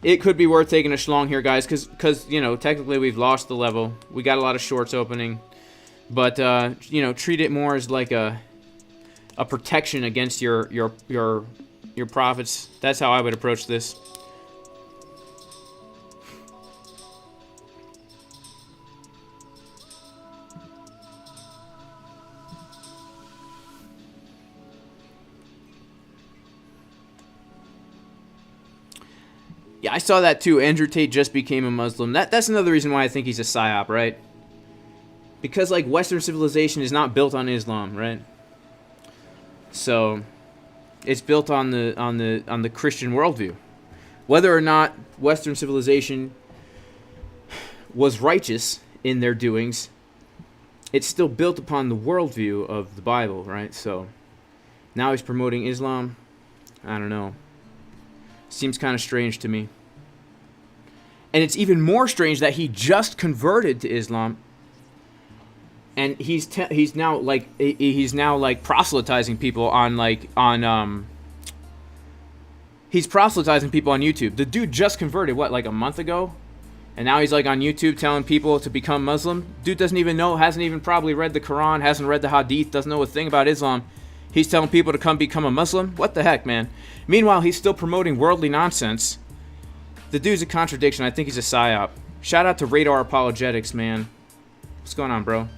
it could be worth taking a schlong here, guys, because you know, technically we've lost the level. We got a lot of shorts opening. But you know, treat it more as like a protection against your profits. That's how I would approach this. Yeah, I saw that too. Andrew Tate just became a Muslim. That's another reason why I think he's a psyop, right? Because like Western civilization is not built on Islam, right? So it's built on the Christian worldview. Whether or not Western civilization was righteous in their doings, it's still built upon the worldview of the Bible, right? So now he's promoting Islam. I don't know. Seems kind of strange to me. And it's even more strange that he just converted to Islam. And he's now proselytizing people on he's proselytizing people on YouTube. The dude just converted like a month ago, and now he's like on YouTube telling people to become Muslim. Dude doesn't even know, hasn't even probably read the Quran, hasn't read the Hadith, doesn't know a thing about Islam. He's telling people to come become a Muslim. What the heck, man? Meanwhile, he's still promoting worldly nonsense. The dude's a contradiction. I think he's a psyop. Shout out to Radar Apologetics, man. What's going on, bro?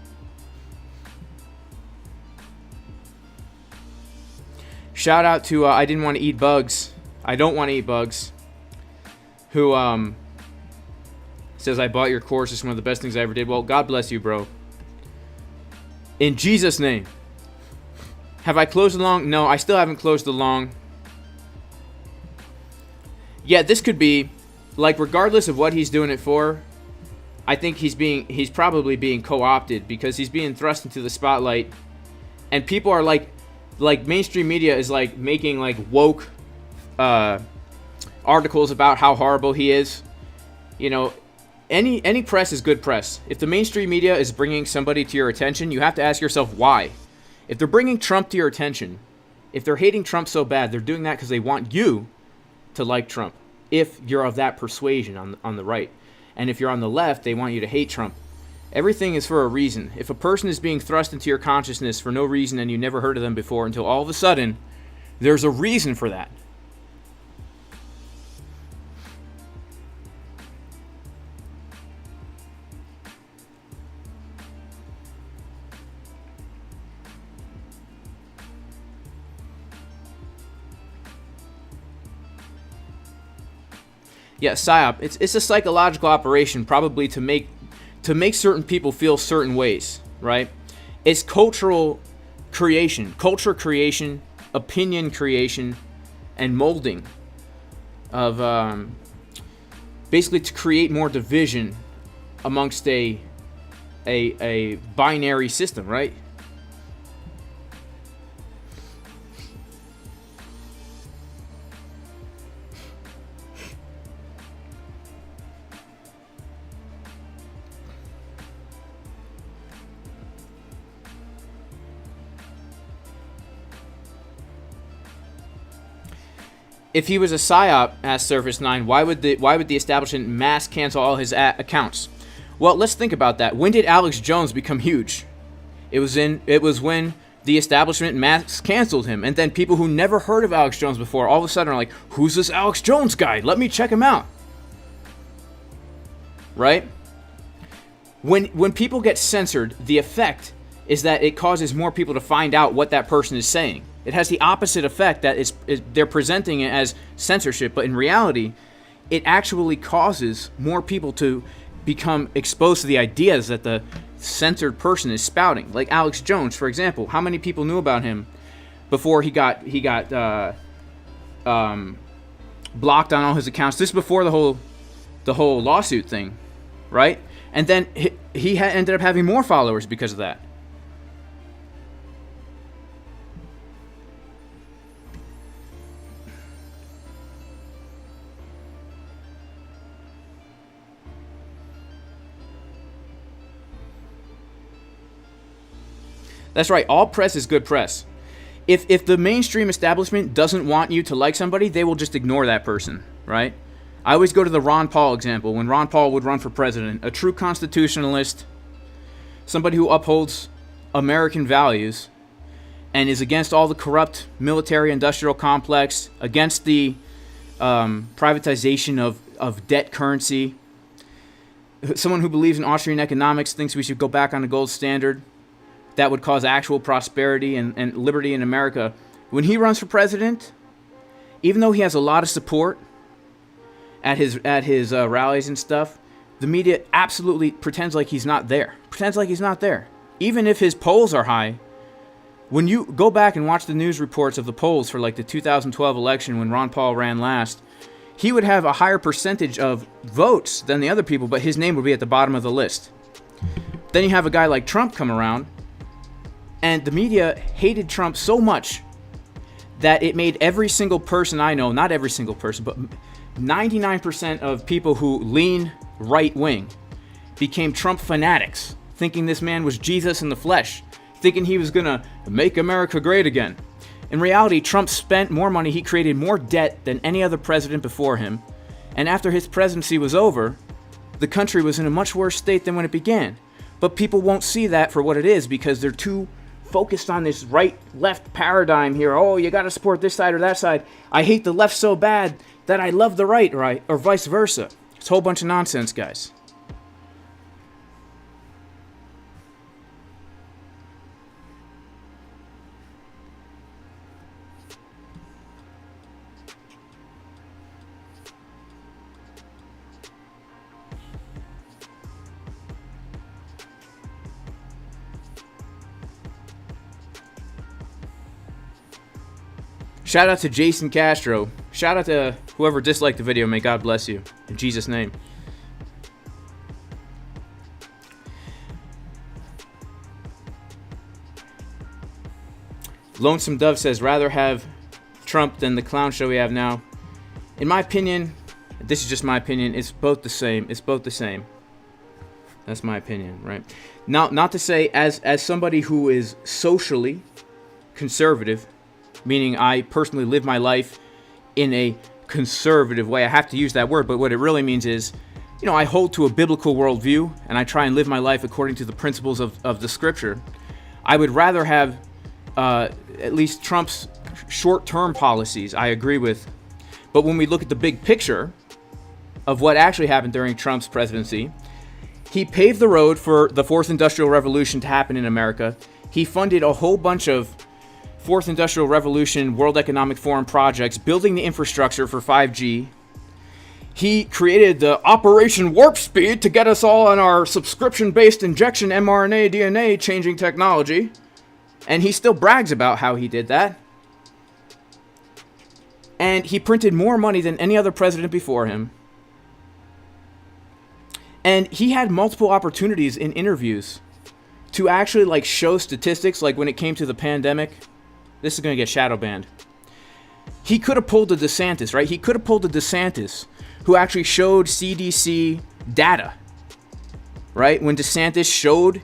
Shout out to I didn't want to eat bugs. I don't want to eat bugs. Who says I bought your course. It's one of the best things I ever did. Well, God bless you, bro. In Jesus' name. Have I closed the long? No, I still haven't closed the long. Yeah, this could be like, regardless of what he's doing it for, I think he's probably being co-opted because he's being thrust into the spotlight, and people are like mainstream media is like making like woke articles about how horrible he is. You know, any press is good press. If the mainstream media is bringing somebody to your attention, you have to ask yourself why. If they're bringing Trump to your attention, if they're hating Trump so bad, they're doing that because they want you to like Trump. If you're of that persuasion on the right. And if you're on the left, they want you to hate Trump. Everything is for a reason. If a person is being thrust into your consciousness for no reason and you never heard of them before until all of a sudden, there's a reason for that. Yeah, psyop. It's a psychological operation, probably to make certain people feel certain ways, right? It's culture creation, opinion creation, and molding of basically to create more division amongst a binary system, right? If he was a psyop, asked Surface 9, why would the establishment mass cancel all his accounts? Well, let's think about that. When did Alex Jones become huge? It was when the establishment mass canceled him. And then people who never heard of Alex Jones before all of a sudden are like, who's this Alex Jones guy? Let me check him out. Right? When people get censored, the effect is that it causes more people to find out what that person is saying. It has the opposite effect, that they're presenting it as censorship, but in reality, it actually causes more people to become exposed to the ideas that the censored person is spouting. Like Alex Jones, for example. How many people knew about him before he got blocked on all his accounts? This is before the whole lawsuit thing, right? And then he ended up having more followers because of that. That's right. All press is good press. If the mainstream establishment doesn't want you to like somebody, they will just ignore that person, right? I always go to the Ron Paul example. When Ron Paul would run for president, a true constitutionalist, somebody who upholds American values and is against all the corrupt military-industrial complex, against the privatization of debt currency, someone who believes in Austrian economics, thinks we should go back on the gold standard, that would cause actual prosperity and liberty in America. When he runs for president, even though he has a lot of support at his rallies and stuff, the media absolutely pretends like he's not there. Pretends like he's not there. Even if his polls are high, when you go back and watch the news reports of the polls for like the 2012 election when Ron Paul ran last, he would have a higher percentage of votes than the other people, but his name would be at the bottom of the list. Then you have a guy like Trump come around, and the media hated Trump so much that it made every single person I know, not every single person, but 99% of people who lean right-wing became Trump fanatics, thinking this man was Jesus in the flesh, thinking he was going to make America great again. In reality, Trump spent more money, he created more debt than any other president before him, and after his presidency was over, the country was in a much worse state than when it began. But people won't see that for what it is because they're too focused on this right-left paradigm here. Oh, you got to support this side or that side. I hate the left so bad that I love the right, or vice versa. It's a whole bunch of nonsense, guys. Shout out to Jason Castro. Shout out to whoever disliked the video. May God bless you. In Jesus' name. Lonesome Dove says, rather have Trump than the clown show we have now. In my opinion, this is just my opinion, it's both the same. It's both the same. That's my opinion, right? Now, not to say, as somebody who is socially conservative, meaning I personally live my life in a conservative way. I have to use that word, but what it really means is, I hold to a biblical worldview, and I try and live my life according to the principles of the scripture. I would rather have at least Trump's short-term policies, I agree with. But when we look at the big picture of what actually happened during Trump's presidency, he paved the road for the fourth industrial revolution to happen in America. He funded a whole bunch of Fourth Industrial Revolution, World Economic Forum projects, building the infrastructure for 5G. He created the Operation Warp Speed to get us all on our subscription-based injection mRNA DNA changing technology. And he still brags about how he did that. And he printed more money than any other president before him. And he had multiple opportunities in interviews to actually show statistics, like when it came to the pandemic. This is going to get shadow banned. He could have pulled a DeSantis, right? He could have pulled a DeSantis who actually showed CDC data, right? When DeSantis showed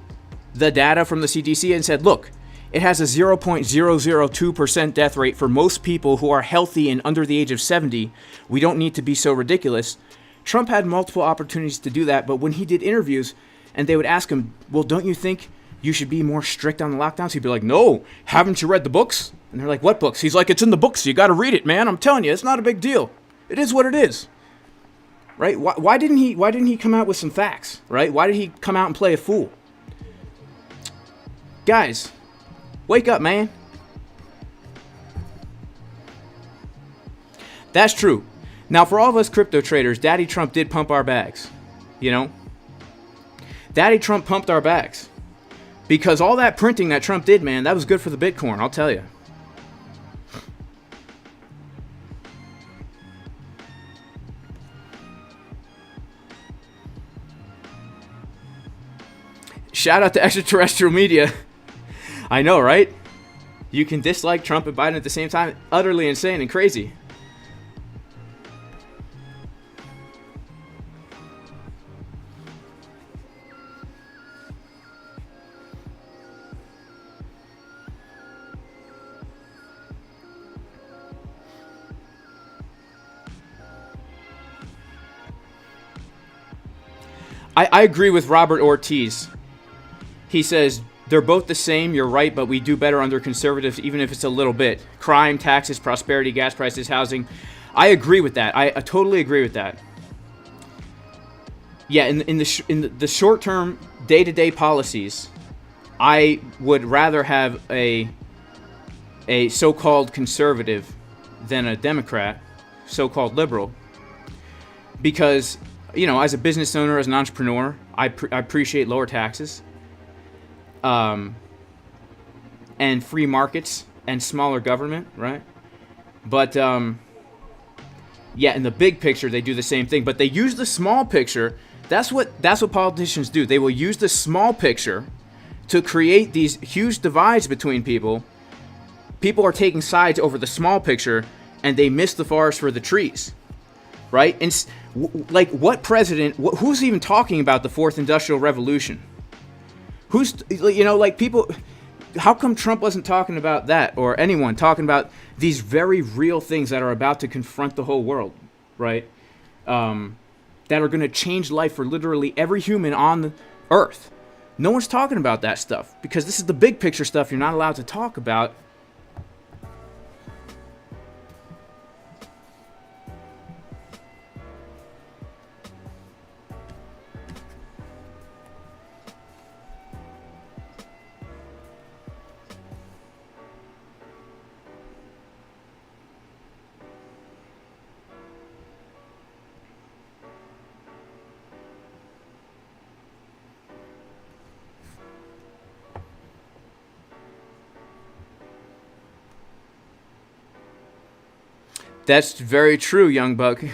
the data from the CDC and said, look, it has a 0.002% death rate for most people who are healthy and under the age of 70. We don't need to be so ridiculous. Trump had multiple opportunities to do that, but when he did interviews and they would ask him, well, don't you think you should be more strict on the lockdowns. He'd be like, no, haven't you read the books? And they're like, what books? He's like, it's in the books. You got to read it, man. I'm telling you, it's not a big deal. It is what it is. Right? Why didn't he come out with some facts? Right? Why did he come out and play a fool? Guys, wake up, man. That's true. Now, for all of us crypto traders, Daddy Trump did pump our bags. You know? Daddy Trump pumped our bags. Because all that printing that Trump did, man, that was good for the Bitcoin, I'll tell you. Shout out to extraterrestrial media. I know, right? You can dislike Trump and Biden at the same time. Utterly insane and crazy. I agree with Robert Ortiz. He says, they're both the same, you're right, but we do better under conservatives, even if it's a little bit. Crime, taxes, prosperity, gas prices, housing. I agree with that. I totally agree with that. Yeah, in the short-term, day-to-day policies, I would rather have a so-called conservative than a Democrat, so-called liberal, because, you know, as a business owner, as an entrepreneur, I appreciate lower taxes, and free markets and smaller government, right? But yeah, in the big picture, they do the same thing, but they use the small picture. That's what politicians do. They will use the small picture to create these huge divides between people. People are taking sides over the small picture, and they miss the forest for the trees, right? And like, what president? Who's even talking about the fourth industrial revolution? Who's, you know, like, people? How come Trump wasn't talking about that, or anyone talking about these very real things that are about to confront the whole world, right? That are going to change life for literally every human on the earth. No one's talking about that stuff because this is the big picture stuff you're not allowed to talk about. That's very true, young buck.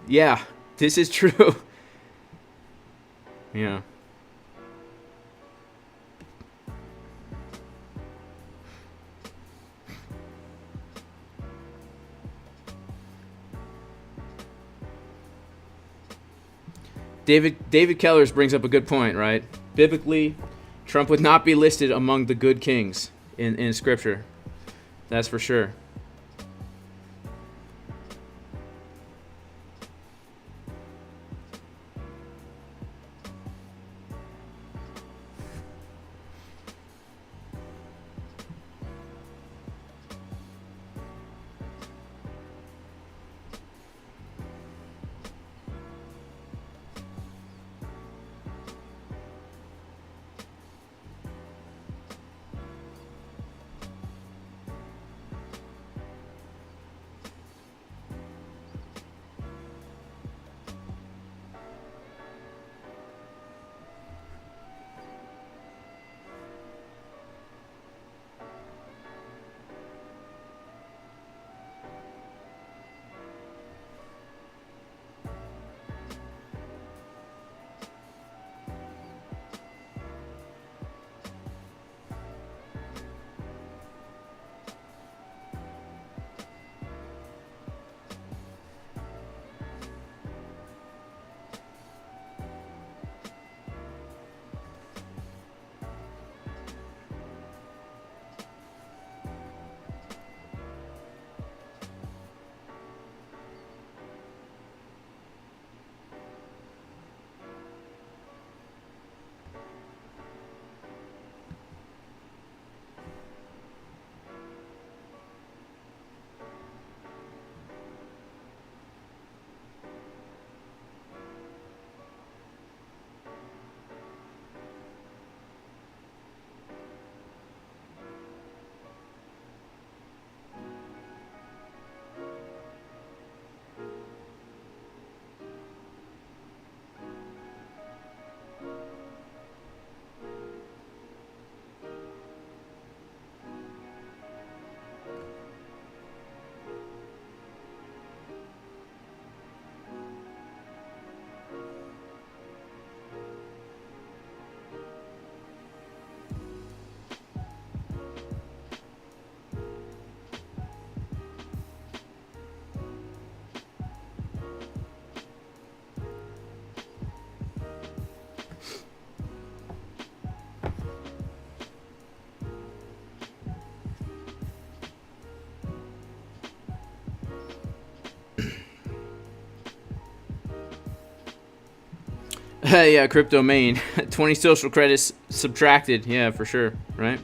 Yeah, this is true. Yeah. David Kellers brings up a good point, right? Biblically, Trump would not be listed among the good kings in Scripture. That's for sure. Yeah, crypto main. 20 social credits subtracted. Yeah, for sure. Right?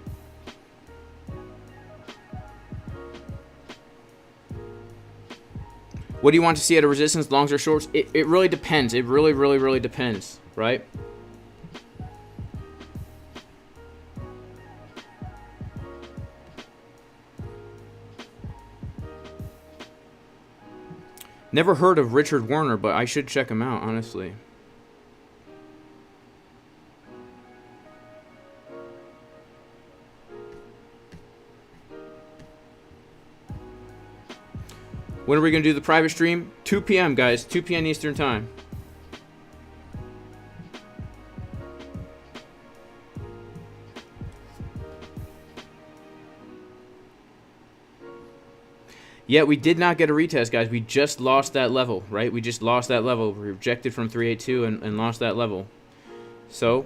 What do you want to see at a resistance, longs or shorts? It really depends. It really, really, really depends. Right? Never heard of Richard Warner, but I should check him out, honestly. When are we going to do the private stream? 2 p.m., guys. 2 p.m. Eastern Time. Yeah, we did not get a retest, guys. We just lost that level, right? We just lost that level. We rejected from 382 and lost that level. So,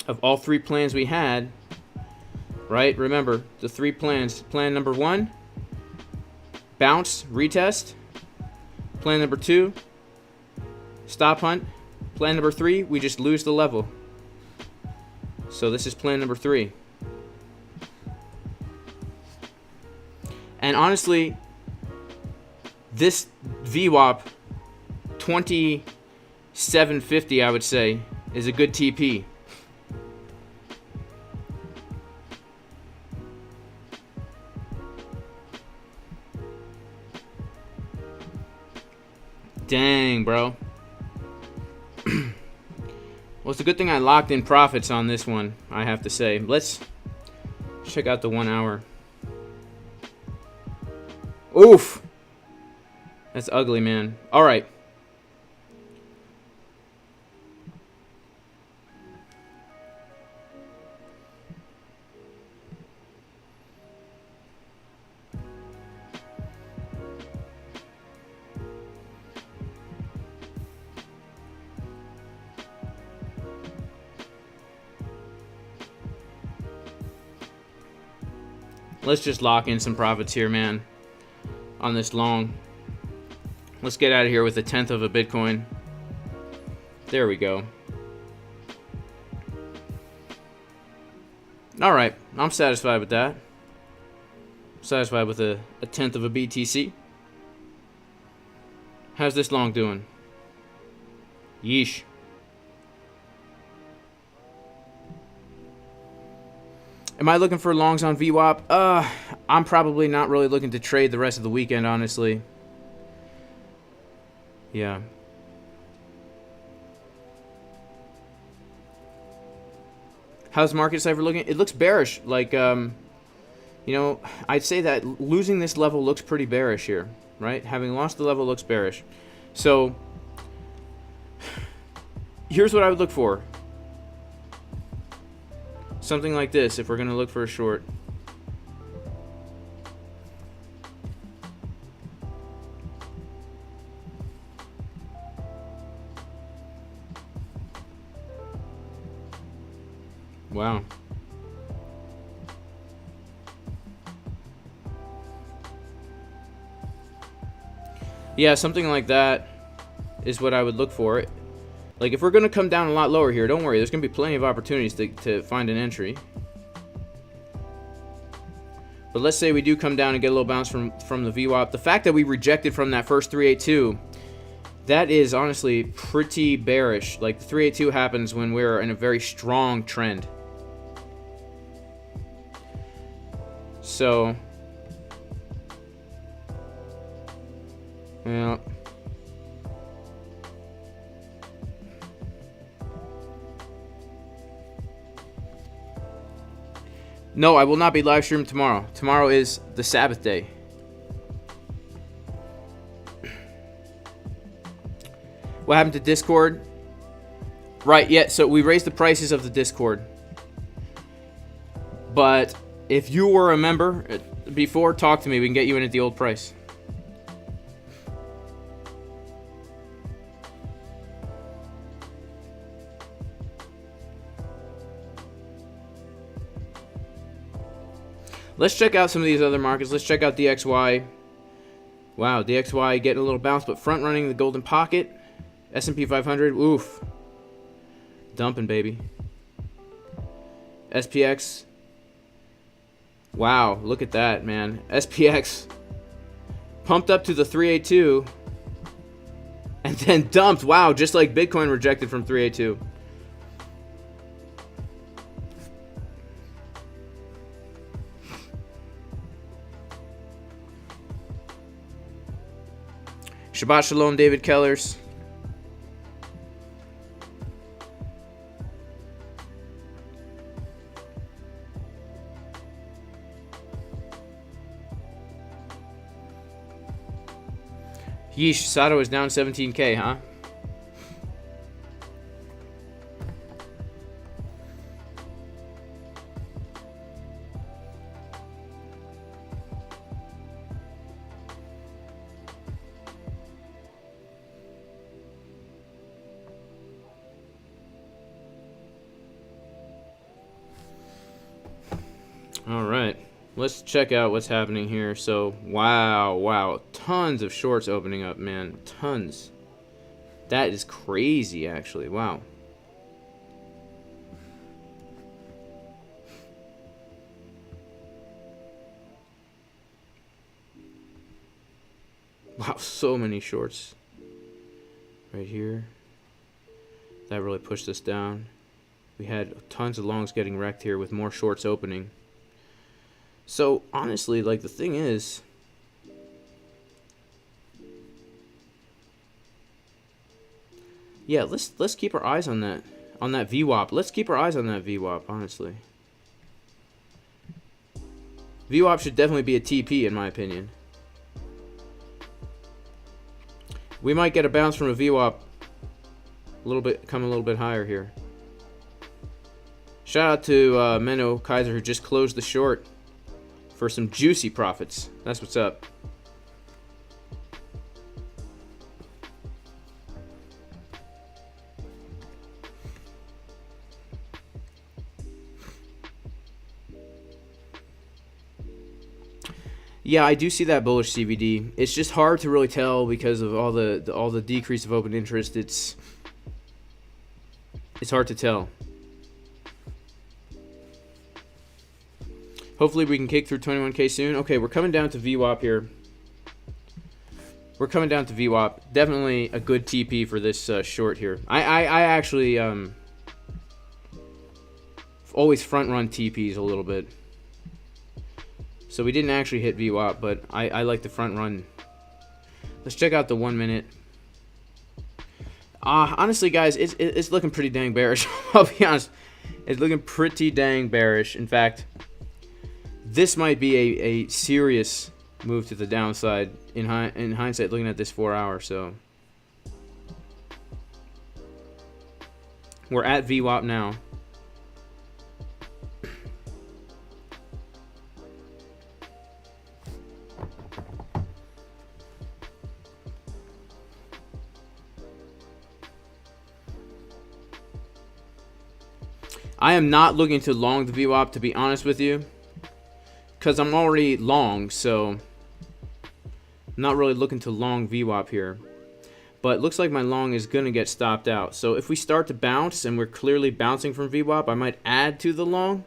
of all 3 plans we had, right? Remember, the 3 plans. Plan number 1, bounce, retest. Plan number 2, stop hunt. Plan number 3, we just lose the level. So this is plan number 3. And honestly, this VWAP 2750, I would say, is a good TP. Dang, bro. Well, it's a good thing I locked in profits on this one, I have to say. Let's check out the 1 hour. Oof. That's ugly, man. All right. Let's just lock in some profits here, man. On this long. Let's get out of here with 1/10 of a Bitcoin. There we go. Alright, I'm satisfied with that. Satisfied with a 1/10 of a BTC. How's this long doing? Yeesh. Am I looking for longs on VWAP? I'm probably not really looking to trade the rest of the weekend, honestly. Yeah. How's market Cipher looking? It looks bearish. Like, you know, I'd say that losing this level looks pretty bearish here, right? Having lost the level looks bearish. So, here's what I would look for. Something like this, if we're going to look for a short. Wow. Yeah, something like that is what I would look for. Like, if we're going to come down a lot lower here, don't worry. There's going to be plenty of opportunities to find an entry. But let's say we do come down and get a little bounce from the VWAP. The fact that we rejected from that first 382, that is honestly pretty bearish. Like, the 382 happens when we're in a very strong trend. So, well, no, I will not be live streaming tomorrow. Tomorrow is the Sabbath day. What happened to Discord? Right, yeah, so we raised the prices of the Discord. But if you were a member before, talk to me. We can get you in at the old price. Let's check out some of these other markets. Let's check out DXY. Wow, DXY getting a little bounce, but front running the golden pocket. S&P 500, oof. Dumping, baby. SPX. Wow, look at that, man. SPX pumped up to the 382 and then dumped. Wow, just like Bitcoin rejected from 382. Shabbat Shalom, David Kellers. Yeesh, Sato is down 17K, huh? All right, let's check out what's happening here. So, wow, tons of shorts opening up, man, tons. That is crazy, actually. Wow. Wow, so many shorts right here. That really pushed us down. We had tons of longs getting wrecked here with more shorts opening. So honestly, like, the thing is, yeah, let's keep our eyes on that VWAP. Let's keep our eyes on that VWAP, honestly. VWAP should definitely be a TP in my opinion. We might get a bounce from a VWAP a little bit, come a little bit higher here. Shout out to Menno Kaiser, who just closed the short for some juicy profits. That's what's up. Yeah, I do see that bullish CVD. It's just hard to really tell because of all the decrease of open interest. It's hard to tell. Hopefully we can kick through 21K soon. Okay, we're coming down to VWAP here. We're coming down to VWAP. Definitely a good TP for this short here. I actually always front run TPs a little bit. So we didn't actually hit VWAP, but I like the front run. Let's check out the 1 minute. Honestly, guys, it's looking pretty dang bearish. I'll be honest. It's looking pretty dang bearish. In fact, this might be a serious move to the downside in hindsight, looking at this 4 hour. So we're at VWAP now. I am not looking to long the VWAP, to be honest with you, because I'm already long, so I'm not really looking to long VWAP here. But it looks like my long is going to get stopped out. So if we start to bounce, and we're clearly bouncing from VWAP, I might add to the long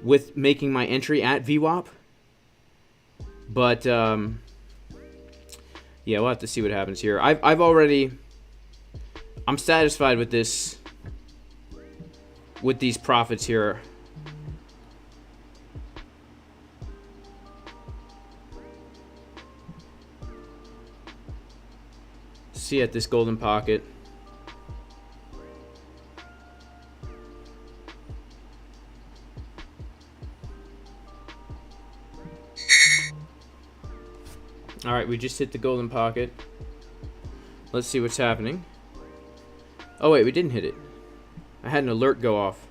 with making my entry at VWAP. But, yeah, we'll have to see what happens here. I'm satisfied with this, with these profits here. See at this golden pocket. All right, we just hit the golden pocket. Let's see what's happening. Oh wait, we didn't hit it. I had an alert go off.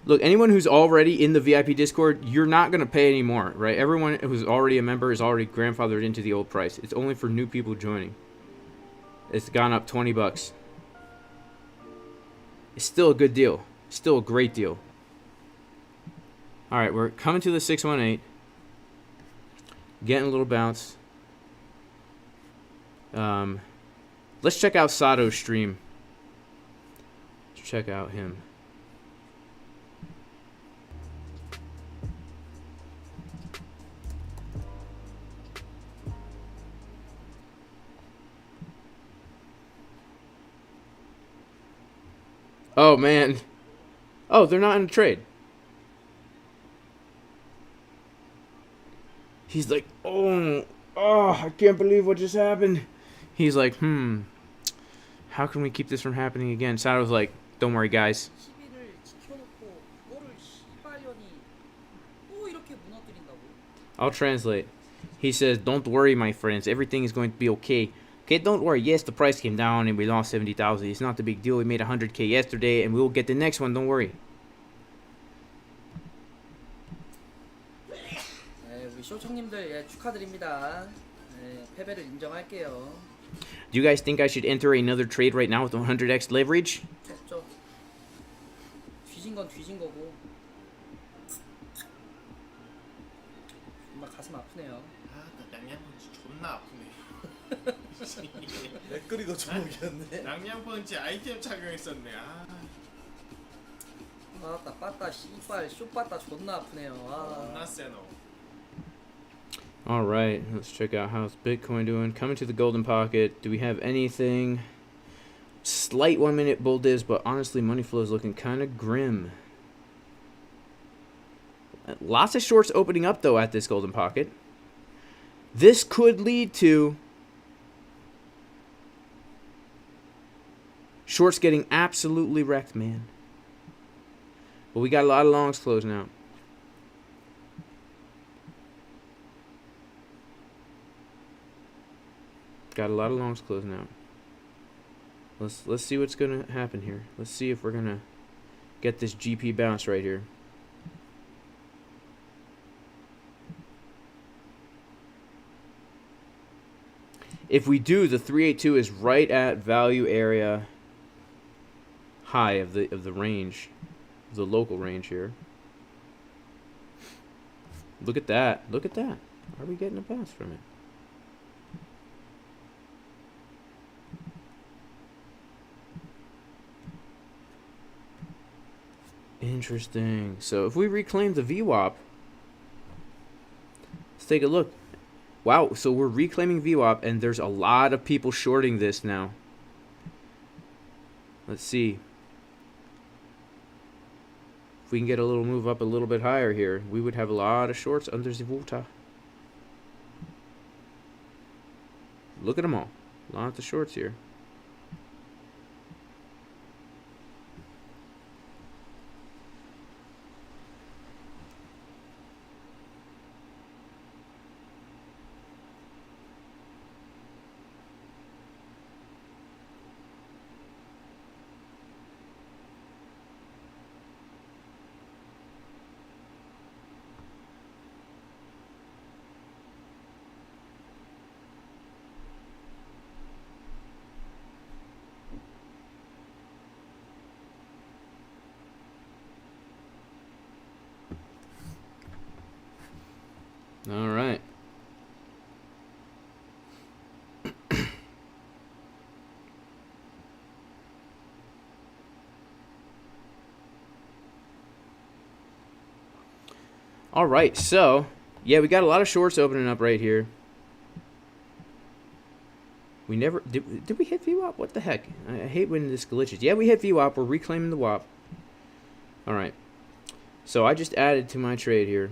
Look, anyone who's already in the VIP Discord, you're not going to pay anymore, right? Everyone who's already a member is already grandfathered into the old price. It's only for new people joining. It's gone up 20 bucks. it's still a good deal. Still a great deal. All right, we're coming to the 618. Getting a little bounce. Let's check out Sato's stream. Let's check out him. Oh, man. Oh, they're not in a trade. He's like, oh, I can't believe what just happened. He's like, how can we keep this from happening again? Sato's like, don't worry, guys. I'll translate. He says, don't worry, my friends. Everything is going to be okay. Okay, don't worry. Yes, the price came down and we lost 70,000. It's not a big deal. We made 100K yesterday and we'll get the next one. Don't worry. 우리 쇼청님들 축하드립니다. 패배를 인정할게요. Do you guys think I should enter another trade right now with 100x leverage? 없죠. 뒤진 건 뒤진 거고. 정말 가슴 아프네요. 양양펀치 존나 아프네. 맥거리가 주먹이었네. 양양펀치 아이템 착용했었네. 아따 빠따 씨발 쇼빠따 존나 아프네요. 존나 세노. All right, let's check out how's Bitcoin doing. Coming to the golden pocket. Do we have anything? Slight 1 minute bull divs, but honestly, money flow is looking kind of grim. Lots of shorts opening up though at this golden pocket. This could lead to shorts getting absolutely wrecked, man. But we got a lot of longs closed now. Got a lot of longs closed now. Let's see what's gonna happen here. Let's see if we're gonna get this GP bounce right here. If we do, the 382 is right at value area high of the range, the local range here. Look at that. Look at that. Are we getting a bounce from it? Interesting. So if we reclaim the VWAP, let's take a look. Wow, so we're reclaiming VWAP and there's a lot of people shorting this now. Let's see. If we can get a little move up a little bit higher here, we would have a lot of shorts under the Volta. Look at them all. Lots of shorts here. All right. All right, so yeah, we got a lot of shorts opening up right here. We never did we hit VWAP? What the heck? I hate when this glitches. Yeah, we hit VWAP. We're reclaiming the WAP. All right. So I just added to my trade here.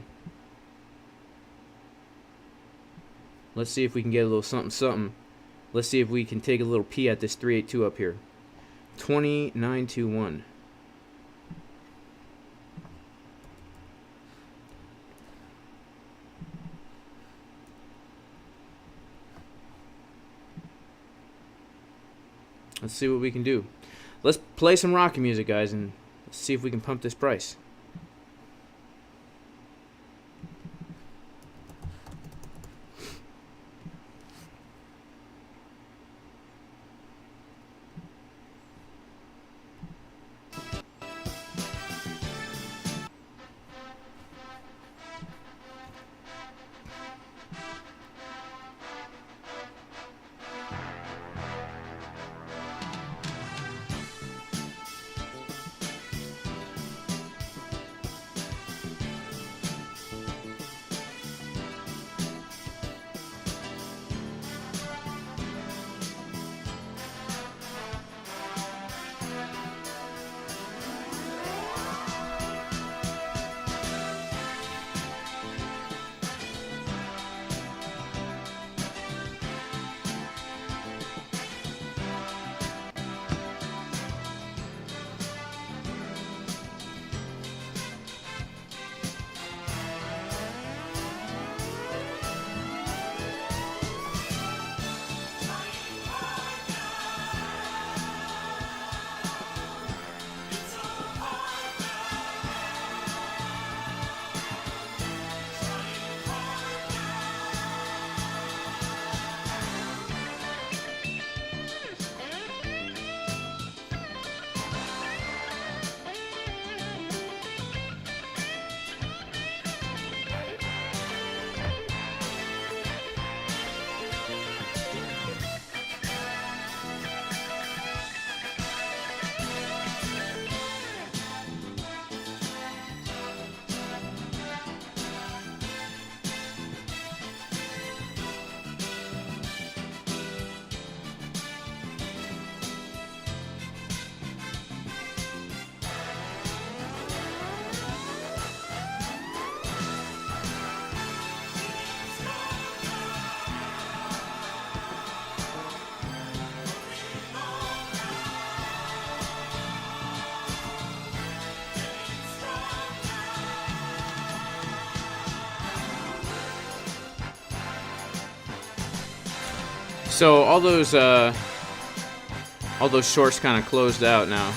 Let's see if we can get a little something something. Let's see if we can take a little P at this 382 up here. 2921. Let's see what we can do. Let's play some rocky music, guys, and let's see if we can pump this price. So all those shorts kind of closed out now.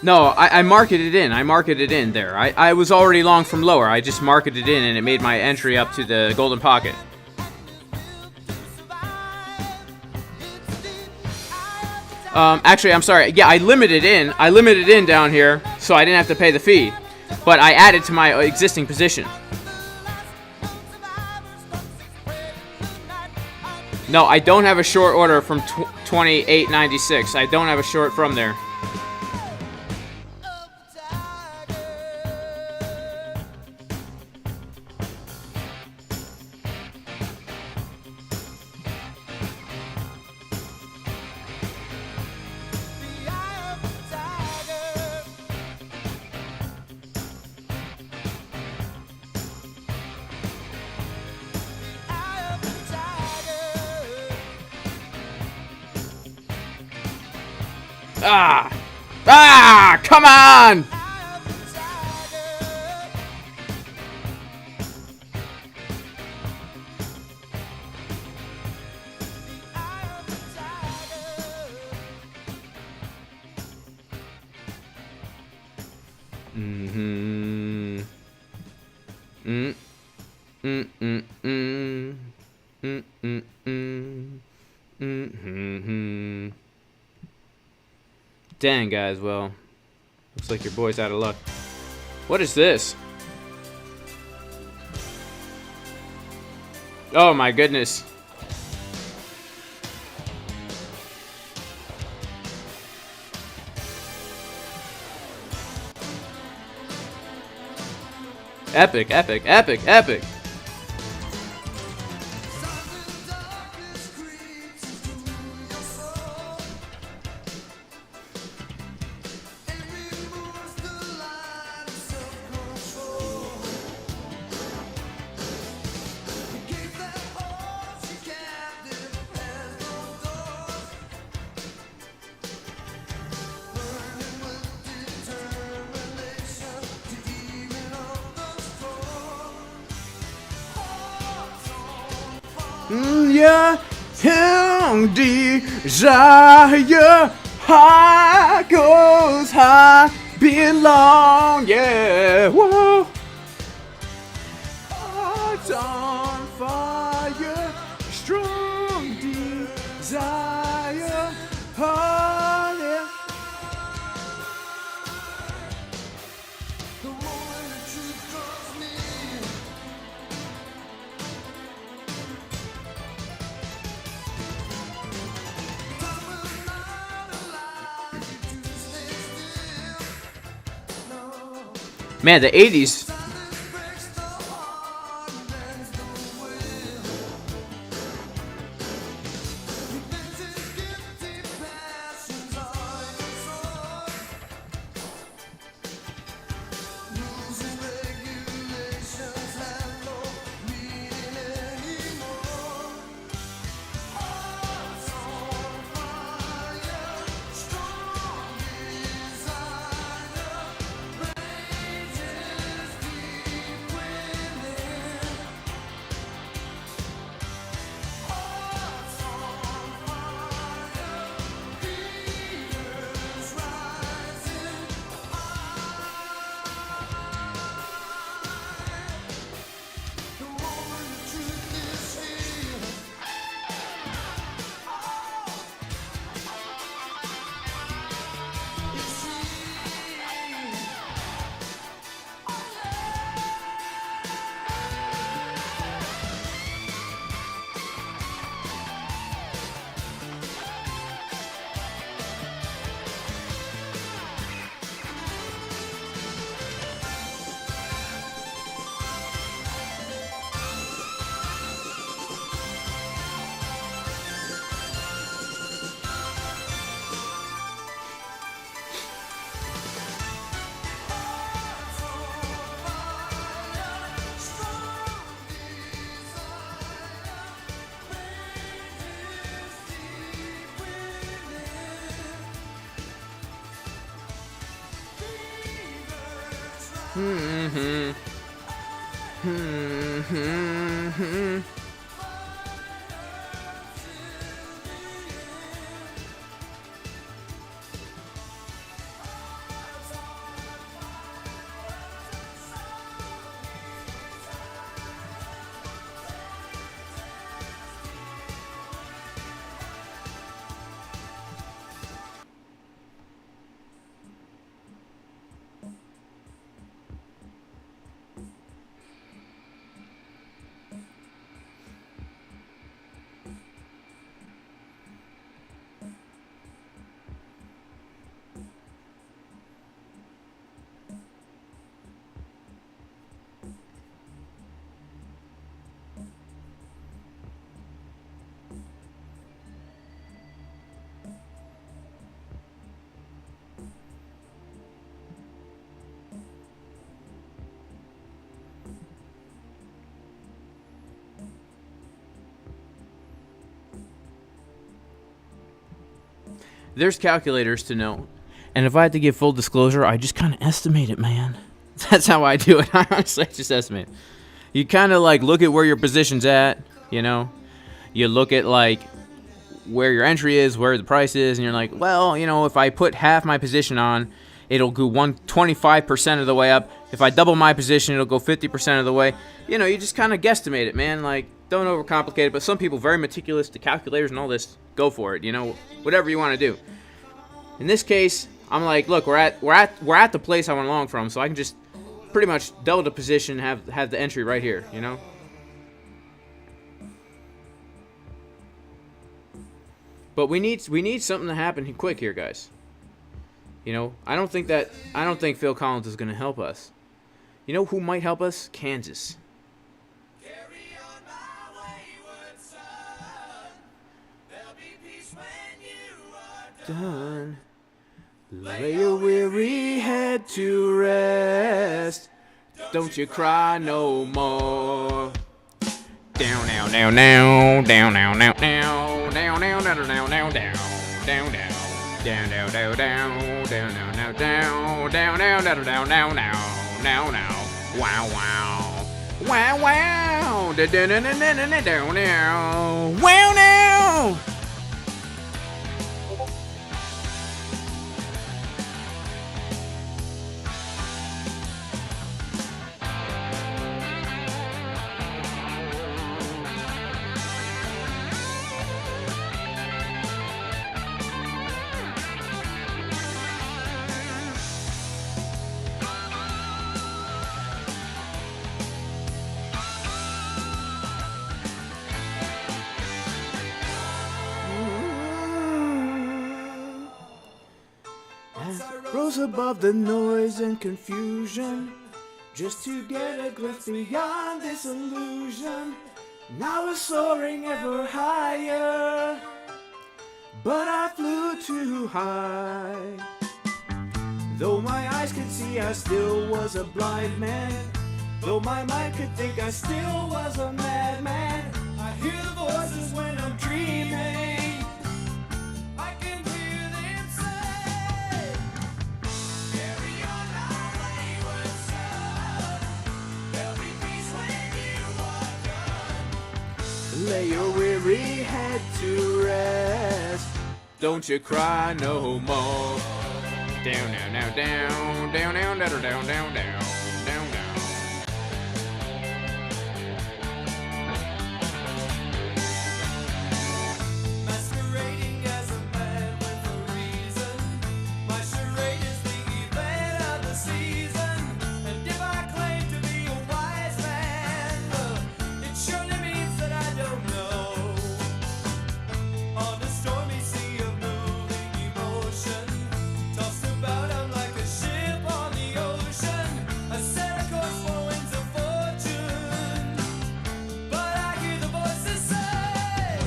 No, I marketed it in. I marketed it in there. I was already long from lower. I just marketed it in, and it made my entry up to the golden pocket. Actually, I'm sorry. Yeah, I limited in. I limited in down here, so I didn't have to pay the fee. But I added to my existing position. No, I don't have a short order from 28.96. I don't have a short from there. Ah! Ah! Come on! Mm-hmm. Mm. Mm-mm-mm. Mm-mm-mm. Mm-hmm. Dang, guys, well, looks like your boy's out of luck. What is this? Oh my goodness. Epic, epic, epic, epic. Yeah, him desire, high goes high, belong, yeah, whoa. Hearts on fire, strong desire, oh yeah. The moment the truth draws me. Man, the 80s. there's calculators to know. And if I had to give full disclosure, I just kind of estimate it, man. That's how I do it. I honestly just estimate it. You kind of like look at where your position's at, you know. You look at like where your entry is, where the price is, and you're like, well, you know, if I put half my position on, it'll go 25% of the way up. If I double my position, it'll go 50% of the way. You know, you just kind of guesstimate it, man. Like, don't overcomplicate it. But some people, very meticulous, the calculators and all this, go for it. You know, whatever you want to do. In this case, I'm like, look, we're at the place I want to long from, so I can just pretty much double the position, have the entry right here. You know. But we need something to happen quick here, guys. You know, I don't think Phil Collins is going to help us. You know who might help us? Kansas. Carry on my wayward son. There'll be peace when you are Done. Lay your weary head to rest. Don't you cry no more. Down now now now down now now now down now now now now down down down down down down down down now down down down down down now now now wow wow wow wow down down down down now wow now. Rose above the noise and confusion, just to get a glimpse beyond this illusion. Now we're soaring ever higher, but I flew too high. Though my eyes could see, I still was a blind man. Though my mind could think, I still was a madman. I hear the voices when I'm dreaming. I can hear them say, carry on my wayward son. There'll be peace when you are done. Lay your weary head to rest. Don't you cry no more. Down, down, down, down, down, down, down, down, down, down, down, down. Masquerading as a man with a reason. My charade is the event of the season. And if I claim to be a wise man, it surely means that I don't know. On a stormy sea of moving emotion, tossed about I'm like a ship on the ocean. I set a course for winds of fortune, but I hear the voices say,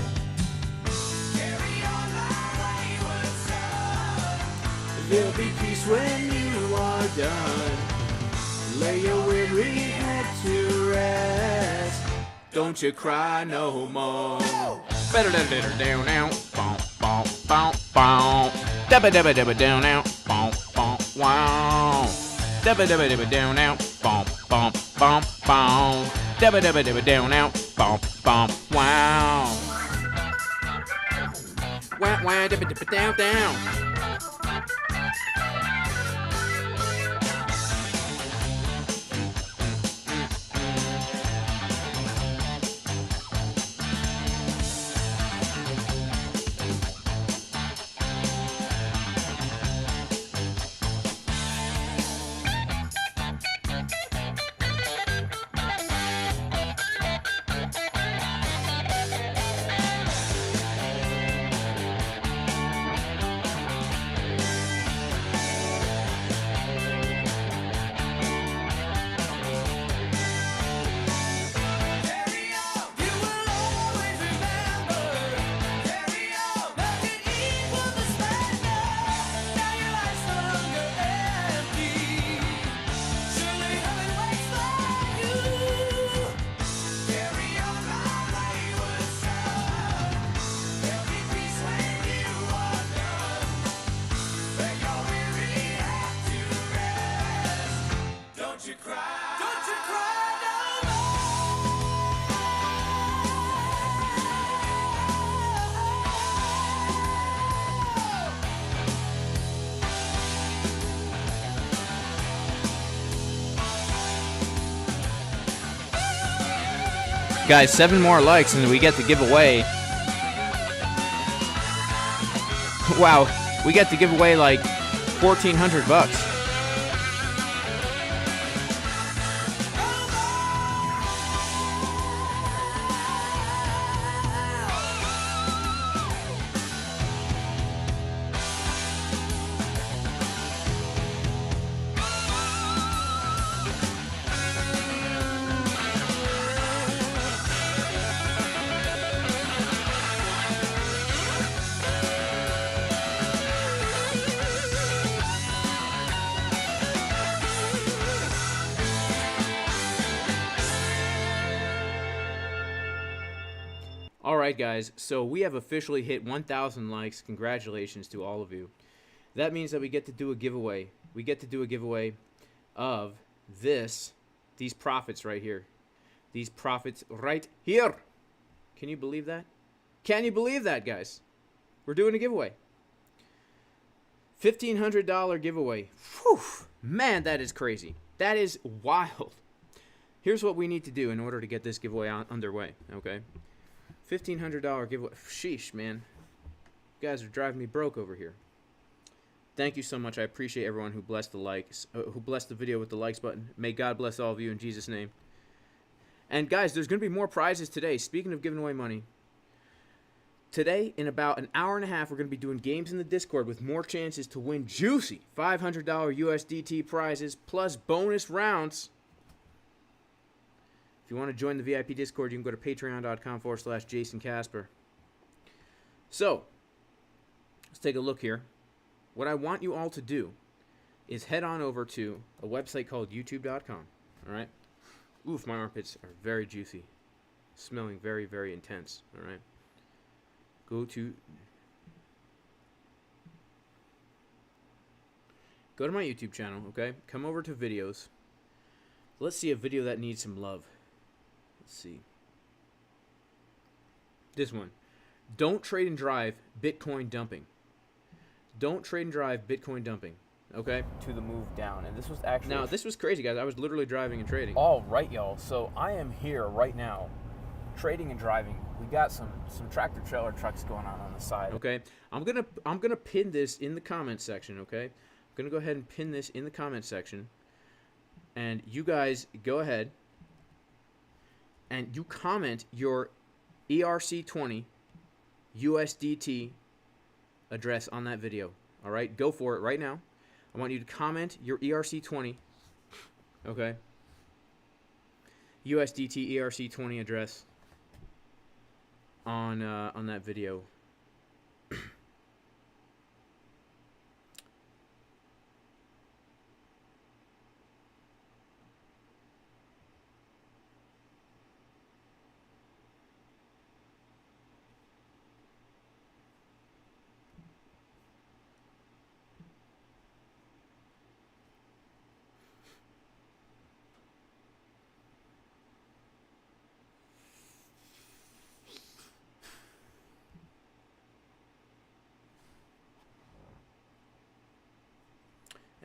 carry on my wayward son. There'll be peace when you are done. Lay your weary head to rest. Don't you cry no more. Better down now. Bom bom bom bom. Dabba dabba dabba down now. Bom bom wow. Dabba dabba dabba down now. Bom bom bom bom. Dabba dabba dabba down now. Bom bom wow. Wah wah dabba dabba down down. cry, don't you cry no more. Guys, 7 more likes and we get to give away. Wow, we get to give away like $1,400. Alright guys, so we have officially hit 1,000 likes. Congratulations to all of you. That means that we get to do a giveaway. We get to do a giveaway of these profits right here. These profits right here. Can you believe that? Can you believe that, guys? We're doing a giveaway. $1,500 giveaway. Whew, man, that is crazy. That is wild. Here's what we need to do in order to get this giveaway underway, okay? $1,500 giveaway. Sheesh, man. You guys are driving me broke over here. Thank you so much. I appreciate everyone who blessed the likes, who blessed the video with the likes button. May God bless all of you in Jesus' name. And guys, there's going to be more prizes today. Speaking of giving away money, today, in about an hour and a half, we're going to be doing games in the Discord with more chances to win juicy $500 USDT prizes plus bonus rounds. If you want to join the VIP Discord, you can go to patreon.com/Jason Casper. So, let's take a look here. What I want you all to do is head on over to a website called youtube.com. All right? Oof, my armpits are very juicy. Smelling very, very intense. All right? Go to my YouTube channel, okay? Come over to videos. Let's see a video that needs some love. Let's see. This one. Don't trade and drive Bitcoin dumping. Don't trade and drive Bitcoin dumping. Okay? To the move down. And this was actually... Now, this was crazy, guys. I was literally driving and trading. All right, y'all. So I am here right now, trading and driving. We got some tractor trailer trucks going on the side. Okay? I'm gonna pin this in the comments section, okay? I'm gonna go ahead and pin this in the comments section. And you guys go ahead and you comment your ERC20 USDT address on that video. All right, go for it right now. I want you to comment your ERC20, okay? USDT ERC20 address on that video.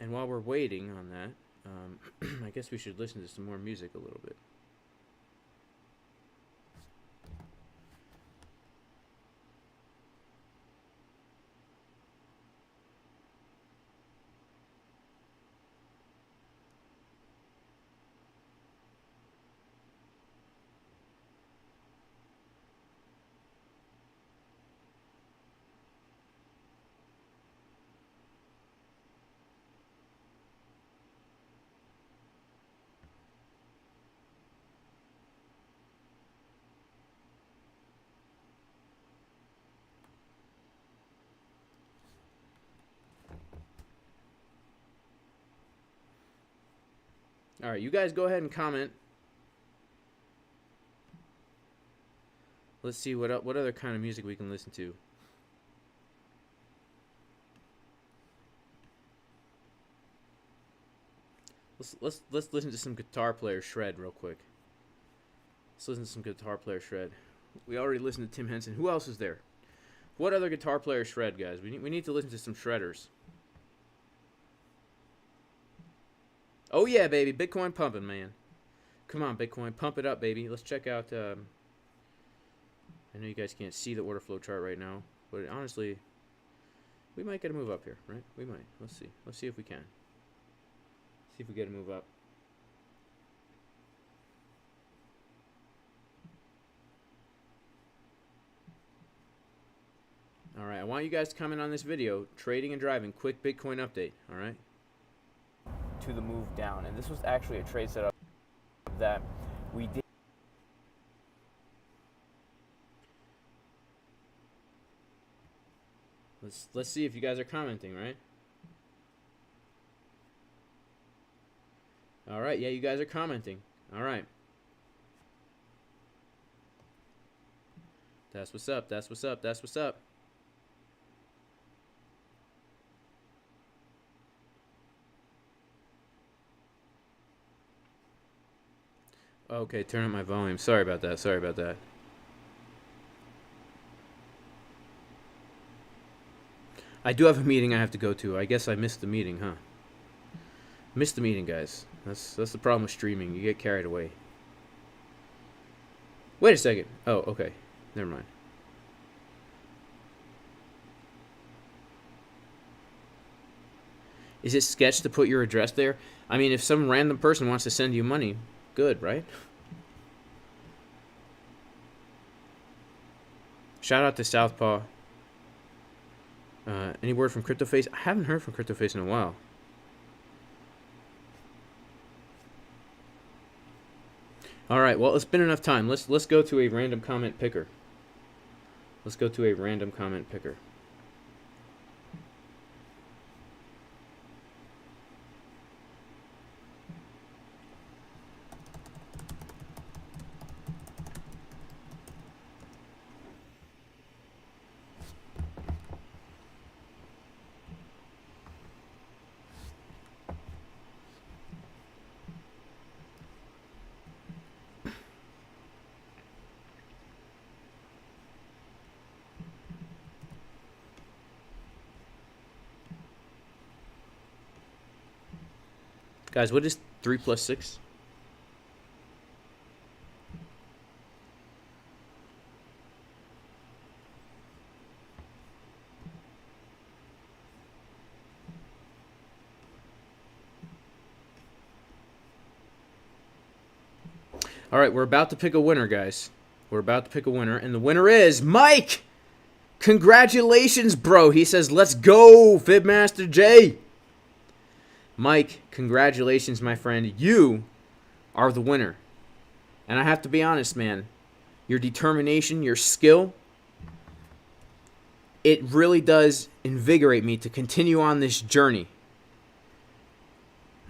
And while we're waiting on that, I guess we should listen to some more music a little bit. All right, you guys go ahead and comment. Let's see what other kind of music we can listen to. Let's listen to some guitar player shred real quick. Let's listen to some guitar player shred. We already listened to Tim Henson. Who else is there? What other guitar player shred, guys? We need to listen to some shredders. Oh yeah, baby, Bitcoin pumping, man. Come on, Bitcoin, pump it up, baby. Let's check out. I know you guys can't see the order flow chart right now, but honestly, we might get a move up here, right? We might. Let's see. Let's see if we can. See if we get a move up. All right, I want you guys to comment on this video, trading and driving, quick Bitcoin update, all right? To the move down, and this was actually a trade setup that we did. Let's see if you guys are commenting, right? All right, yeah, you guys are commenting. All right. That's what's up. That's what's up. That's what's up. Okay, turn up my volume. Sorry about that. Sorry about that. I do have a meeting I have to go to. I guess I missed the meeting, huh? Missed the meeting, guys. That's the problem with streaming. You get carried away. Wait a second. Oh, okay. Never mind. Is it sketch to put your address there? I mean, if some random person wants to send you money, good, right? Shout out to Southpaw. Any word from CryptoFace? I haven't heard from CryptoFace in a while. All right, well, it's been enough time. Let's go to a random comment picker. Let's go to a random comment picker. Guys, what is 3 plus 6? All right, we're about to pick a winner, guys. We're about to pick a winner, and the winner is Mike! Congratulations, bro. He says, let's go, Fibmaster J. Mike, congratulations, my friend. You are the winner. And I have to be honest, man. Your determination, your skill, it really does invigorate me to continue on this journey.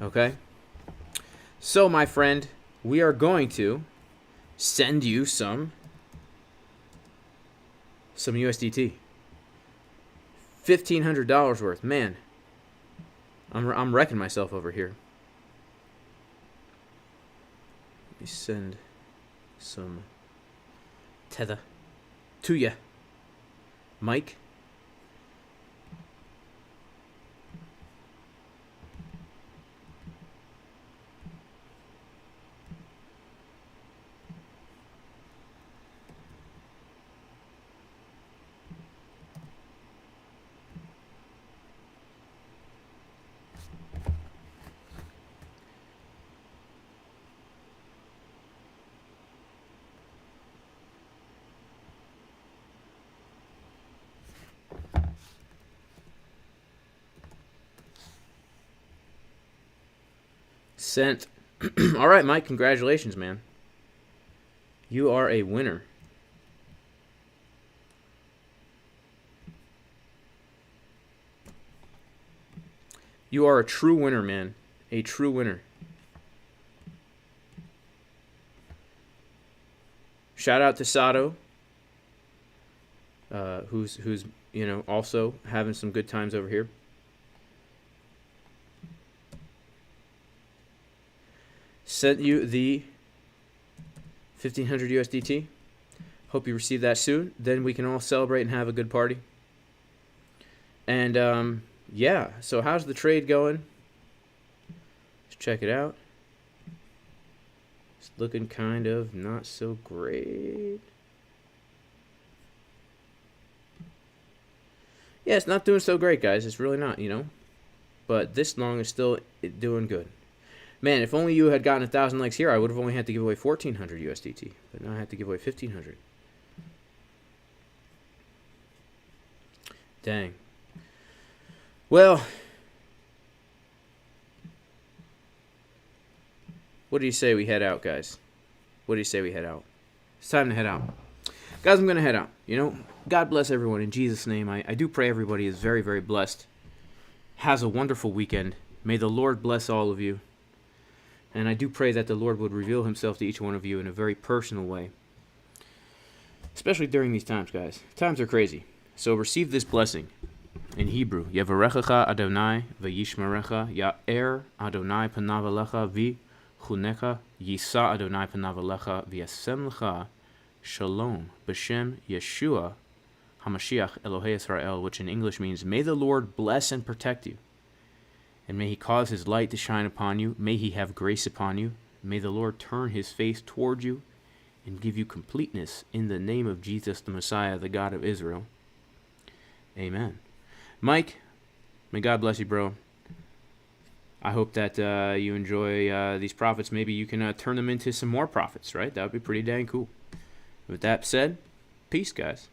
Okay? So, my friend, we are going to send you some USDT. $1,500 worth. Man, I'm wrecking myself over here. Let me send some tether to ya, Mike. Sent. All right, Mike, congratulations, man. You are a winner. You are a true winner, man. A true winner. Shout out to Sato, who's you know, also having some good times over here. sent you the 1500 USDT. Hope you receive that soon. Then we can all celebrate and have a good party. And yeah, so how's the trade going? Let's check it out. It's looking kind of not so great. Yeah, it's not doing so great, guys. It's really not, you know. But this long is still doing good. Man, if only you had gotten 1,000 likes here, I would have only had to give away 1,400 USDT. But now I have to give away 1,500. Dang. Well, what do you say we head out, guys? What do you say we head out? It's time to head out. Guys, I'm going to head out. You know, God bless everyone in Jesus' name. I do pray everybody is very, very blessed. Has a wonderful weekend. May the Lord bless all of you. And I do pray that the Lord would reveal himself to each one of you in a very personal way. Especially during these times, guys. Times are crazy. So receive this blessing. In Hebrew, Yevarechecha Adonai v'yishmerecha Ya'er Adonai panav alecha v'chunecha Yisa Adonai panav alecha v'yasem lecha Shalom b'shem Yeshua HaMashiach Elohei Yisrael, which in English means, may the Lord bless and protect you, and may he cause his light to shine upon you, may he have grace upon you, may the Lord turn his face toward you and give you completeness in the name of Jesus the Messiah, the God of Israel. Amen. Mike, may God bless you, bro. I hope that you enjoy these profits. Maybe you can turn them into some more profits, right? That would be pretty dang cool. With that said, peace, guys.